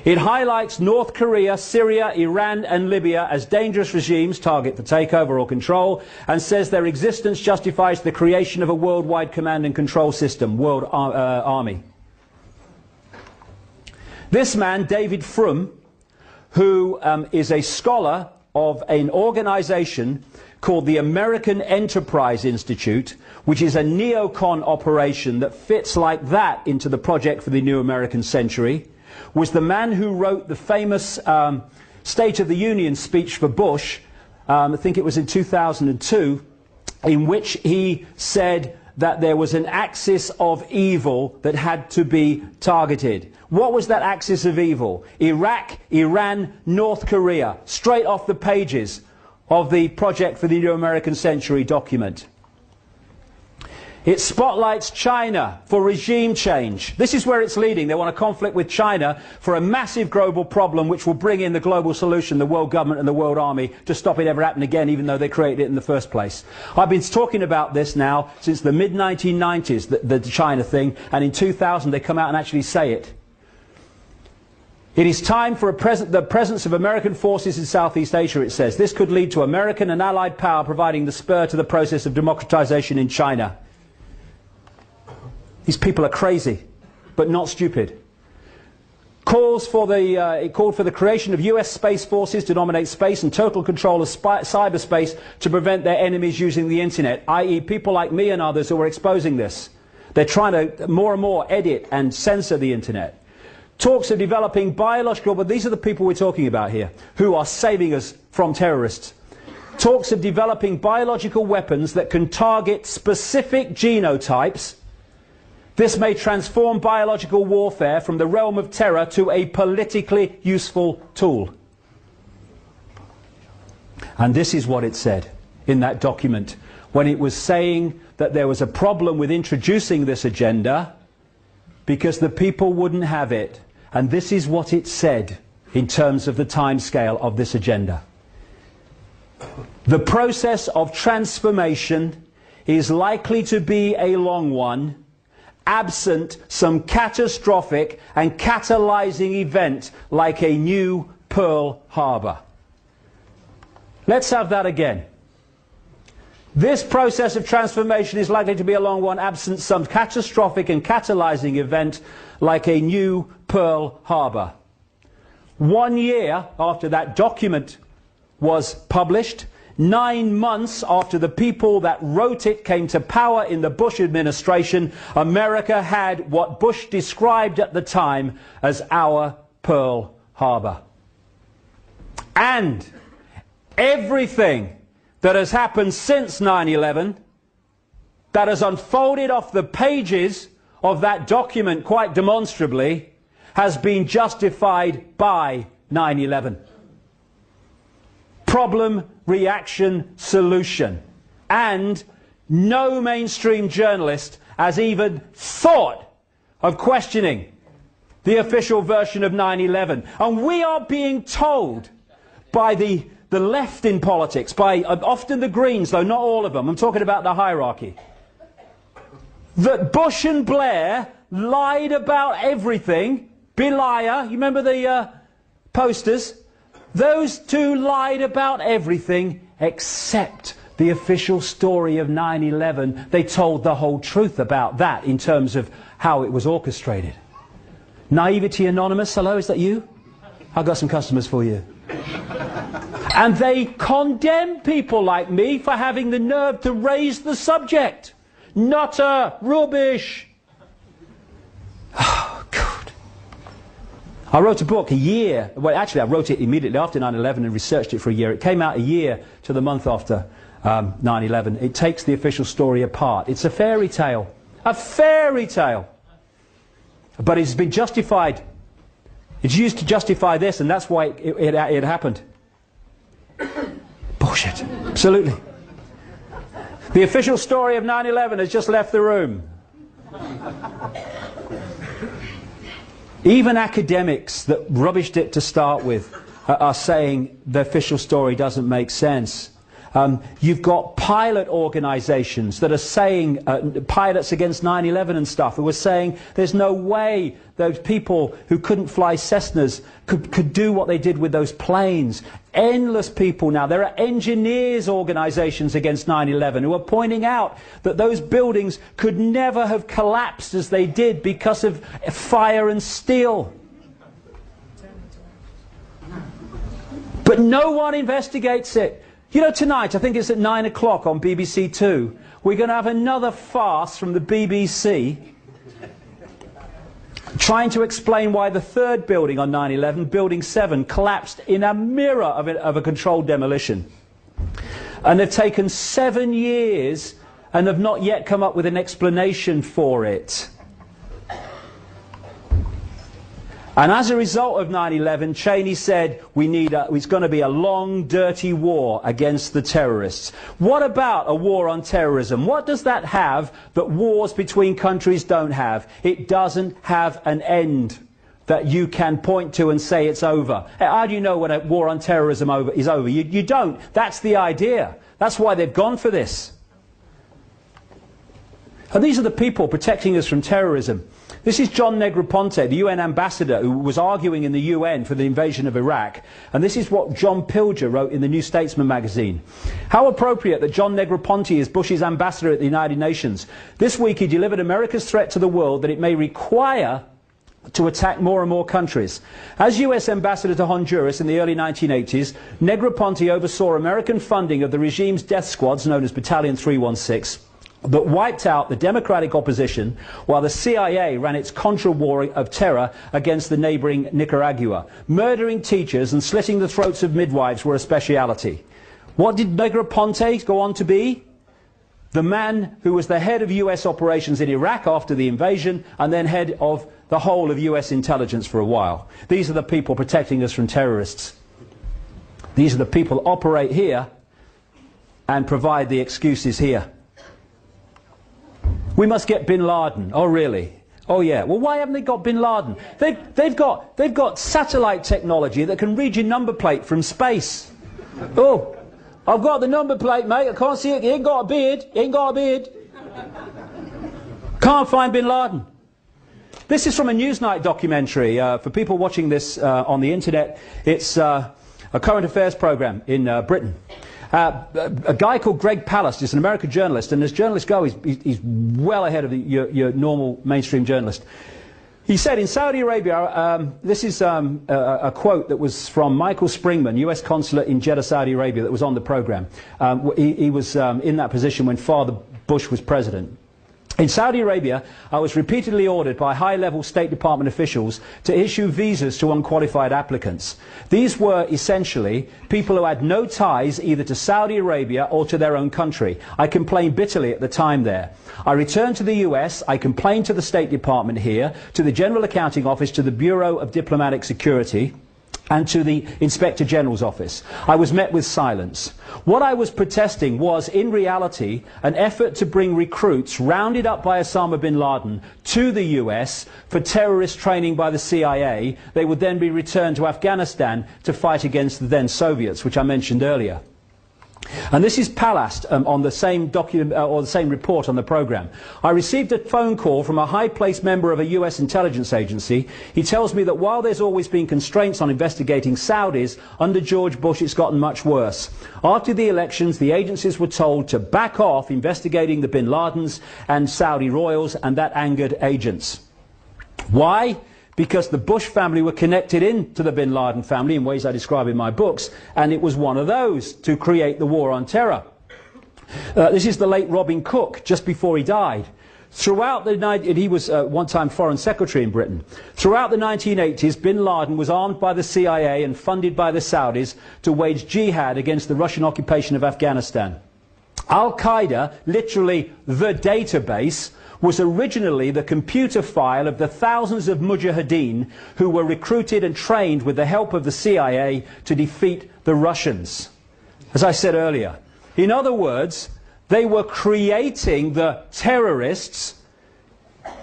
It highlights North Korea, Syria, Iran and Libya as dangerous regimes, target for takeover or control, and says their existence justifies the creation of a worldwide command and control system, World Army. This man, David Frum, who is a scholar of an organization called the American Enterprise Institute, which is a neocon operation that fits like that into the project for the new American century, was the man who wrote the famous State of the Union speech for Bush, I think it was in 2002, in which he said that there was an axis of evil that had to be targeted. What was that axis of evil? Iraq, Iran, North Korea, straight off the pages of the Project for the New American Century document. It spotlights China for regime change. This is where it's leading. They want a conflict with China for a massive global problem which will bring in the global solution, the world government and the world army, to stop it ever happening again, even though they created it in the first place. I've been talking about this now since the mid-1990s, the China thing, and in 2000 they come out and actually say it. It is time for the presence of American forces in Southeast Asia, it says. This could lead to American and allied power providing the spur to the process of democratization in China. These people are crazy, but not stupid. It called for the creation of US space forces to dominate space and total control of cyberspace to prevent their enemies using the internet, i.e. people like me and others who are exposing this. They're trying to more and more edit and censor the internet. Talks of developing biological, but these are the people we're talking about here, who are saving us from terrorists. Talks of developing biological weapons that can target specific genotypes. This may transform biological warfare from the realm of terror to a politically useful tool. And this is what it said in that document when it was saying that there was a problem with introducing this agenda because the people wouldn't have it. And this is what it said in terms of the timescale of this agenda. The process of transformation is likely to be a long one, absent some catastrophic and catalyzing event like a new Pearl Harbor. Let's have that again. This process of transformation is likely to be a long one, absent some catastrophic and catalyzing event like a new Pearl Harbor. 1 year after that document was published, 9 months after the people that wrote it came to power in the Bush administration, America had what Bush described at the time as our Pearl Harbor. And everything that has happened since 9/11, that has unfolded off the pages of that document quite demonstrably, has been justified by 9/11. Problem, reaction, solution. And no mainstream journalist has even thought of questioning the official version of 9/11. And we are being told by the left in politics, by often the Greens, though not all of them, I'm talking about the hierarchy, that Bush and Blair lied about everything. Beliar, you remember the posters? Those two lied about everything except the official story of 9/11. They told the whole truth about that in terms of how it was orchestrated. Naivety Anonymous, hello, is that you? I've got some customers for you. And they condemn people like me for having the nerve to raise the subject. Nutter, rubbish. Oh, God. I wrote a book a year, well actually I wrote it immediately after 9/11 and researched it for a year. It came out a year to the month after 9/11. It takes the official story apart. It's a fairy tale. A fairy tale. But it's been justified. It's used to justify this, and that's why it happened. Bullshit. Absolutely. The official story of 9/11 has just left the room. Even academics that rubbished it to start with are saying the official story doesn't make sense. You've got pilot organisations that are saying, pilots against 9/11 and stuff, who are saying there's no way those people who couldn't fly Cessnas could do what they did with those planes. Endless people now. There are engineers organisations against 9/11 who are pointing out that those buildings could never have collapsed as they did because of fire and steel. But no one investigates it. You know, tonight, I think it's at 9 o'clock on BBC Two, we're going to have another farce from the BBC trying to explain why the third building on 9/11, Building 7, collapsed in a mirror of a controlled demolition. And they've taken 7 years and have not yet come up with an explanation for it. And as a result of 9/11, Cheney said it's going to be a long, dirty war against the terrorists. What about a war on terrorism? What does that have that wars between countries don't have? It doesn't have an end that you can point to and say it's over. How do you know when a war on terrorism is over? You don't. That's the idea. That's why they've gone for this. And these are the people protecting us from terrorism. This is John Negroponte, the UN ambassador who was arguing in the UN for the invasion of Iraq. And this is what John Pilger wrote in the New Statesman magazine. How appropriate that John Negroponte is Bush's ambassador at the United Nations. This week he delivered America's threat to the world that it may require to attack more and more countries. As US ambassador to Honduras in the early 1980s, Negroponte oversaw American funding of the regime's death squads known as Battalion 316. That wiped out the democratic opposition while the CIA ran its Contra war of terror against the neighbouring Nicaragua. Murdering teachers and slitting the throats of midwives were a speciality. What did Negroponte go on to be? The man who was the head of US operations in Iraq after the invasion and then head of the whole of US intelligence for a while. These are the people protecting us from terrorists. These are the people who operate here and provide the excuses here. We must get Bin Laden. Oh, really? Oh, yeah. Well, why haven't they got Bin Laden? They've got satellite technology that can read your number plate from space. Oh, I've got the number plate, mate. I can't see it. He ain't got a beard. He ain't got a beard. Can't find Bin Laden. This is from a Newsnight documentary. For people watching this on the internet, it's a current affairs program in Britain. A guy called Greg Palast is an American journalist, and as journalists go, he's well ahead of your normal mainstream journalist. He said in Saudi Arabia, this is a quote that was from Michael Springman, US consulate in Jeddah, Saudi Arabia, that was on the program. He was in that position when Father Bush was president. In Saudi Arabia, I was repeatedly ordered by high-level State Department officials to issue visas to unqualified applicants. These were essentially people who had no ties either to Saudi Arabia or to their own country. I complained bitterly at the time there. I returned to the US, I complained to the State Department here, to the General Accounting Office, to the Bureau of Diplomatic Security, and to the Inspector General's office. I was met with silence. What I was protesting was, in reality, an effort to bring recruits rounded up by Osama bin Laden to the US for terrorist training by the CIA. They would then be returned to Afghanistan to fight against the then Soviets, which I mentioned earlier. And this is Palast on the same document or the same report on the program. I received a phone call from a high-placed member of a US intelligence agency. He tells me that while there's always been constraints on investigating Saudis, under George Bush it's gotten much worse. After the elections, the agencies were told to back off investigating the bin Ladens and Saudi royals, and that angered agents. Why? because the Bush family were connected into the bin Laden family in ways I describe in my books, and it was one of those to create the war on terror. This is the late Robin Cook, just before he died. Throughout the night, he was one time Foreign Secretary in Britain. Throughout the 1980s, bin Laden was armed by the CIA and funded by the Saudis to wage jihad against the Russian occupation of Afghanistan. Al-Qaeda, literally the database, was originally the computer file of the thousands of mujahideen who were recruited and trained with the help of the CIA to defeat the Russians. As I said earlier, in other words, they were creating the terrorists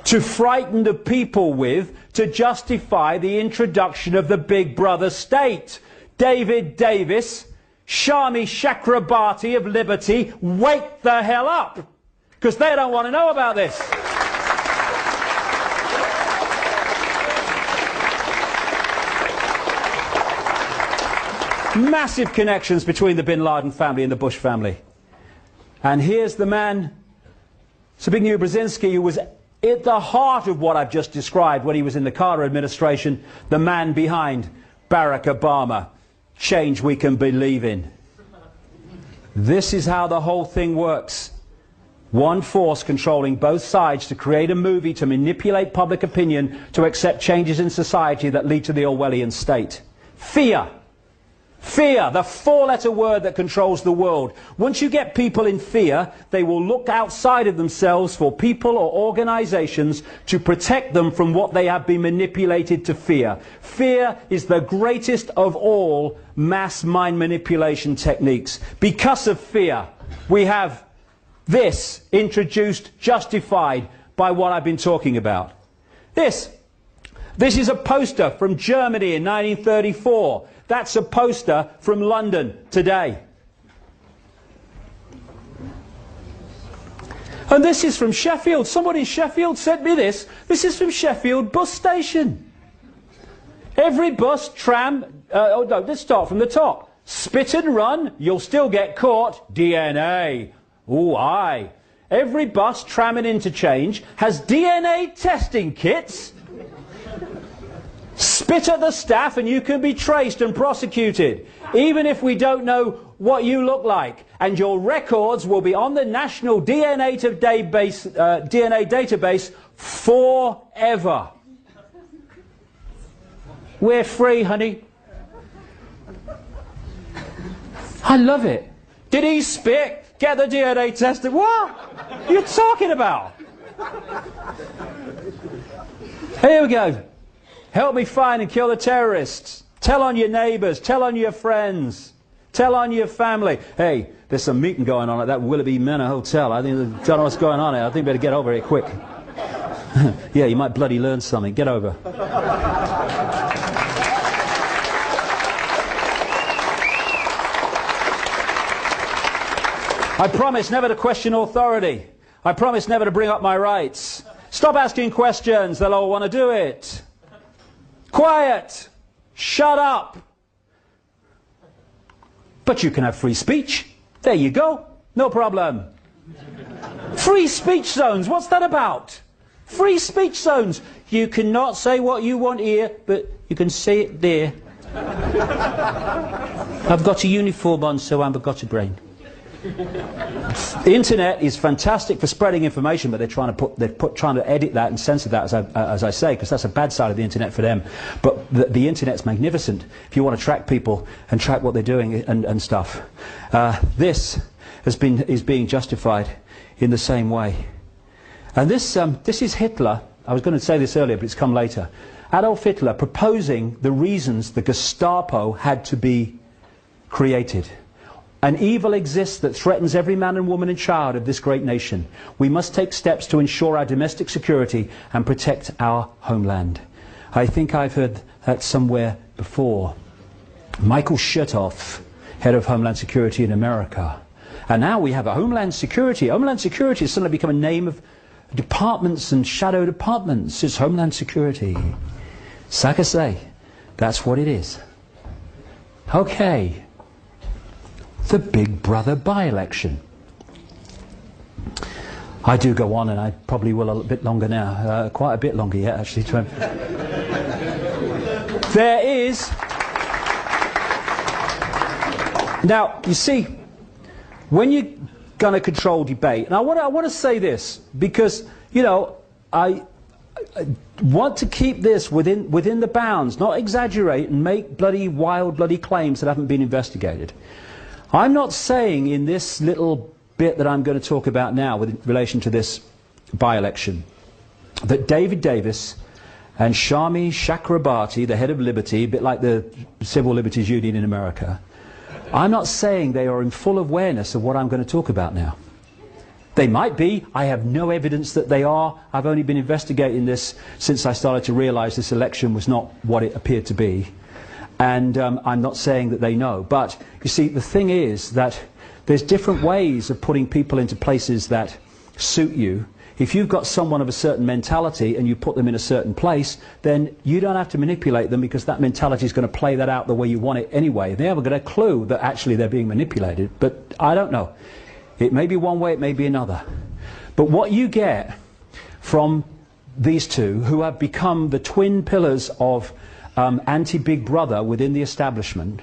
to frighten the people with, to justify the introduction of the Big Brother state. David Davis, Shami Chakrabarti of Liberty, wake the hell up, because they don't want to know about this. Massive connections between the bin Laden family and the Bush family. And here's the man, Zbigniew Brzezinski, who was at the heart of what I've just described when he was in the Carter administration, the man behind Barack Obama. Change we can believe in. This is how the whole thing works. One force controlling both sides to create a movie to manipulate public opinion to accept changes in society that lead to the Orwellian state. Fear. Fear, the four-letter word that controls the world. Once you get people in fear, they will look outside of themselves for people or organizations to protect them from what they have been manipulated to fear. Fear is the greatest of all mass mind manipulation techniques. Because of fear, we have this introduced, justified by what I've been talking about. This is a poster from Germany in 1934. That's a poster from London today. And this is from Sheffield. Someone in Sheffield sent me this. This is from Sheffield bus station. Every bus, tram, oh no, let's start from the top. Spit and run, you'll still get caught. DNA. Ooh, aye. Every bus, tram and interchange has DNA testing kits. Spit at the staff and you can be traced and prosecuted, even if we don't know what you look like. And your records will be on the National DNA database forever. We're free, honey. I love it. Did he spit? Get the DNA tested. What are you talking about? Here we go. Help me find and kill the terrorists. Tell on your neighbours. Tell on your friends. Tell on your family. Hey, there's some meeting going on at that Willoughby Manor Hotel. I don't know what's going on here. I think we better get over here quick. Yeah, you might bloody learn something. Get over. I promise never to question authority. I promise never to bring up my rights. Stop asking questions. They'll all want to do it. Quiet! Shut up! But you can have free speech. There you go. No problem. Free speech zones. What's that about? Free speech zones. You cannot say what you want here, but you can say it there. I've got a uniform on, so I've got a brain. The internet is fantastic for spreading information, but they're trying to edit that and censor that, as I say, because that's a bad side of the internet for them. But the internet's magnificent if you want to track people and track what they're doing and stuff. This is being justified in the same way. And this is Hitler. I was going to say this earlier, but it's come later. Adolf Hitler proposing the reasons the Gestapo had to be created. An evil exists that threatens every man and woman and child of this great nation. We must take steps to ensure our domestic security and protect our homeland. I think I've heard that somewhere before. Michael Chertoff, head of Homeland Security in America. And now we have a Homeland Security. Homeland Security has suddenly become a name of departments and shadow departments. It's Homeland Security. So like I say, that's what it is. Okay. The Big Brother by-election. I do go on, and I probably will a bit longer now, quite a bit longer yet actually. There is. Now, you see, when you're going to control debate, and I want to say this, because, you know, I want to keep this within the bounds, not exaggerate and make bloody wild bloody claims that haven't been investigated. I'm not saying in this little bit that I'm going to talk about now with relation to this by-election that David Davis and Shami Chakrabarti, the head of Liberty, a bit like the Civil Liberties Union in America, I'm not saying they are in full awareness of what I'm going to talk about now. They might be. I have no evidence that they are. I've only been investigating this since I started to realise this election was not what it appeared to be. And I'm not saying that they know. But, you see, the thing is that there's different ways of putting people into places that suit you. If you've got someone of a certain mentality and you put them in a certain place, then you don't have to manipulate them, because that mentality is going to play that out the way you want it anyway. They haven't got a clue that actually they're being manipulated, but I don't know. It may be one way, it may be another. But what you get from these two, who have become the twin pillars of anti-Big Brother within the establishment,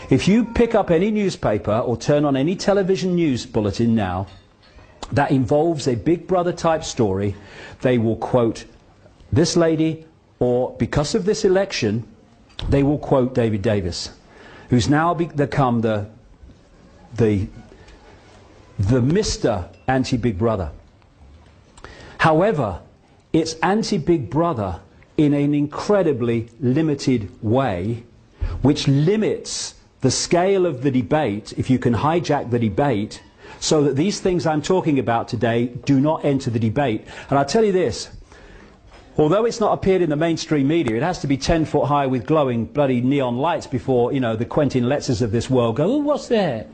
if you pick up any newspaper or turn on any television news bulletin now that involves a Big Brother type story, they will quote this lady, or because of this election, they will quote David Davis, who's now become the Mr. Anti-Big Brother. However, it's anti-Big Brother in an incredibly limited way, which limits the scale of the debate, if you can hijack the debate, so that these things I'm talking about today do not enter the debate. And I'll tell you this, although it's not appeared in the mainstream media, it has to be 10 foot high with glowing bloody neon lights before, you know, the Quentin Letzers of this world go, oh, what's that?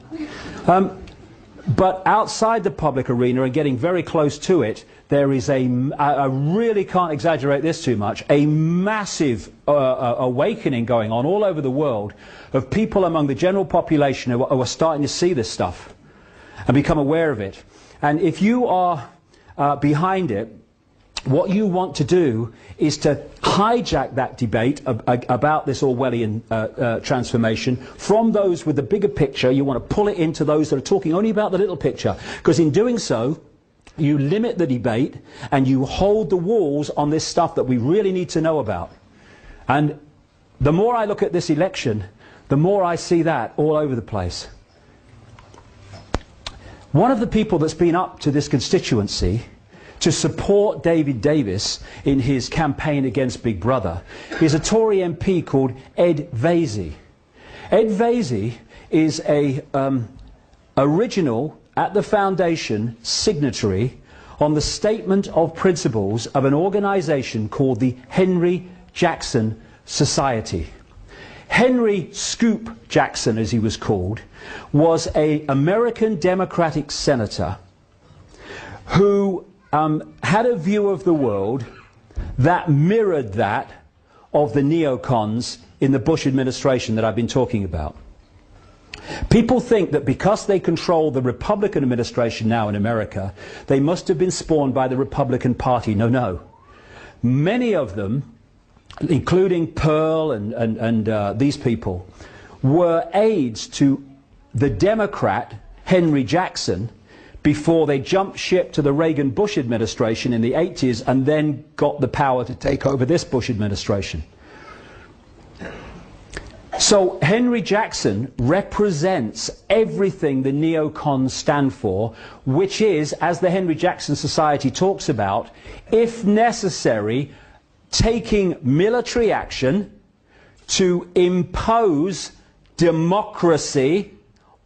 But outside the public arena and getting very close to it, there is I really can't exaggerate this too much, a massive awakening going on all over the world of people among the general population who are starting to see this stuff and become aware of it. And if you are behind it, what you want to do is to hijack that debate about this Orwellian transformation from those with the bigger picture. You want to pull it into those that are talking only about the little picture, because in doing so you limit the debate and you hold the walls on this stuff that we really need to know about. And the more I look at this election, the more I see that all over the place. One of the people that's been up to this constituency to support David Davis in his campaign against Big Brother is a Tory MP called Ed Vaizey. Ed Vaizey is a original, at the foundation, signatory on the statement of principles of an organisation called the Henry Jackson Society. Henry Scoop Jackson, as he was called, was an American Democratic senator who had a view of the world that mirrored that of the neocons in the Bush administration that I've been talking about. People think that because they control the Republican administration now in America, they must have been spawned by the Republican Party. No, no. Many of them, including Pearl and these people, were aides to the Democrat Henry Jackson before they jumped ship to the Reagan-Bush administration in the 80s and then got the power to take over this Bush administration. So Henry Jackson represents everything the neocons stand for, which is, as the Henry Jackson Society talks about, if necessary, taking military action to impose democracy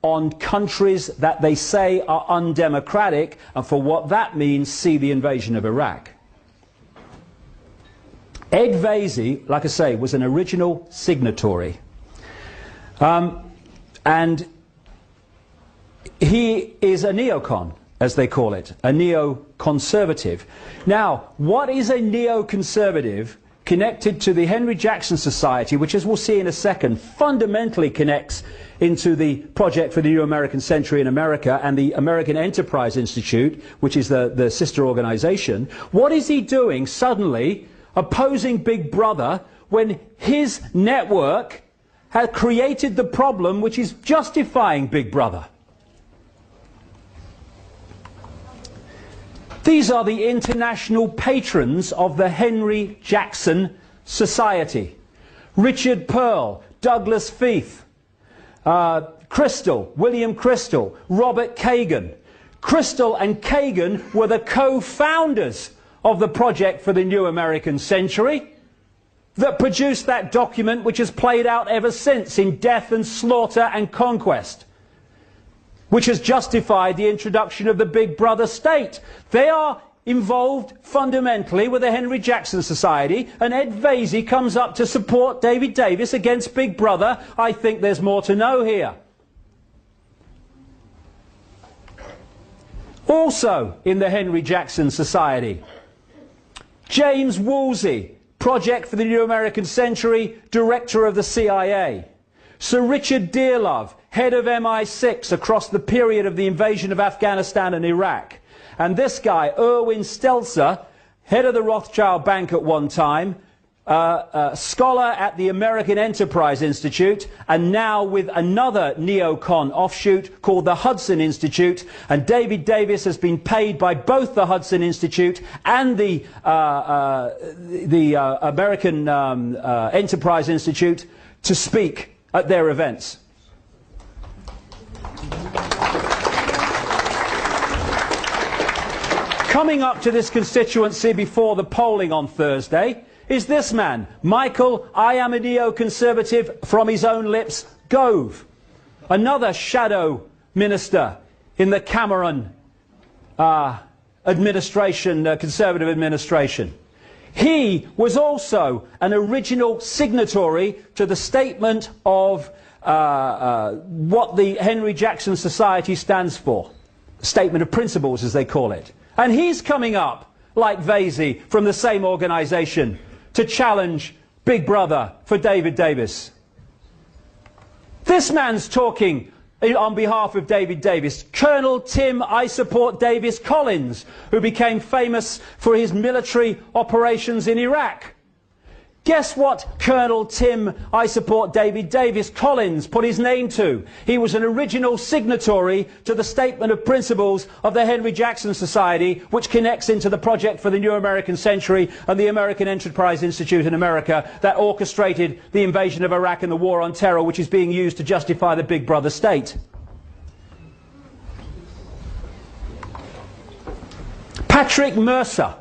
on countries that they say are undemocratic, and for what that means, see the invasion of Iraq. Ed Vaizey, like I say, was an original signatory. And he is a neocon, as they call it, a neoconservative. Now, what is a neoconservative connected to the Henry Jackson Society, which, as we'll see in a second, fundamentally connects into the Project for the New American Century in America and the American Enterprise Institute, which is the sister organization? What is he doing suddenly opposing Big Brother when his network had created the problem which is justifying Big Brother. These are the international patrons of the Henry Jackson Society. Richard Pearl, Douglas Feith, William Crystal, Robert Kagan. Crystal and Kagan were the co-founders of the Project for the New American Century that produced that document which has played out ever since in death and slaughter and conquest, which has justified the introduction of the Big Brother state. They are involved fundamentally with the Henry Jackson Society, and Ed Vaizey comes up to support David Davis against Big Brother. I think there's more to know here. Also in the Henry Jackson Society, James Woolsey, Project for the New American Century, Director of the CIA. Sir Richard Dearlove, head of MI6 across the period of the invasion of Afghanistan and Iraq. And this guy, Erwin Stelzer, head of the Rothschild Bank at one time, scholar at the American Enterprise Institute, and now with another neocon offshoot called the Hudson Institute. And David Davis has been paid by both the Hudson Institute and the American Enterprise Institute to speak at their events. Coming up to this constituency before the polling on Thursday is this man, Michael, I am a neoconservative, from his own lips, Gove. Another shadow minister in the Cameron administration, Conservative administration. He was also an original signatory to the statement of what the Henry Jackson Society stands for. Statement of principles, as they call it. And he's coming up, like Vaizey, from the same organisation, to challenge Big Brother for David Davis. This man's talking on behalf of David Davis. Colonel Tim I Support Davis Collins, who became famous for his military operations in Iraq. Guess what Colonel Tim I Support David Davis Collins put his name to? He was an original signatory to the Statement of Principles of the Henry Jackson Society, which connects into the Project for the New American Century and the American Enterprise Institute in America that orchestrated the invasion of Iraq and the war on terror, which is being used to justify the Big Brother state. Patrick Mercer,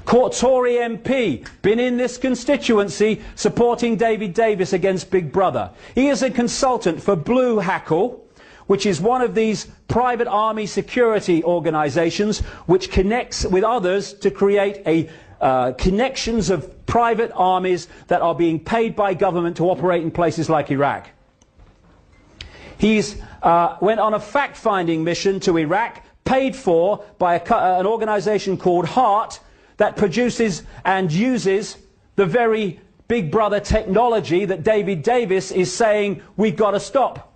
Tory MP, been in this constituency supporting David Davis against Big Brother. He is a consultant for Blue Hackle, which is one of these private army security organisations which connects with others to create connections of private armies that are being paid by government to operate in places like Iraq. He's went on a fact-finding mission to Iraq, paid for by an organisation called HEART, that produces and uses the very Big Brother technology that David Davis is saying we've got to stop.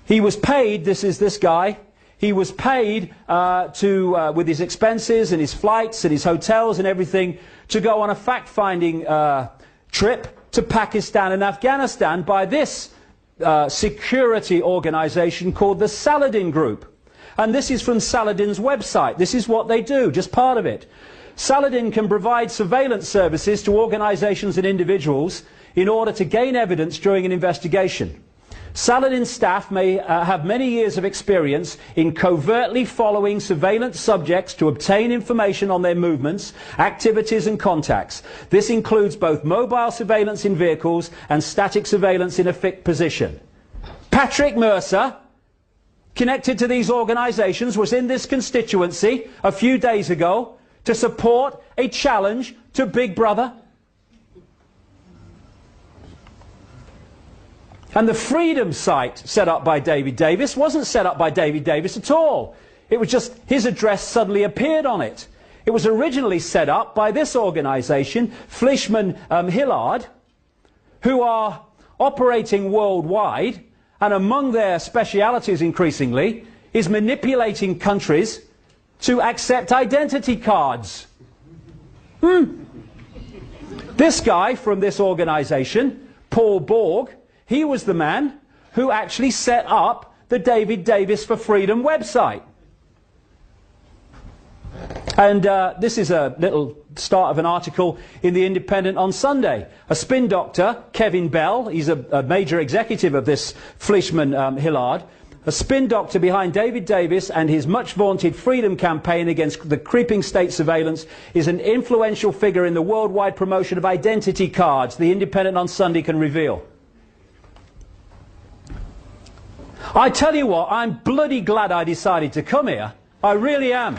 He was paid, this is this guy, he was paid with his expenses and his flights and his hotels and everything to go on a fact-finding trip to Pakistan and Afghanistan by this security organisation called the Saladin Group. And this is from Saladin's website. This is what they do, just part of it. Saladin can provide surveillance services to organisations and individuals in order to gain evidence during an investigation. Saladin's staff may have many years of experience in covertly following surveillance subjects to obtain information on their movements, activities and contacts. This includes both mobile surveillance in vehicles and static surveillance in a fixed position. Patrick Mercer, connected to these organisations, was in this constituency a few days ago to support a challenge to Big Brother. And the Freedom site set up by David Davis wasn't set up by David Davis at all. It was just his address suddenly appeared on it. It was originally set up by this organisation, Fleischmann Hillard, who are operating worldwide, and among their specialities increasingly is manipulating countries to accept identity cards. This guy from this organisation, Paul Borg, he was the man who actually set up the David Davis for Freedom website. And this is a little start of an article in The Independent on Sunday. A spin doctor, Kevin Bell, he's a major executive of this Fleischmann-Hillard, a spin doctor behind David Davis and his much vaunted freedom campaign against the creeping state surveillance, is an influential figure in the worldwide promotion of identity cards, The Independent on Sunday can reveal. I tell you what, I'm bloody glad I decided to come here. I really am.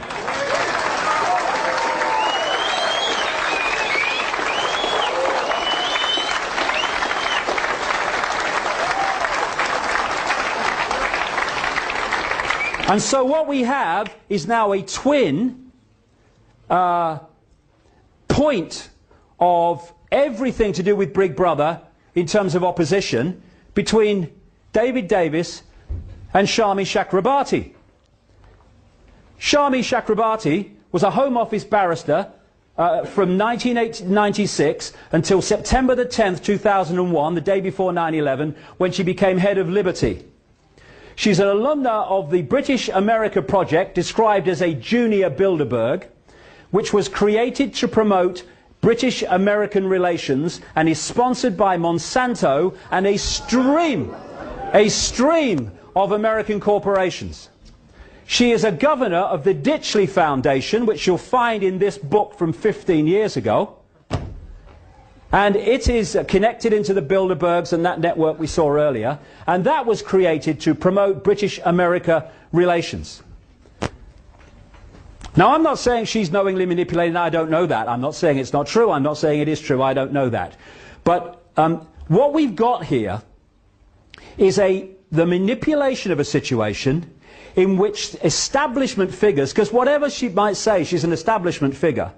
And so what we have is now a twin point of everything to do with Big Brother in terms of opposition between David Davis and Shami Chakrabarti. Shami Chakrabarti was a Home Office barrister from 1996 until September the 10th, 2001, the day before 9/11, when she became head of Liberty. She's an alumna of the British America Project, described as a junior Bilderberg, which was created to promote British-American relations and is sponsored by Monsanto and a stream of American corporations. She is a governor of the Ditchley Foundation, which you'll find in this book from 15 years ago. And it is connected into the Bilderbergs and that network we saw earlier. And that was created to promote British-America relations. Now, I'm not saying she's knowingly manipulated. I don't know that. I'm not saying it's not true. I'm not saying it is true. I don't know that. But what we've got here is the manipulation of a situation in which establishment figures, because whatever she might say, she's an establishment figure,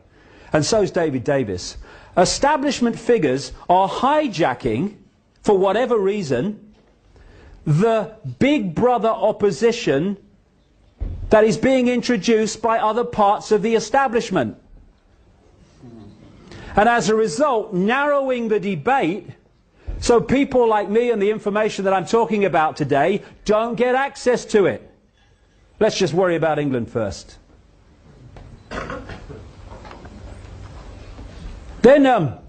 and so is David Davis. Establishment figures are hijacking, for whatever reason, the Big Brother opposition that is being introduced by other parts of the establishment. And as a result, narrowing the debate so people like me and the information that I'm talking about today don't get access to it. Let's just worry about England first. Then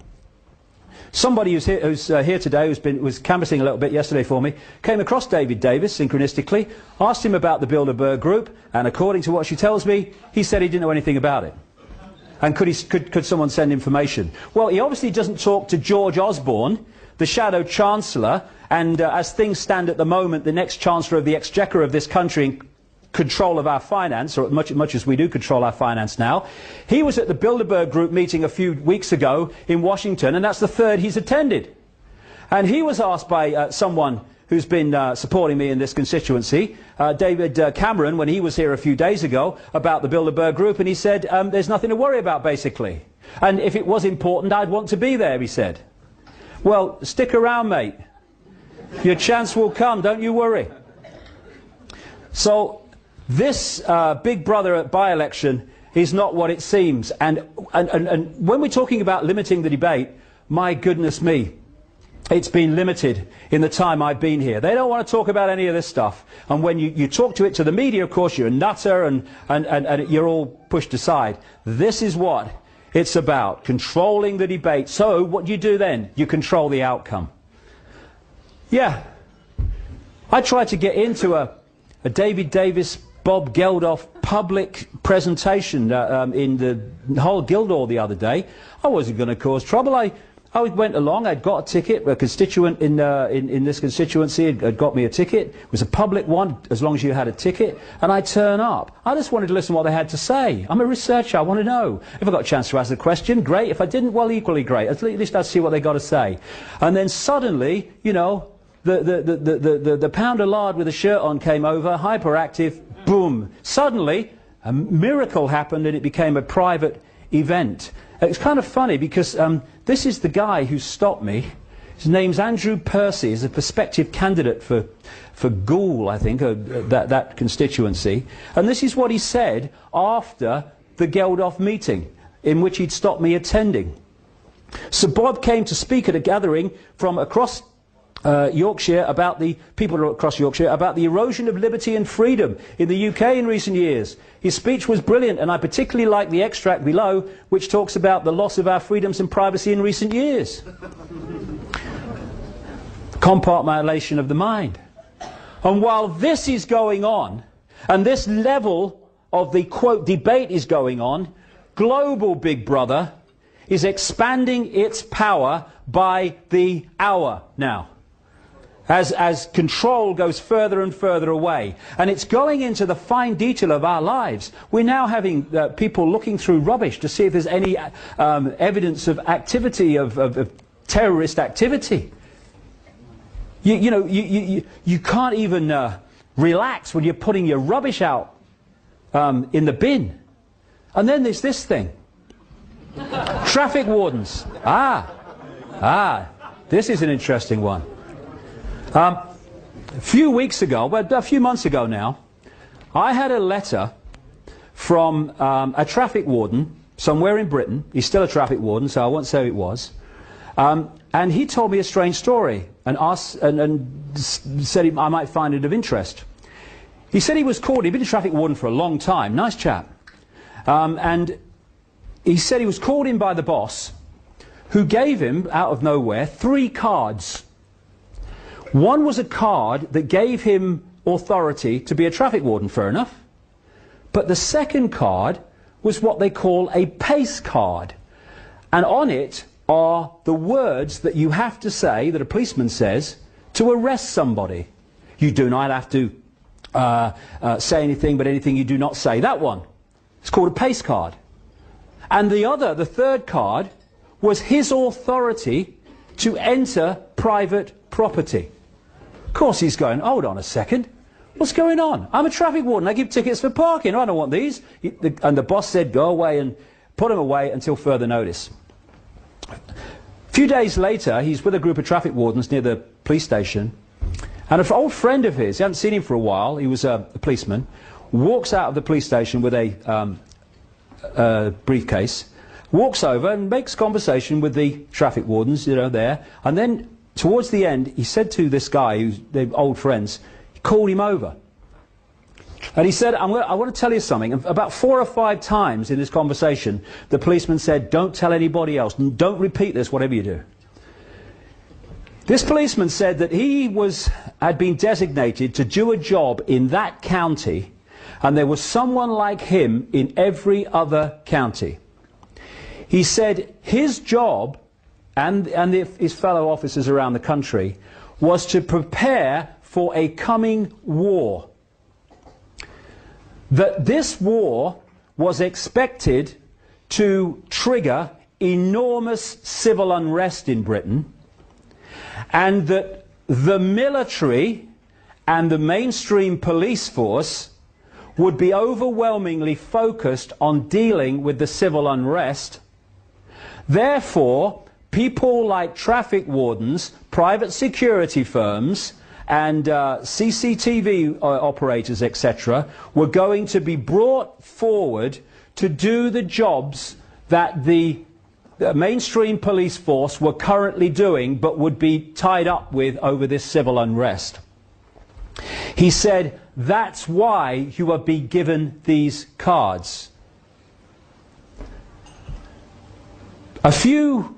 somebody who's here today, was canvassing a little bit yesterday for me, came across David Davis synchronistically, asked him about the Bilderberg group, and according to what she tells me, he said he didn't know anything about it. And could someone send information? Well, he obviously doesn't talk to George Osborne, the Shadow Chancellor, and as things stand at the moment, the next Chancellor of the Exchequer of this country, in control of our finance, or much as we do control our finance now. He was at the Bilderberg Group meeting a few weeks ago in Washington, and that's the third he's attended. And he was asked by someone who's been supporting me in this constituency, David Cameron, when he was here a few days ago, about the Bilderberg Group, and he said, there's nothing to worry about, basically. And if it was important, I'd want to be there, he said. Well, stick around, mate. Your chance will come, don't you worry. So this Big Brother by-election is not what it seems. And when we're talking about limiting the debate, my goodness me, it's been limited in the time I've been here. They don't want to talk about any of this stuff. And when you talk to it to the media, of course, you're a nutter and you're all pushed aside. This is what it's about, controlling the debate. So what do you do then? You control the outcome. Yeah. I tried to get into a David Davis, Bob Geldof public presentation in the whole Guildhall the other day. I wasn't going to cause trouble. I went along, I'd got a ticket, a constituent in this constituency had got me a ticket. It was a public one, as long as you had a ticket, and I turn up. I just wanted to listen to what they had to say. I'm a researcher, I want to know. If I got a chance to ask a question, great. If I didn't, well, equally great. At least I'd see what they got to say. And then suddenly, you know, the pound of lard with a shirt on came over, hyperactive, boom. Suddenly, a miracle happened and it became a private event. It's kind of funny because this is the guy who stopped me. His name's Andrew Percy. He's a prospective candidate for Goole, I think, that constituency. And this is what he said after the Geldof meeting, in which he'd stopped me attending. Sir Bob came to speak at a gathering from across Yorkshire about the people across Yorkshire about the erosion of liberty and freedom in the UK in recent years. His speech was brilliant, and I particularly like the extract below, which talks about the loss of our freedoms and privacy in recent years. Compartmentalization of the mind. And while this is going on, and this level of the quote debate is going on, global Big Brother is expanding its power by the hour now. As control goes further and further away. And it's going into the fine detail of our lives. We're now having people looking through rubbish to see if there's any evidence of activity, of terrorist activity. You can't even relax when you're putting your rubbish out in the bin. And then there's this thing. Traffic wardens. This is an interesting one. A few weeks ago, well, a few months ago now, I had a letter from a traffic warden somewhere in Britain. He's still a traffic warden, so I won't say who it was. And he told me a strange story and said I might find it of interest. He said he was called, he'd been a traffic warden for a long time, nice chap. And he said he was called in by the boss, who gave him, out of nowhere, 3 cards. One was a card that gave him authority to be a traffic warden, fair enough. But the second card was what they call a pace card. And on it are the words that you have to say, that a policeman says, to arrest somebody. You do not have to say anything, but anything you do not say. That one. It's called a pace card. And the third card, was his authority to enter private property. Of course he's going, hold on a second, what's going on? I'm a traffic warden, I give tickets for parking, I don't want these. And the boss said, go away and put him away until further notice. A few days later, he's with a group of traffic wardens near the police station, and an old friend of his, he hadn't seen him for a while, he was a policeman, walks out of the police station with a briefcase, walks over and makes conversation with the traffic wardens, there, and then towards the end he said to this guy, who's they're old friends, he called him over and he said, I want to tell you something. And about 4 or 5 times in this conversation the policeman said, don't tell anybody else, don't repeat this whatever you do. This policeman said that he had been designated to do a job in that county, and there was someone like him in every other county. He said his job, and his fellow officers around the country, was to prepare for a coming war. That this war was expected to trigger enormous civil unrest in Britain, and that the military and the mainstream police force would be overwhelmingly focused on dealing with the civil unrest. Therefore, people like traffic wardens, private security firms, and CCTV operators, etc., were going to be brought forward to do the jobs that the mainstream police force were currently doing, but would be tied up with over this civil unrest. He said, that's why you are being given these cards. A few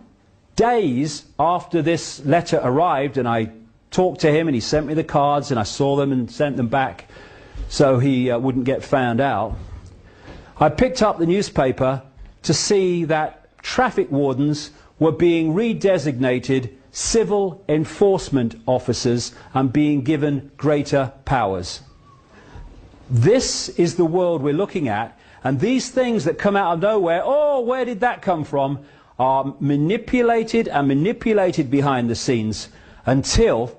days after this letter arrived, and I talked to him and he sent me the cards and I saw them and sent them back so he wouldn't get found out, I picked up the newspaper to see that traffic wardens were being redesignated civil enforcement officers and being given greater powers. This is the world we're looking at, and these things that come out of nowhere, oh, where did that come from, are manipulated and manipulated behind the scenes until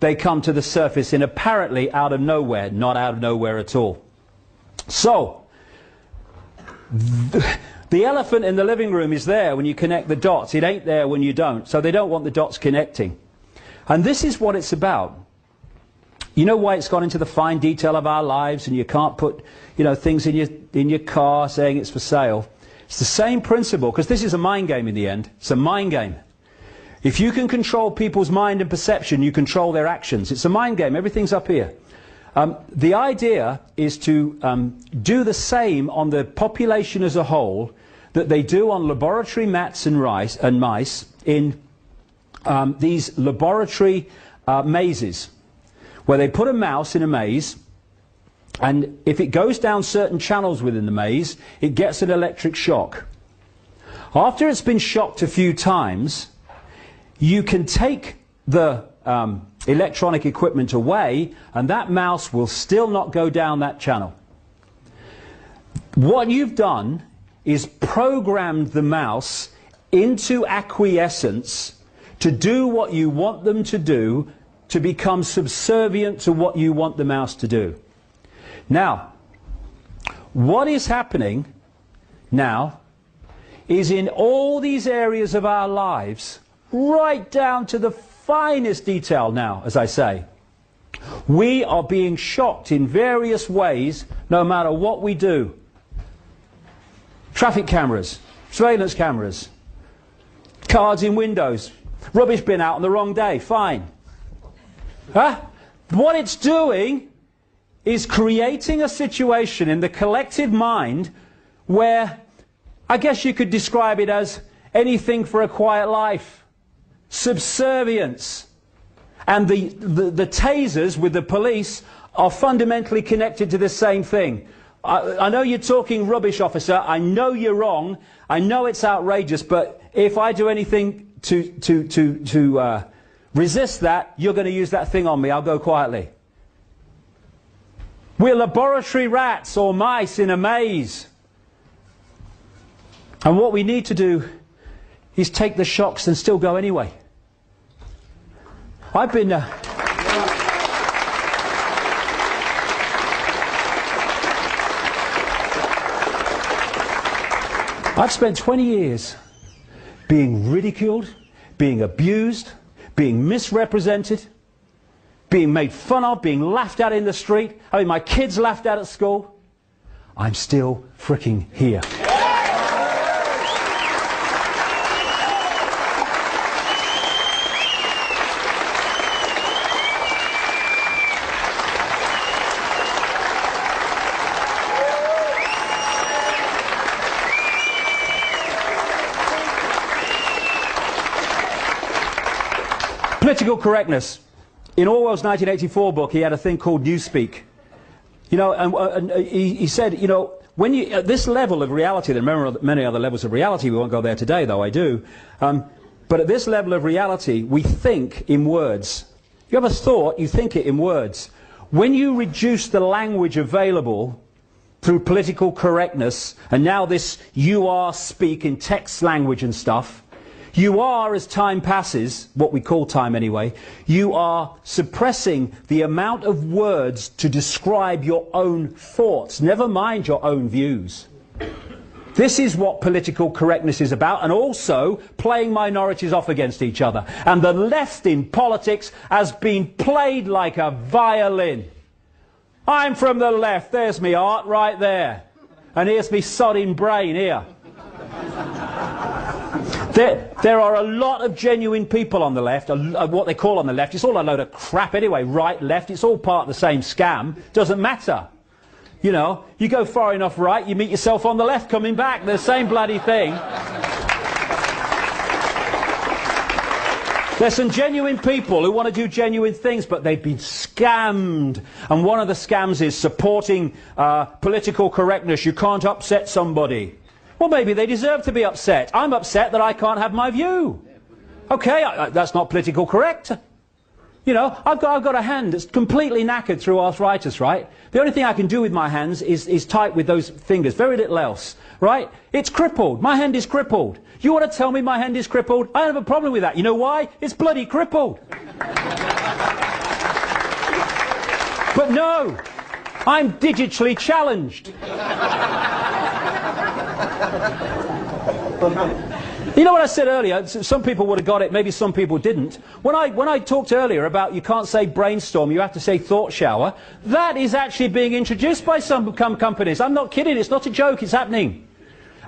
they come to the surface in apparently out of nowhere, not out of nowhere at all. So, the elephant in the living room is there when you connect the dots. It ain't there when you don't. So they don't want the dots connecting. And this is what it's about. You know why it's gone into the fine detail of our lives, and you can't put, things in your car saying it's for sale? It's the same principle, because this is a mind game in the end. It's a mind game. If you can control people's mind and perception, you control their actions. It's a mind game. Everything's up here. The idea is to do the same on the population as a whole that they do on laboratory rats and mice in these laboratory mazes, where they put a mouse in a maze, and if it goes down certain channels within the maze, it gets an electric shock. After it's been shocked a few times, you can take the electronic equipment away, and that mouse will still not go down that channel. What you've done is programmed the mouse into acquiescence to do what you want them to do, to become subservient to what you want the mouse to do. Now, what is happening now is in all these areas of our lives, right down to the finest detail now, as I say, we are being shocked in various ways no matter what we do. Traffic cameras, surveillance cameras, cards in windows, rubbish bin out on the wrong day, fine. Huh? What it's doing is creating a situation in the collective mind where I guess you could describe it as anything for a quiet life. Subservience. And the tasers with the police are fundamentally connected to the same thing. I know you're talking rubbish, officer. I know you're wrong. I know it's outrageous, but if I do anything to resist that, you're going to use that thing on me. I'll go quietly. We're laboratory rats or mice in a maze. And what we need to do is take the shocks and still go anyway. I've been... I've spent 20 years being ridiculed, being abused, being misrepresented, being made fun of, being laughed at in the street, having my kids laughed at school. I'm still fricking here. Political correctness. In Orwell's 1984 book, he had a thing called Newspeak. You know, and he said, you know, when you at this level of reality, there are many other levels of reality. We won't go there today, though I do. But at this level of reality, we think in words. You have a thought, you think it in words. When you reduce the language available through political correctness, and now this you are speak in text language and stuff, you are, as time passes, what we call time anyway, you are suppressing the amount of words to describe your own thoughts, never mind your own views. This is what political correctness is about, and also playing minorities off against each other. And the left in politics has been played like a violin. I'm from the left, there's me art right there. And here's me sodding brain here. There are a lot of genuine people on the left, what they call on the left. It's all a load of crap anyway, right, left. It's all part of the same scam. Doesn't matter. You know, you go far enough right, you meet yourself on the left coming back. The same bloody thing. There's some genuine people who want to do genuine things, but they've been scammed. And one of the scams is supporting political correctness. You can't upset somebody. Well, maybe they deserve to be upset. I'm upset that I can't have my view. Okay, that's not political correct. You know, I've got a hand that's completely knackered through arthritis, right? The only thing I can do with my hands is type with those fingers, very little else, right? It's crippled. My hand is crippled. You want to tell me my hand is crippled? I don't have a problem with that. You know why? It's bloody crippled. But no, I'm digitally challenged. You know what I said earlier? Some people would have got it, maybe some people didn't. When I talked earlier about you can't say brainstorm, you have to say thought shower, that is actually being introduced by some companies. I'm not kidding, it's not a joke, it's happening.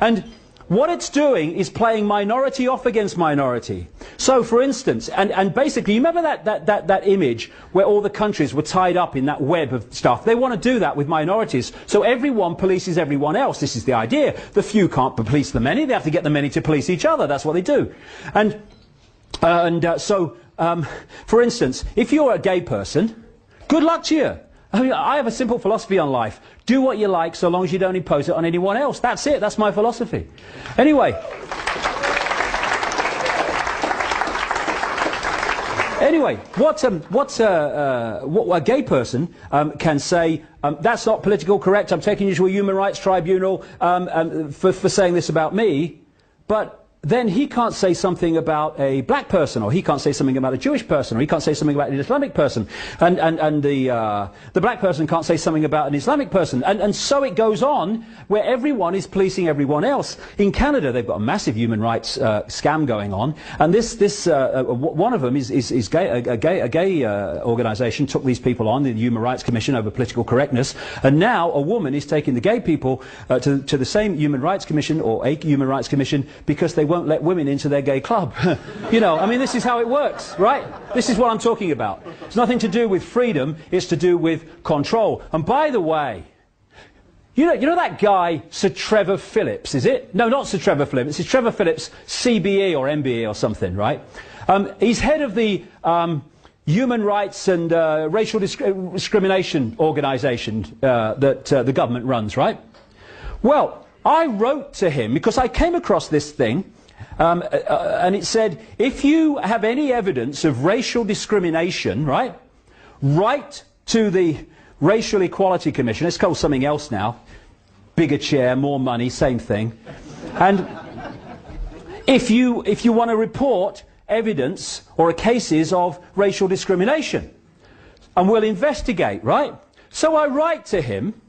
And what it's doing is playing minority off against minority. So, for instance, and basically, you remember that image where all the countries were tied up in that web of stuff? They want to do that with minorities. So everyone polices everyone else. This is the idea. The few can't police the many. They have to get the many to police each other. That's what they do. For instance, if you're a gay person, good luck to you. I mean, I have a simple philosophy on life. Do what you like so long as you don't impose it on anyone else. That's it. That's my philosophy. Anyway, what a gay person can say, that's not politically correct, I'm taking you to a human rights tribunal for saying this about me, but then he can't say something about a black person, or he can't say something about a Jewish person, or he can't say something about an Islamic person, and the black person can't say something about an Islamic person, and so it goes on, where everyone is policing everyone else. In Canada, they've got a massive human rights scam going on, and one of them is a gay organisation took these people on, the Human Rights Commission, over political correctness, and now a woman is taking the gay people to the same Human Rights Commission, or a Human Rights Commission, because they won't let women into their gay club. You know, I mean, this is how it works, right? This is what I'm talking about. It's nothing to do with freedom, it's to do with control. And by the way, you know that guy, Sir Trevor Phillips, is it? No, not Sir Trevor Phillips, it's Trevor Phillips, CBE or MBE or something, right? He's head of the Human Rights and Racial Discrimination organisation that the government runs, right? Well, I wrote to him because I came across this thing, and it said, if you have any evidence of racial discrimination, right, write to the Racial Equality Commission. It's called something else now. Bigger chair, more money, same thing. And if you want to report evidence or cases of racial discrimination, and we'll investigate, right? So I write to him,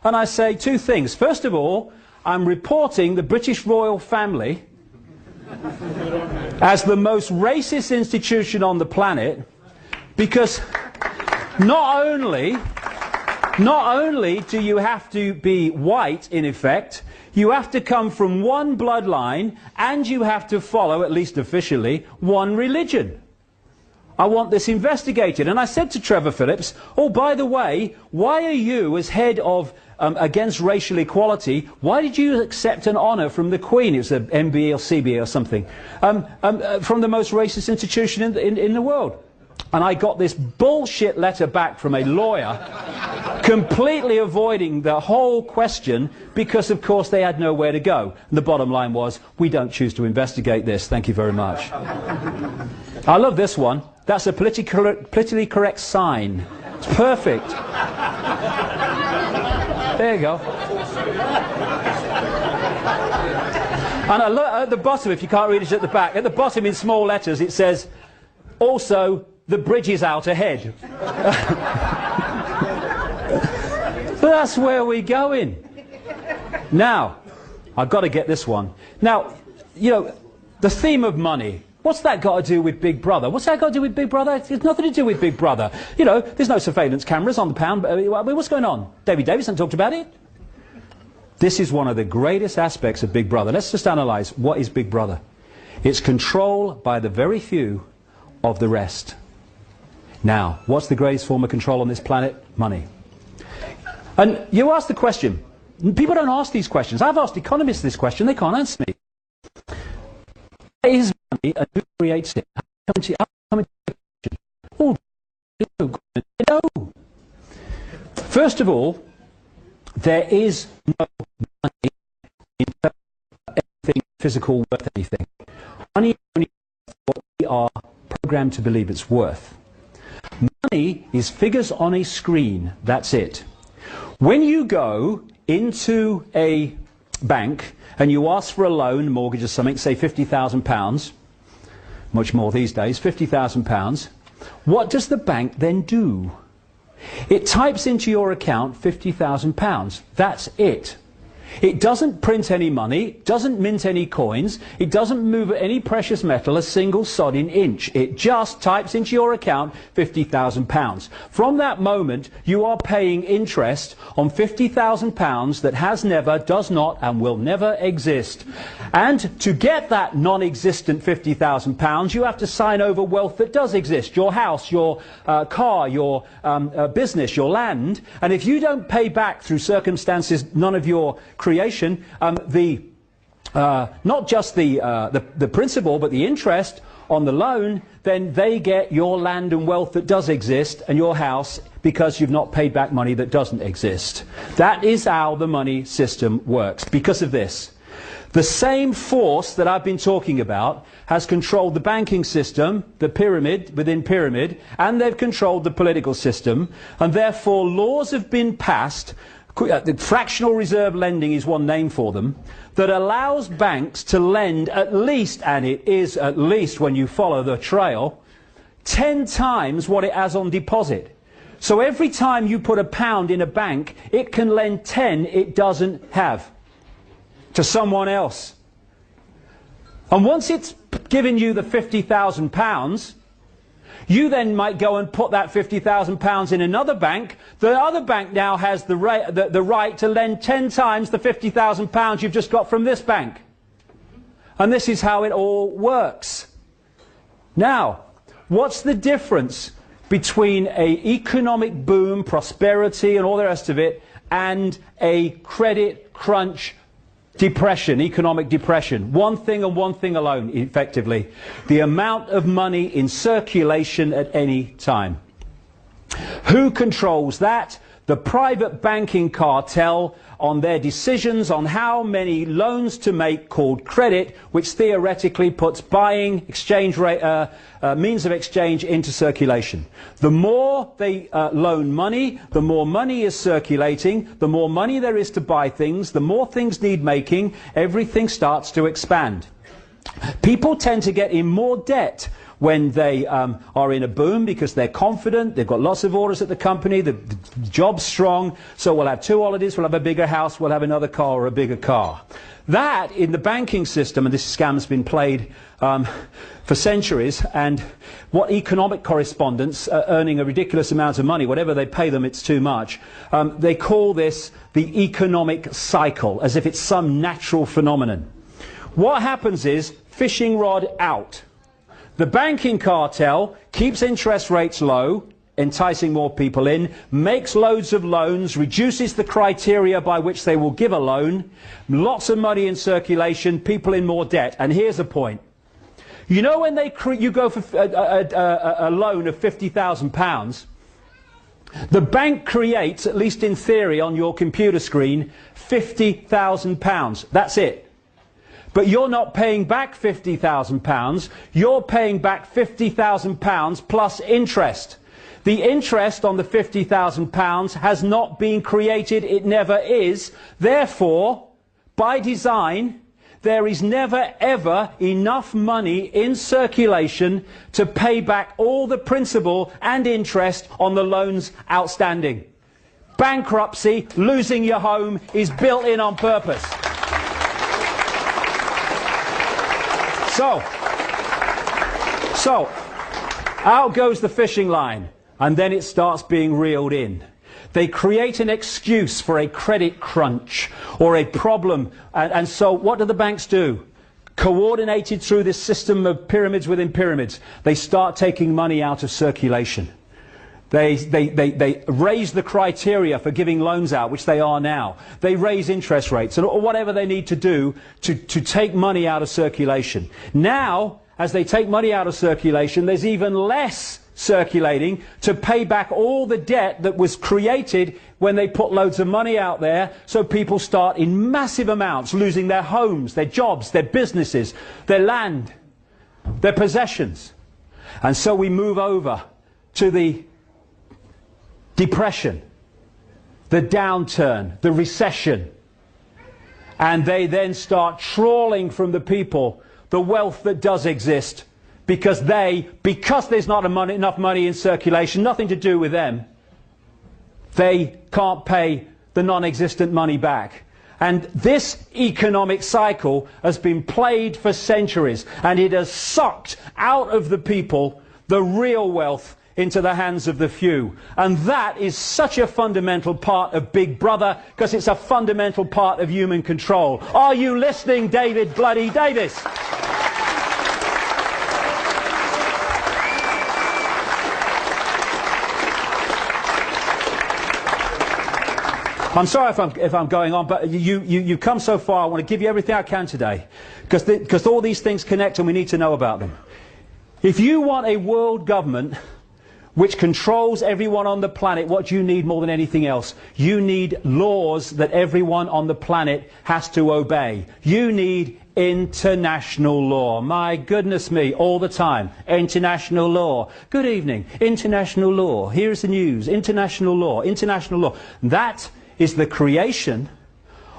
and I say two things. First of all, I'm reporting the British royal family as the most racist institution on the planet, because not only do you have to be white, in effect, you have to come from one bloodline, and you have to follow, at least officially, one religion. I want this investigated. And I said to Trevor Phillips, oh, by the way, why are you, as head of against racial equality, why did you accept an honour from the Queen? It was an MBE or CBE or something, from the most racist institution in the world. And I got this bullshit letter back from a lawyer, completely avoiding the whole question, because of course they had nowhere to go. And the bottom line was, we don't choose to investigate this, thank you very much. I love this one. That's a politically correct sign. It's perfect. There you go. And at the bottom, if you can't read it at the back, at the bottom in small letters it says, also, the bridge is out ahead. But that's where we're going. Now, I've got to get this one. Now, you know, the theme of money. What's that got to do with Big Brother? What's that got to do with Big Brother? It's nothing to do with Big Brother. You know, there's no surveillance cameras on the pound. What's going on? David Davison talked about it. This is one of the greatest aspects of Big Brother. Let's just analyse, what is Big Brother? It's control by the very few of the rest. Now, what's the greatest form of control on this planet? Money. And you ask the question. People don't ask these questions. I've asked economists this question. They can't answer me. What is money and who creates it? How come into the question? Oh, no. First of all, there is no money in anything physical worth anything. Money is only what we are programmed to believe it's worth. Money is figures on a screen, that's it. When you go into a bank and you ask for a loan, mortgage or something, say £50,000, much more these days, £50,000, what does the bank then do? It types into your account £50,000, that's it. It doesn't print any money, doesn't mint any coins, it doesn't move any precious metal a single sodding inch. It just types into your account £50,000. From that moment, you are paying interest on £50,000 that has never, does not, and will never exist. And to get that non-existent £50,000, you have to sign over wealth that does exist. Your house, your car, your business, your land. And if you don't pay back through circumstances none of your creation, not just the principal but the interest on the loan, then they get your land and wealth that does exist and your house because you've not paid back money that doesn't exist. That is how the money system works. Because of this, the same force that I've been talking about has controlled the banking system, the pyramid within pyramid, and they've controlled the political system, and therefore laws have been passed. The fractional reserve lending is one name for them, that allows banks to lend at least, and it is at least when you follow the trail, 10 times what it has on deposit. So every time you put £1 in a bank, it can lend 10 it doesn't have to someone else. And once it's given you the £50,000, you then might go and put that £50,000 in another bank. The other bank now has the right to lend 10 times the £50,000 you've just got from this bank. And this is how it all works. Now, what's the difference between an economic boom, prosperity and all the rest of it, and a credit crunch, depression, economic depression? One thing and one thing alone, effectively: the amount of money in circulation at any time. Who controls that? The private banking cartel, on their decisions on how many loans to make, called credit, which theoretically puts buying, exchange rate, means of exchange into circulation. The more they loan money, the more money is circulating, the more money there is to buy things, the more things need making, everything starts to expand. People tend to get in more debt when they are in a boom because they're confident, they've got lots of orders at the company, the job's strong, so we'll have 2 holidays, we'll have a bigger house, we'll have another car or a bigger car. That, in the banking system, and this scam's been played for centuries, and what economic correspondents earning a ridiculous amount of money, whatever they pay them, it's too much, they call this the economic cycle, as if it's some natural phenomenon. What happens is, fishing rod out. The banking cartel keeps interest rates low, enticing more people in, makes loads of loans, reduces the criteria by which they will give a loan, lots of money in circulation, people in more debt. And here's a point. You know, when you go for a loan of £50,000, the bank creates, at least in theory on your computer screen, £50,000. That's it. But you're not paying back £50,000, you're paying back £50,000 plus interest. The interest on the £50,000 has not been created, it never is. Therefore, by design, there is never ever enough money in circulation to pay back all the principal and interest on the loans outstanding. Bankruptcy, losing your home, is built in on purpose. So, out goes the fishing line, and then it starts being reeled in. They create an excuse for a credit crunch or a problem, and so what do the banks do? Coordinated through this system of pyramids within pyramids, they start taking money out of circulation. They raise the criteria for giving loans out, which they are now. They raise interest rates, or whatever they need to do to take money out of circulation. Now, as they take money out of circulation, there's even less circulating to pay back all the debt that was created when they put loads of money out there, so people start in massive amounts losing their homes, their jobs, their businesses, their land, their possessions. And so we move over to the depression, the downturn, the recession, and they then start trawling from the people the wealth that does exist, because there's not enough money in circulation, nothing to do with them, they can't pay the non-existent money back. And this economic cycle has been played for centuries, and it has sucked out of the people the real wealth into the hands of the few. And that is such a fundamental part of Big Brother, because it's a fundamental part of human control. Are you listening, David Bloody Davis? I'm sorry if I'm going on, but you've come so far. I want to give you everything I can today, because all these things connect and we need to know about them. If you want a world government which controls everyone on the planet, what do you need more than anything else? You need laws that everyone on the planet has to obey. You need international law. My goodness me, all the time. International law. Good evening. International law. Here's the news. International law. International law. That is the creation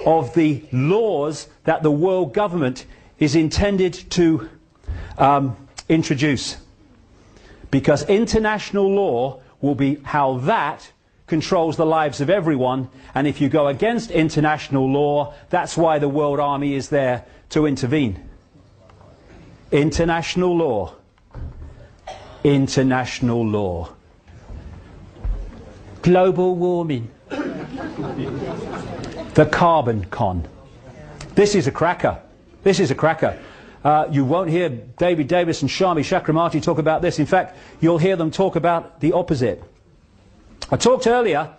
of the laws that the world government is intended to introduce. Because international law will be how that controls the lives of everyone, and if you go against international law, that's why the World Army is there to intervene. International law. International law. Global warming. The carbon con. This is a cracker. This is a cracker. You won't hear David Davis and Shami Chakramarty talk about this. In fact, you'll hear them talk about the opposite. I talked earlier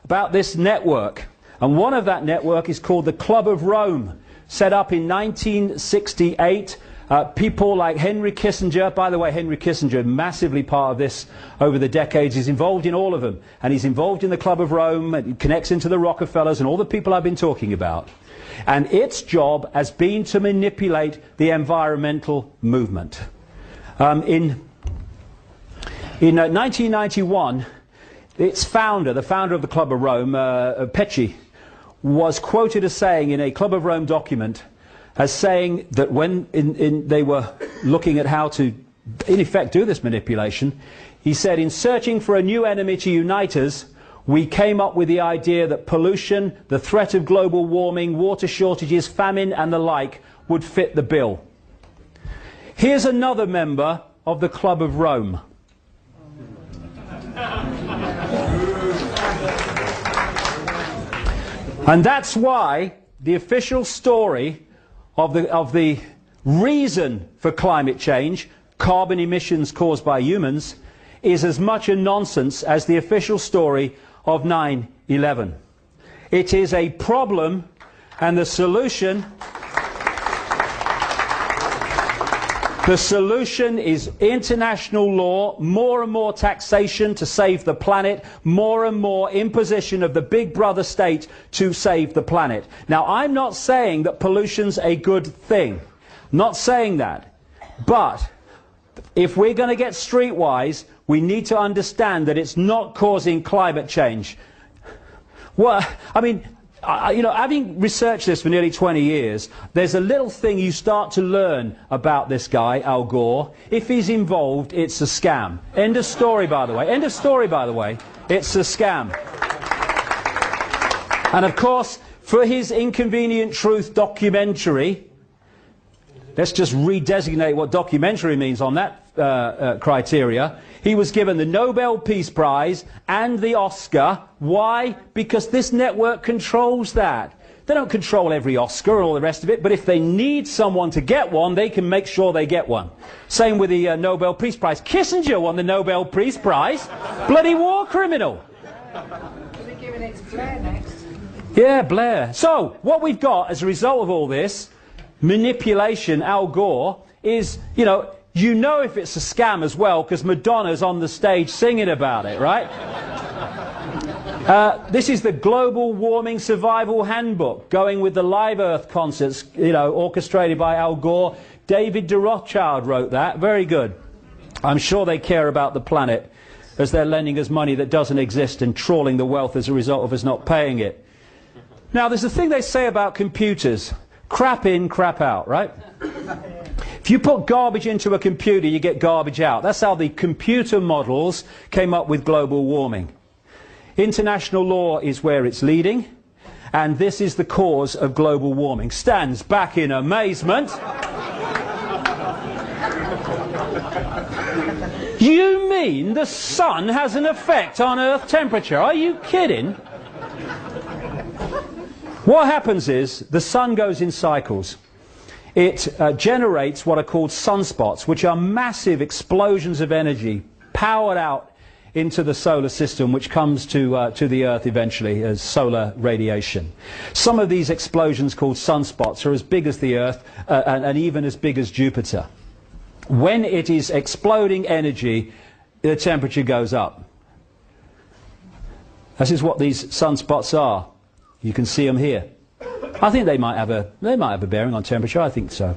about this network, and one of that network is called the Club of Rome, set up in 1968. People like Henry Kissinger, by the way, Henry Kissinger, massively part of this over the decades, he's involved in all of them. And he's involved in the Club of Rome, and it connects into the Rockefellers and all the people I've been talking about. And its job has been to manipulate the environmental movement. In 1991, its founder, the founder of the Club of Rome, Pecci, was quoted as saying in a Club of Rome document, as saying that when they were looking at how to, in effect, do this manipulation, he said, in searching for a new enemy to unite us, we came up with the idea that pollution, the threat of global warming, water shortages, famine and the like would fit the bill. Here's another member of the Club of Rome. And that's why the official story of the reason for climate change, carbon emissions caused by humans, is as much a nonsense as the official story of 9/11. It is a problem, and the solution is international law, more and more taxation to save the planet, more and more imposition of the big brother state to save the planet. Now, I'm not saying that pollution's a good thing. Not saying that. But if we're going to get streetwise, we need to understand that it's not causing climate change. Well, I mean, you know, having researched this for nearly 20 years, there's a little thing you start to learn about this guy, Al Gore. If he's involved, it's a scam. End of story, by the way. End of story, by the way. It's a scam. And of course, for his Inconvenient Truth documentary, let's just redesignate what documentary means on that criteria. He was given the Nobel Peace Prize and the Oscar. Why? Because this network controls that. They don't control every Oscar and all the rest of it, but if they need someone to get one, they can make sure they get one. Same with the Nobel Peace Prize. Kissinger won the Nobel Peace Prize. Bloody war criminal. They're giving it to Blair next. Yeah, Blair. So, what we've got as a result of all this manipulation, Al Gore, is, you know if it's a scam as well, because Madonna's on the stage singing about it, right? This is the Global Warming Survival Handbook, going with the Live Earth concerts, orchestrated by Al Gore. David de Rothschild wrote that. Very good. I'm sure they care about the planet, as they're lending us money that doesn't exist and trawling the wealth as a result of us not paying it. Now, there's a thing they say about computers. Crap in, crap out, right? If you put garbage into a computer, you get garbage out. That's how the computer models came up with global warming. International law is where it's leading, and this is the cause of global warming. Stands back in amazement. You mean the sun has an effect on Earth temperature? Are you kidding? What happens is the sun goes in cycles. It generates what are called sunspots, which are massive explosions of energy powered out into the solar system, which comes to the Earth eventually as solar radiation. Some of these explosions, called sunspots, are as big as the Earth and even as big as Jupiter. When it is exploding energy, the temperature goes up. This is what these sunspots are. You can see them here. I think they might have a bearing on temperature. I think so.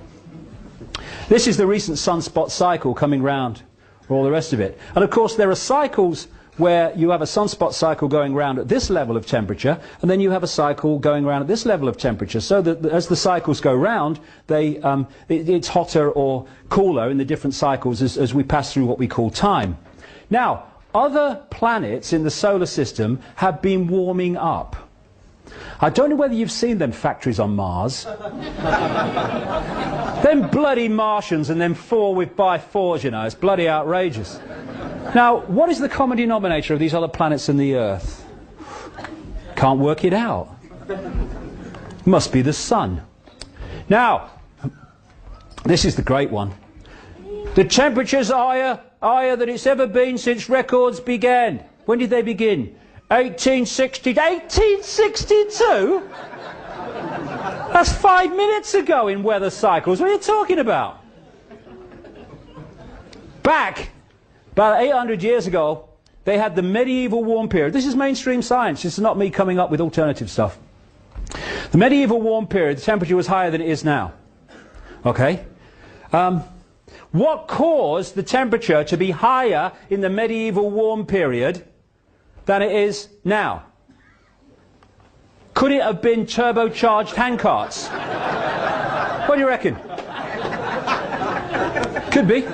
This is the recent sunspot cycle coming round, all the rest of it. And of course there are cycles where you have a sunspot cycle going round at this level of temperature, and then you have a cycle going round at this level of temperature, so that as the cycles go round, it's hotter or cooler in the different cycles as we pass through what we call time. Now, other planets in the solar system have been warming up. I don't know whether you've seen them factories on Mars. Them bloody Martians and them 4x4s, you know, it's bloody outrageous. Now, what is the common denominator of these other planets and the Earth? Can't work it out. Must be the sun. Now, this is the great one. The temperature's higher than it's ever been since records began. When did they begin? 1860. 1862? That's 5 minutes ago in weather cycles. What are you talking about? Back about 800 years ago, they had the medieval warm period. This is mainstream science. This is not me coming up with alternative stuff. The medieval warm period, the temperature was higher than it is now. Okay? What caused the temperature to be higher in the medieval warm period than it is now? Could it have been turbocharged handcarts? What do you reckon? Could be.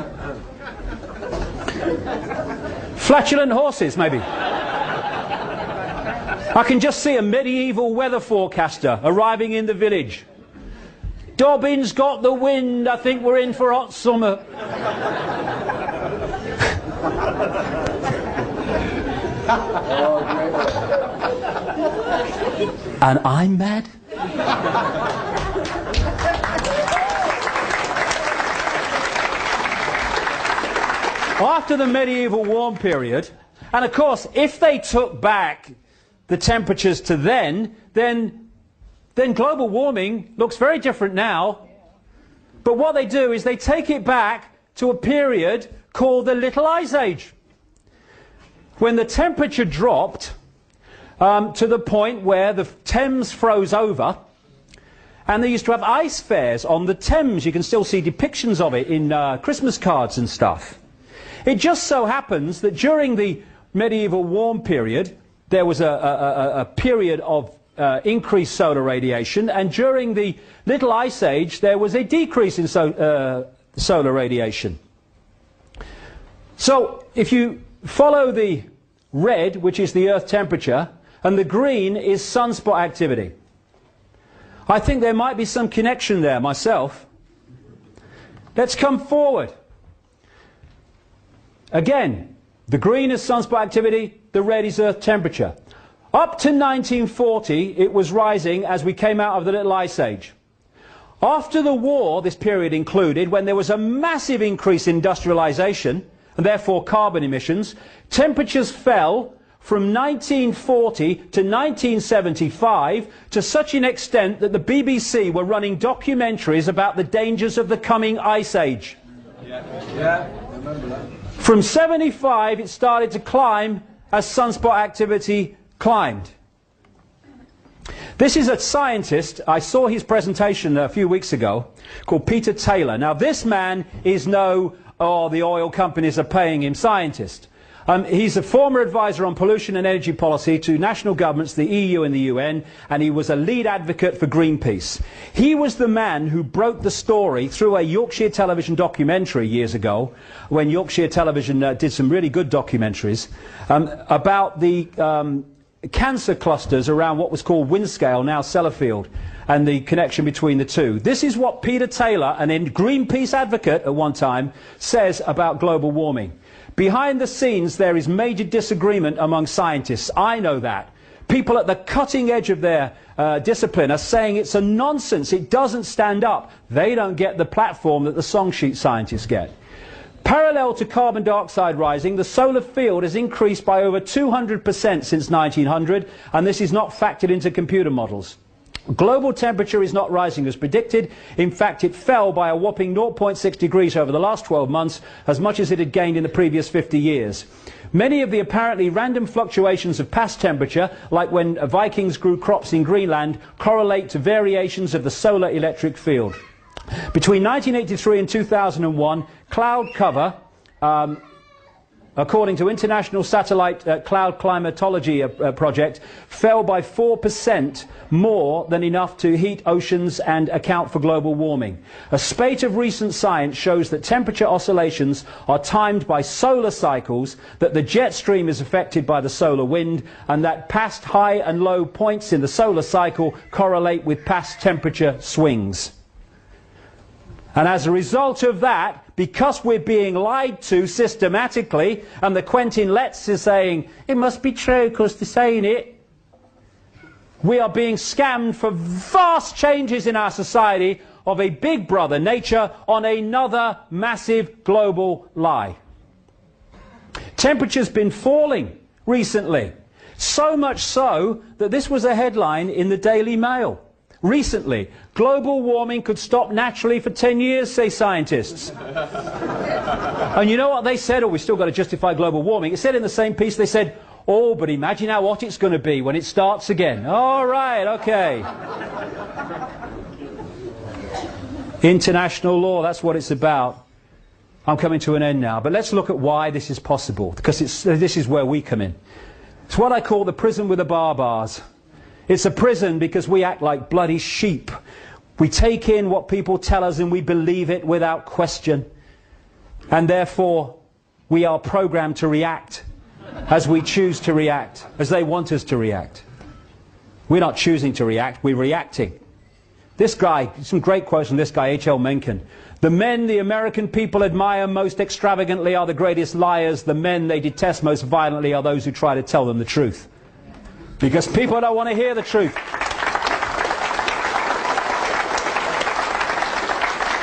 Flatulent horses, maybe. I can just see a medieval weather forecaster arriving in the village. Dobbin's got the wind, I think we're in for hot summer. And I'm mad? After the medieval warm period, and of course if they took back the temperatures to then global warming looks very different now. But what they do is they take it back to a period called the Little Ice Age, when the temperature dropped to the point where the Thames froze over, and they used to have ice fairs on the Thames. You can still see depictions of it in Christmas cards and stuff. It just so happens that during the medieval warm period there was a period of increased solar radiation, and during the Little Ice Age there was a decrease in solar radiation. So if you follow the red, which is the Earth temperature, and the green is sunspot activity, I think there might be some connection there myself. Let's come forward. Again, the green is sunspot activity, the red is Earth temperature. Up to 1940 it was rising as we came out of the Little Ice Age. After the war, this period included, when there was a massive increase in industrialization and therefore carbon emissions, temperatures fell from 1940 to 1975 to such an extent that the BBC were running documentaries about the dangers of the coming ice age. Yeah, I remember that. From 75 it started to climb as sunspot activity climbed. This is a scientist, I saw his presentation a few weeks ago, called Peter Taylor. Now this man is no, oh, the oil companies are paying him scientist. He's a former advisor on pollution and energy policy to national governments, the EU and the UN, and he was a lead advocate for Greenpeace. He was the man who broke the story through a Yorkshire television documentary years ago, when Yorkshire television did some really good documentaries, about the cancer clusters around what was called Windscale, now Sellafield, and the connection between the two. This is what Peter Taylor, an Greenpeace advocate at one time, says about global warming. Behind the scenes, there is major disagreement among scientists. I know that. People at the cutting edge of their discipline are saying it's a nonsense. It doesn't stand up. They don't get the platform that the song sheet scientists get. Parallel to carbon dioxide rising, the solar field has increased by over 200% since 1900, and this is not factored into computer models. Global temperature is not rising as predicted. In fact, it fell by a whopping 0.6 degrees over the last 12 months, as much as it had gained in the previous 50 years. Many of the apparently random fluctuations of past temperature, like when Vikings grew crops in Greenland, correlate to variations of the solar electric field. Between 1983 and 2001, cloud cover, according to International Satellite Cloud Climatology Project, fell by 4% more than enough to heat oceans and account for global warming. A spate of recent science shows that temperature oscillations are timed by solar cycles, that the jet stream is affected by the solar wind, and that past high and low points in the solar cycle correlate with past temperature swings. And as a result of that, because we're being lied to systematically, and the Quentin Letts is saying, it must be true because they're saying it, we are being scammed for vast changes in our society of a big brother nature on another massive global lie. Temperature's been falling recently, so much so that this was a headline in the Daily Mail. Recently, global warming could stop naturally for 10 years, say scientists. And you know what they said? Oh, we've still got to justify global warming. It said in the same piece, they said, oh, but imagine how hot it's going to be when it starts again. All right, okay. International law, that's what it's about. I'm coming to an end now, but let's look at why this is possible, because this is where we come in. It's what I call the prison with the barbars. It's a prison because we act like bloody sheep. We take in what people tell us and we believe it without question. And therefore, we are programmed to react as we choose to react, as they want us to react. We're not choosing to react, we're reacting. This guy, some great quotes from this guy, H.L. Mencken. The men the American people admire most extravagantly are the greatest liars. The men they detest most violently are those who try to tell them the truth. Because people don't want to hear the truth.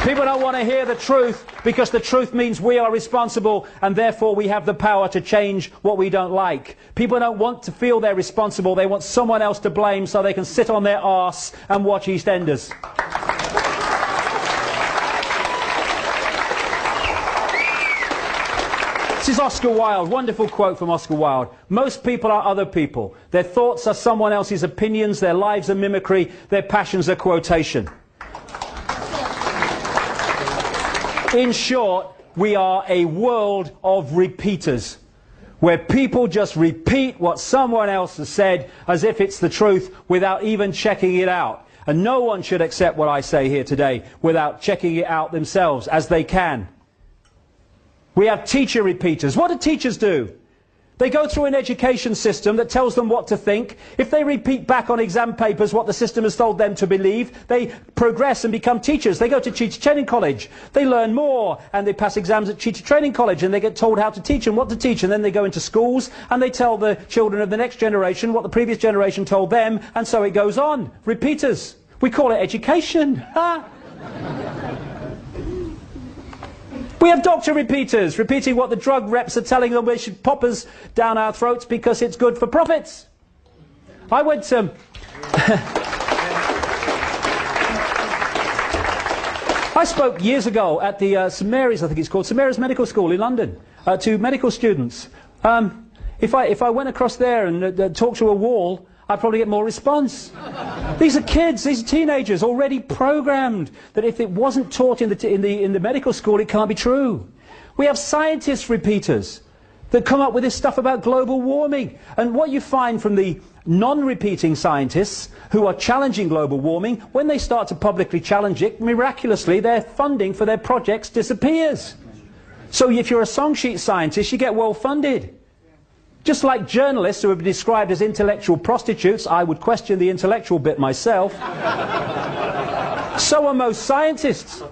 People don't want to hear the truth because the truth means we are responsible and therefore we have the power to change what we don't like. People don't want to feel they're responsible. They want someone else to blame so they can sit on their arse and watch EastEnders. This is Oscar Wilde, wonderful quote from Oscar Wilde. Most people are other people. Their thoughts are someone else's opinions, their lives are mimicry, their passions are quotation. In short, we are a world of repeaters, where people just repeat what someone else has said as if it's the truth without even checking it out. And no one should accept what I say here today without checking it out themselves, as they can. We have teacher repeaters. What do teachers do? They go through an education system that tells them what to think. If they repeat back on exam papers what the system has told them to believe, they progress and become teachers. They go to teacher training college. They learn more and they pass exams at teacher training college and they get told how to teach and what to teach. And then they go into schools and they tell the children of the next generation what the previous generation told them, and so it goes on. Repeaters. We call it education. We have doctor repeaters, repeating what the drug reps are telling them they should pop us down our throats because it's good for profits. I went to... I spoke years ago at the St Mary's, I think it's called, St Mary's Medical School in London, to medical students. If I went across there and talked to a wall, I'd probably get more response. These are kids, these are teenagers, already programmed that if it wasn't taught in the medical school, it can't be true. We have scientist repeaters that come up with this stuff about global warming. And what you find from the non-repeating scientists who are challenging global warming, when they start to publicly challenge it, miraculously, their funding for their projects disappears. So if you're a song sheet scientist, you get well funded. Just like journalists who have been described as intellectual prostitutes, I would question the intellectual bit myself, so are most scientists,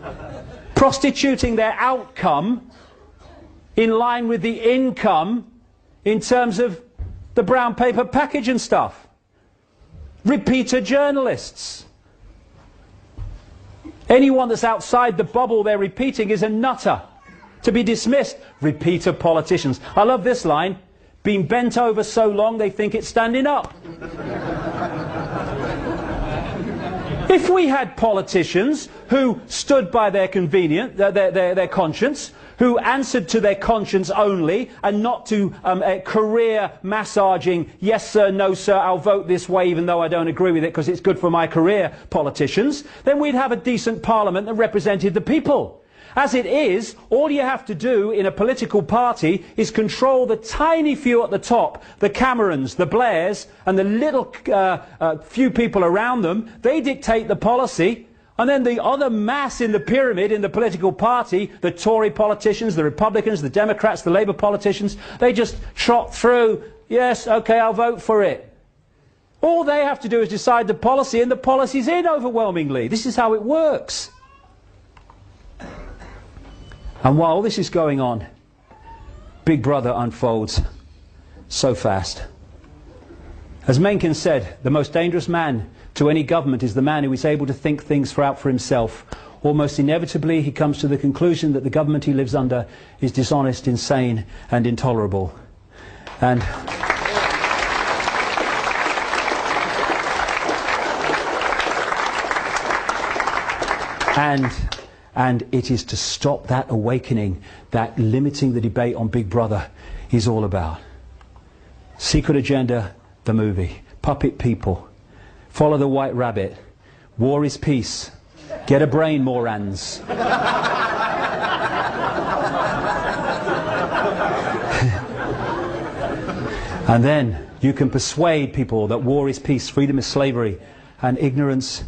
prostituting their outcome in line with the income in terms of the brown paper package and stuff. Repeater journalists. Anyone that's outside the bubble they're repeating is a nutter, to be dismissed. Repeater politicians. I love this line. Been bent over so long they think it's standing up. If we had politicians who stood by their their conscience, who answered to their conscience only and not to career massaging, yes sir, no sir, I'll vote this way even though I don't agree with it because it's good for my career politicians, then we'd have a decent parliament that represented the people. As it is, all you have to do in a political party is control the tiny few at the top, the Camerons, the Blairs, and the little few people around them. They dictate the policy, and then the other mass in the pyramid in the political party, the Tory politicians, the Republicans, the Democrats, the Labour politicians, they just trot through, yes, okay, I'll vote for it. All they have to do is decide the policy, and the policy's in overwhelmingly. This is how it works. And while this is going on, Big Brother unfolds so fast. As Mencken said, the most dangerous man to any government is the man who is able to think things out for himself. Almost inevitably, he comes to the conclusion that the government he lives under is dishonest, insane, and intolerable. And it is to stop that awakening that limiting the debate on Big Brother is all about. Secret Agenda, the movie. Puppet people. Follow the White Rabbit. War is peace. Get a brain, Morans. And then you can persuade people that war is peace, freedom is slavery, and ignorance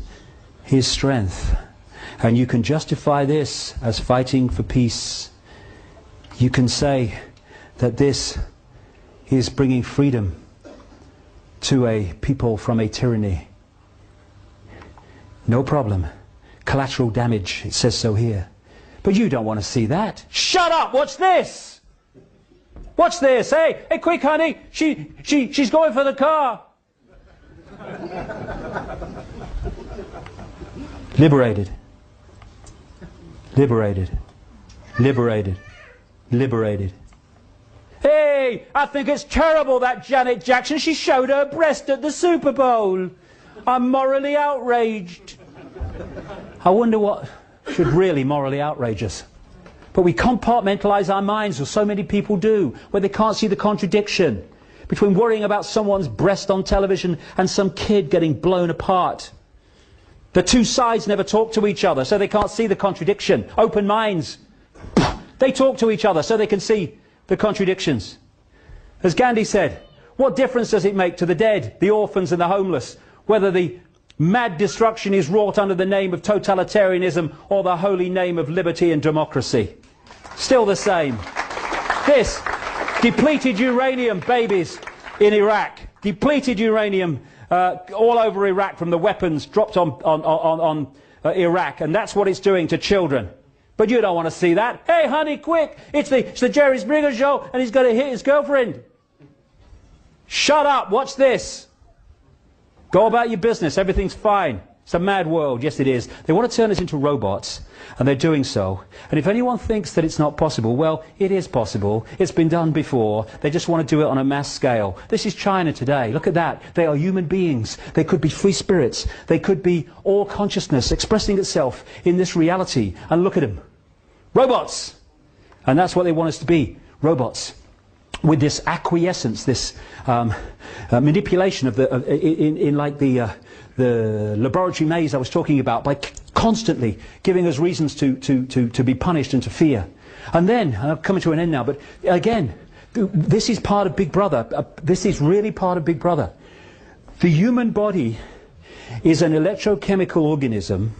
is strength. And you can justify this as fighting for peace. You can say that this is bringing freedom to a people from a tyranny. No problem. Collateral damage, it says so here. But you don't want to see that. Shut up! Watch this! Watch this! Hey, quick, honey! She's going for the car! Liberated. Liberated. Liberated. Liberated. Hey, I think it's terrible that Janet Jackson, she showed her breast at the Super Bowl. I'm morally outraged. I wonder what should really morally outrage us. But we compartmentalise our minds, as so many people do, where they can't see the contradiction between worrying about someone's breast on television and some kid getting blown apart. The two sides never talk to each other, so they can't see the contradiction. Open minds. They talk to each other so they can see the contradictions. As Gandhi said, what difference does it make to the dead, the orphans and the homeless, whether the mad destruction is wrought under the name of totalitarianism or the holy name of liberty and democracy? Still the same. This, depleted uranium babies in Iraq, depleted uranium all over Iraq from the weapons dropped on Iraq, and that's what it's doing to children. But you don't want to see that. Hey, honey, quick! It's the Jerry Springer show, and he's going to hit his girlfriend. Shut up! Watch this. Go about your business. Everything's fine. It's a mad world. Yes, it is. They want to turn us into robots, and they're doing so. And if anyone thinks that it's not possible, well, it is possible. It's been done before. They just want to do it on a mass scale. This is China today. Look at that. They are human beings. They could be free spirits. They could be all consciousness expressing itself in this reality. And look at them. Robots! And that's what they want us to be. Robots. With this acquiescence, this manipulation of the laboratory maze I was talking about, by constantly giving us reasons to be punished and to fear. And then, and I'm coming to an end now, but again, this is part of Big Brother. This is really part of Big Brother. The human body is an electrochemical organism,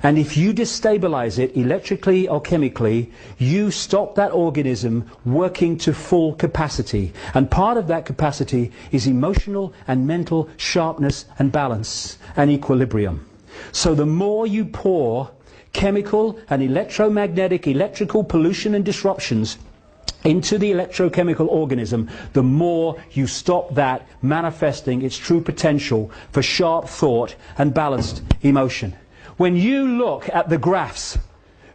And if you destabilize it electrically or chemically, you stop that organism working to full capacity. And part of that capacity is emotional and mental sharpness and balance and equilibrium. So the more you pour chemical and electromagnetic, electrical pollution and disruptions into the electrochemical organism, the more you stop that manifesting its true potential for sharp thought and balanced emotion. When you look at the graphs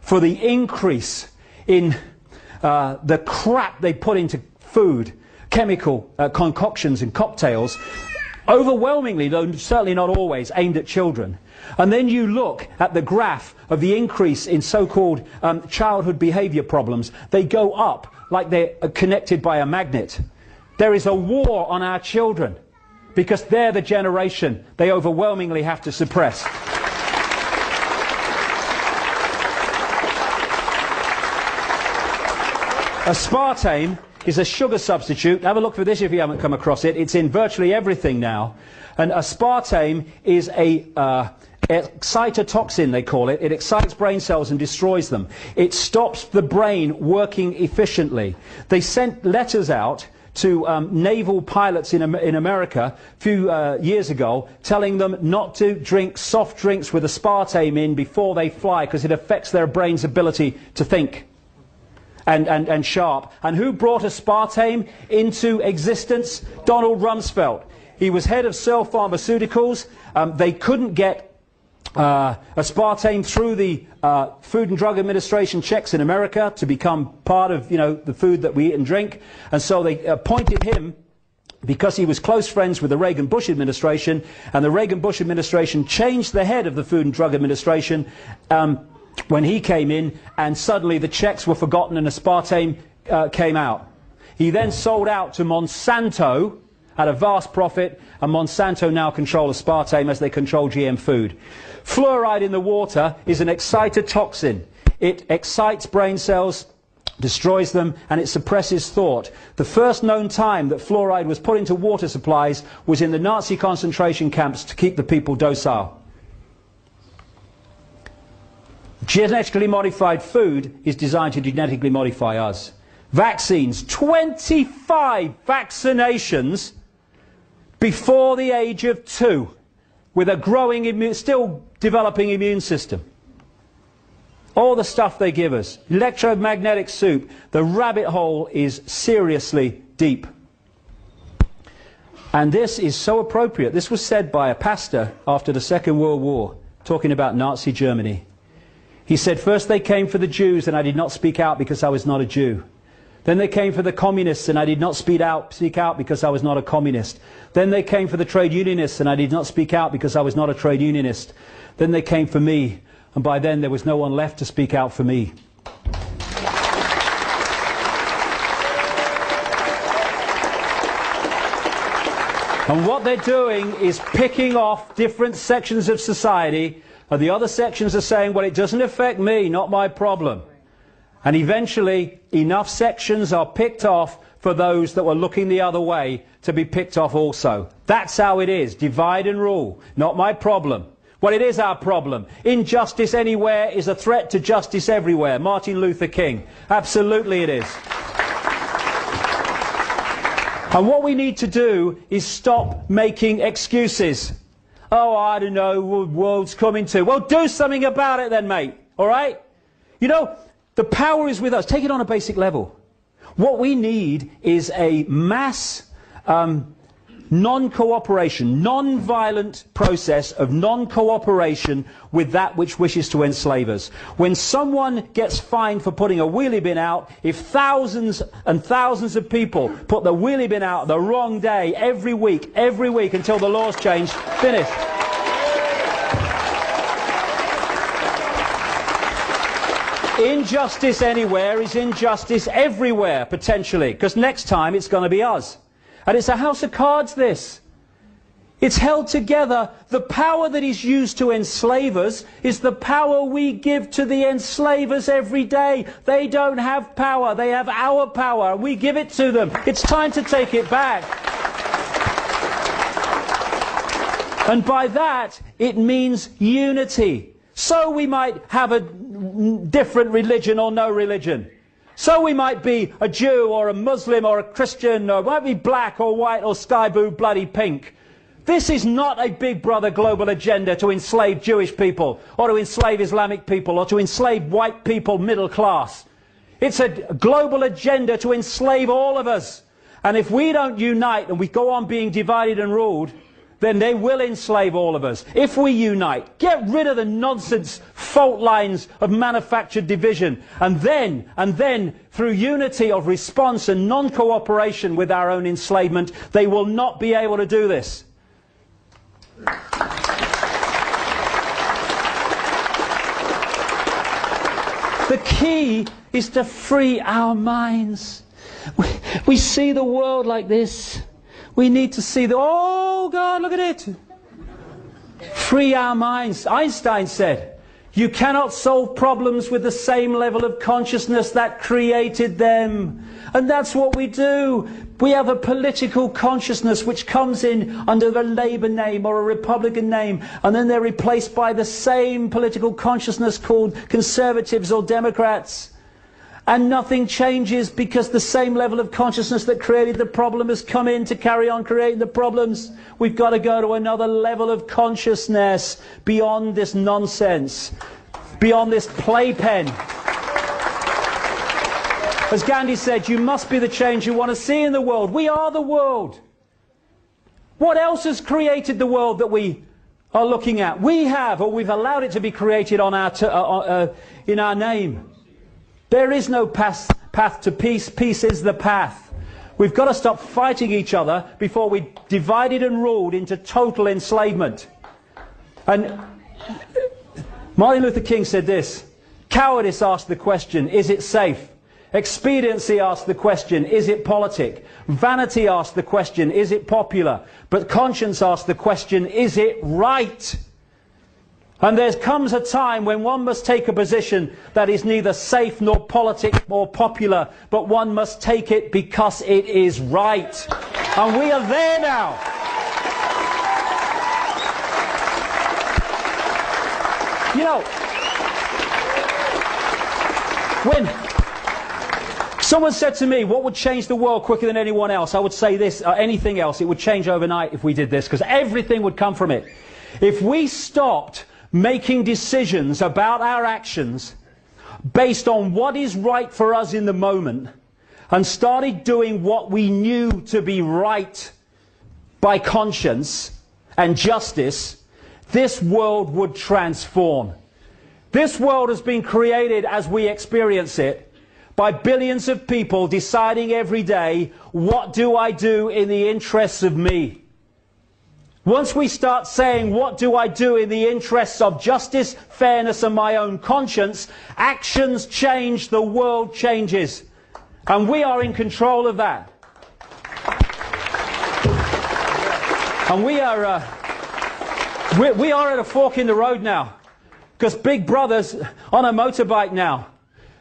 for the increase in the crap they put into food, chemical concoctions and cocktails, overwhelmingly, though certainly not always, aimed at children, and then you look at the graph of the increase in so-called childhood behavior problems, they go up like they're connected by a magnet. There is a war on our children because they're the generation they overwhelmingly have to suppress. Aspartame is a sugar substitute. Have a look for this if you haven't come across it. It's in virtually everything now. And aspartame is a excitotoxin, they call it. It excites brain cells and destroys them. It stops the brain working efficiently. They sent letters out to naval pilots in America a few years ago, telling them not to drink soft drinks with aspartame in before they fly because it affects their brain's ability to think. And sharp. And who brought aspartame into existence? Donald Rumsfeld. He was head of Searle Pharmaceuticals. They couldn't get aspartame through the Food and Drug Administration checks in America to become part of, the food that we eat and drink. And so they appointed him because he was close friends with the Reagan-Bush administration. And the Reagan-Bush administration changed the head of the Food and Drug Administration when he came in, and suddenly the checks were forgotten and aspartame came out. He then sold out to Monsanto at a vast profit, and Monsanto now control aspartame as they control GM food. Fluoride in the water is an excitotoxin. It excites brain cells, destroys them, and it suppresses thought. The first known time that fluoride was put into water supplies was in the Nazi concentration camps to keep the people docile. Genetically modified food is designed to genetically modify us. Vaccines, 25 vaccinations before the age of 2, with a growing, still developing immune system. All the stuff they give us. Electromagnetic soup. The rabbit hole is seriously deep. And this is so appropriate. This was said by a pastor after the Second World War, talking about Nazi Germany. He said, first they came for the Jews and I did not speak out because I was not a Jew. Then they came for the communists and I did not speak out because I was not a communist. Then they came for the trade unionists and I did not speak out because I was not a trade unionist. Then they came for me, and by then there was no one left to speak out for me. And what they're doing is picking off different sections of society. And the other sections are saying, well, it doesn't affect me, not my problem. And eventually, enough sections are picked off for those that were looking the other way to be picked off also. That's how it is. Divide and rule. Not my problem. Well, it is our problem. Injustice anywhere is a threat to justice everywhere. Martin Luther King. Absolutely it is. And what we need to do is stop making excuses. Oh, I don't know, world's coming to. Well, do something about it then, mate. All right? The power is with us. Take it on a basic level. What we need is a mass non-cooperation, non-violent process of non-cooperation with that which wishes to enslave us. When someone gets fined for putting a wheelie bin out, if thousands and thousands of people put the wheelie bin out the wrong day every week until the laws change, finished. Injustice anywhere is injustice everywhere, potentially, because next time it's going to be us. And it's a house of cards, this. It's held together. The power that is used to enslave us is the power we give to the enslavers every day. They don't have power. They have our power. We give it to them. It's time to take it back. And by that, it means unity. So we might have a different religion or no religion. So we might be a Jew or a Muslim or a Christian, or might be black or white or sky blue bloody pink. This is not a big brother global agenda to enslave Jewish people or to enslave Islamic people or to enslave white people middle class. It's a global agenda to enslave all of us. And if we don't unite and we go on being divided and ruled, then they will enslave all of us. If we unite, get rid of the nonsense fault lines of manufactured division, and then through unity of response and non-cooperation with our own enslavement, they will not be able to do this. The key is to free our minds. We see the world like this. We need to see oh God, look at it. Free our minds. Einstein said, you cannot solve problems with the same level of consciousness that created them. And that's what we do. We have a political consciousness which comes in under a Labour name or a Republican name, and then they're replaced by the same political consciousness called Conservatives or Democrats. And nothing changes because the same level of consciousness that created the problem has come in to carry on creating the problems. We've got to go to another level of consciousness beyond this nonsense, beyond this playpen. As Gandhi said, you must be the change you want to see in the world. We are the world. What else has created the world that we are looking at? We have, or we've allowed it to be created on our in our name. There is no path to peace. Peace is the path. We've got to stop fighting each other before we divided and ruled into total enslavement. And Martin Luther King said this, cowardice asked the question, is it safe? Expediency asked the question, is it politic? Vanity asked the question, is it popular? But conscience asked the question, is it right? And there comes a time when one must take a position that is neither safe nor politic nor popular, but one must take it because it is right. And we are there now. You know, when someone said to me, what would change the world quicker than anyone else? I would say this, anything else, it would change overnight if we did this, because everything would come from it. If we stopped making decisions about our actions based on what is right for us in the moment and started doing what we knew to be right by conscience and justice, this world would transform. This world has been created as we experience it by billions of people deciding every day, what do I do in the interests of me? Once we start saying, what do I do in the interests of justice, fairness and my own conscience, actions change, the world changes. And we are in control of that. And we are at a fork in the road now. Because Big Brother's on a motorbike now.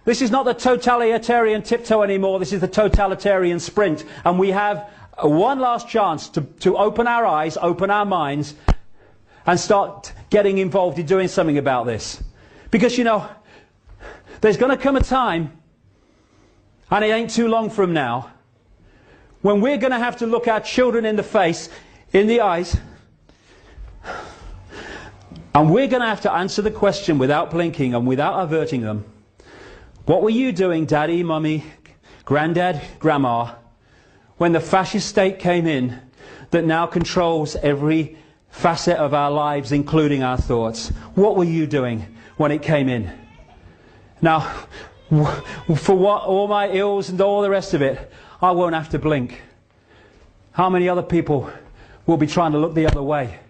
This is not the totalitarian tiptoe anymore, this is the totalitarian sprint. And we have one last chance to open our eyes, open our minds, and start getting involved in doing something about this. Because, you know, there's going to come a time, and it ain't too long from now, when we're going to have to look our children in the face, in the eyes, and we're going to have to answer the question without blinking and without averting them. What were you doing, Daddy, Mummy, Granddad, Grandma, when the fascist state came in that now controls every facet of our lives, including our thoughts? What were you doing when it came in? Now, for what, all my ills and all the rest of it, I won't have to blink. How many other people will be trying to look the other way?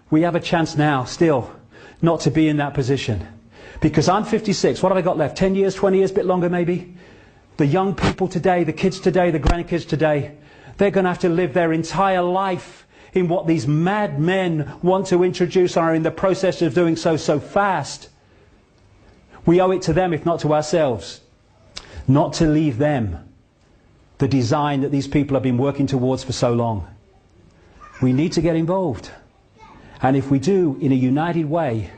We have a chance now, still, not to be in that position. Because I'm 56, what have I got left? 10 years, 20 years, a bit longer maybe? The young people today, the kids today, the grandkids today, they're going to have to live their entire life in what these mad men want to introduce and are in the process of doing so fast. We owe it to them, if not to ourselves, not to leave them the design that these people have been working towards for so long. We need to get involved. And if we do, in a united way,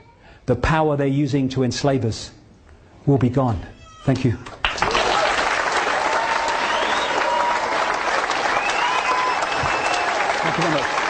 the power they're using to enslave us will be gone. Thank you. Thank you very much.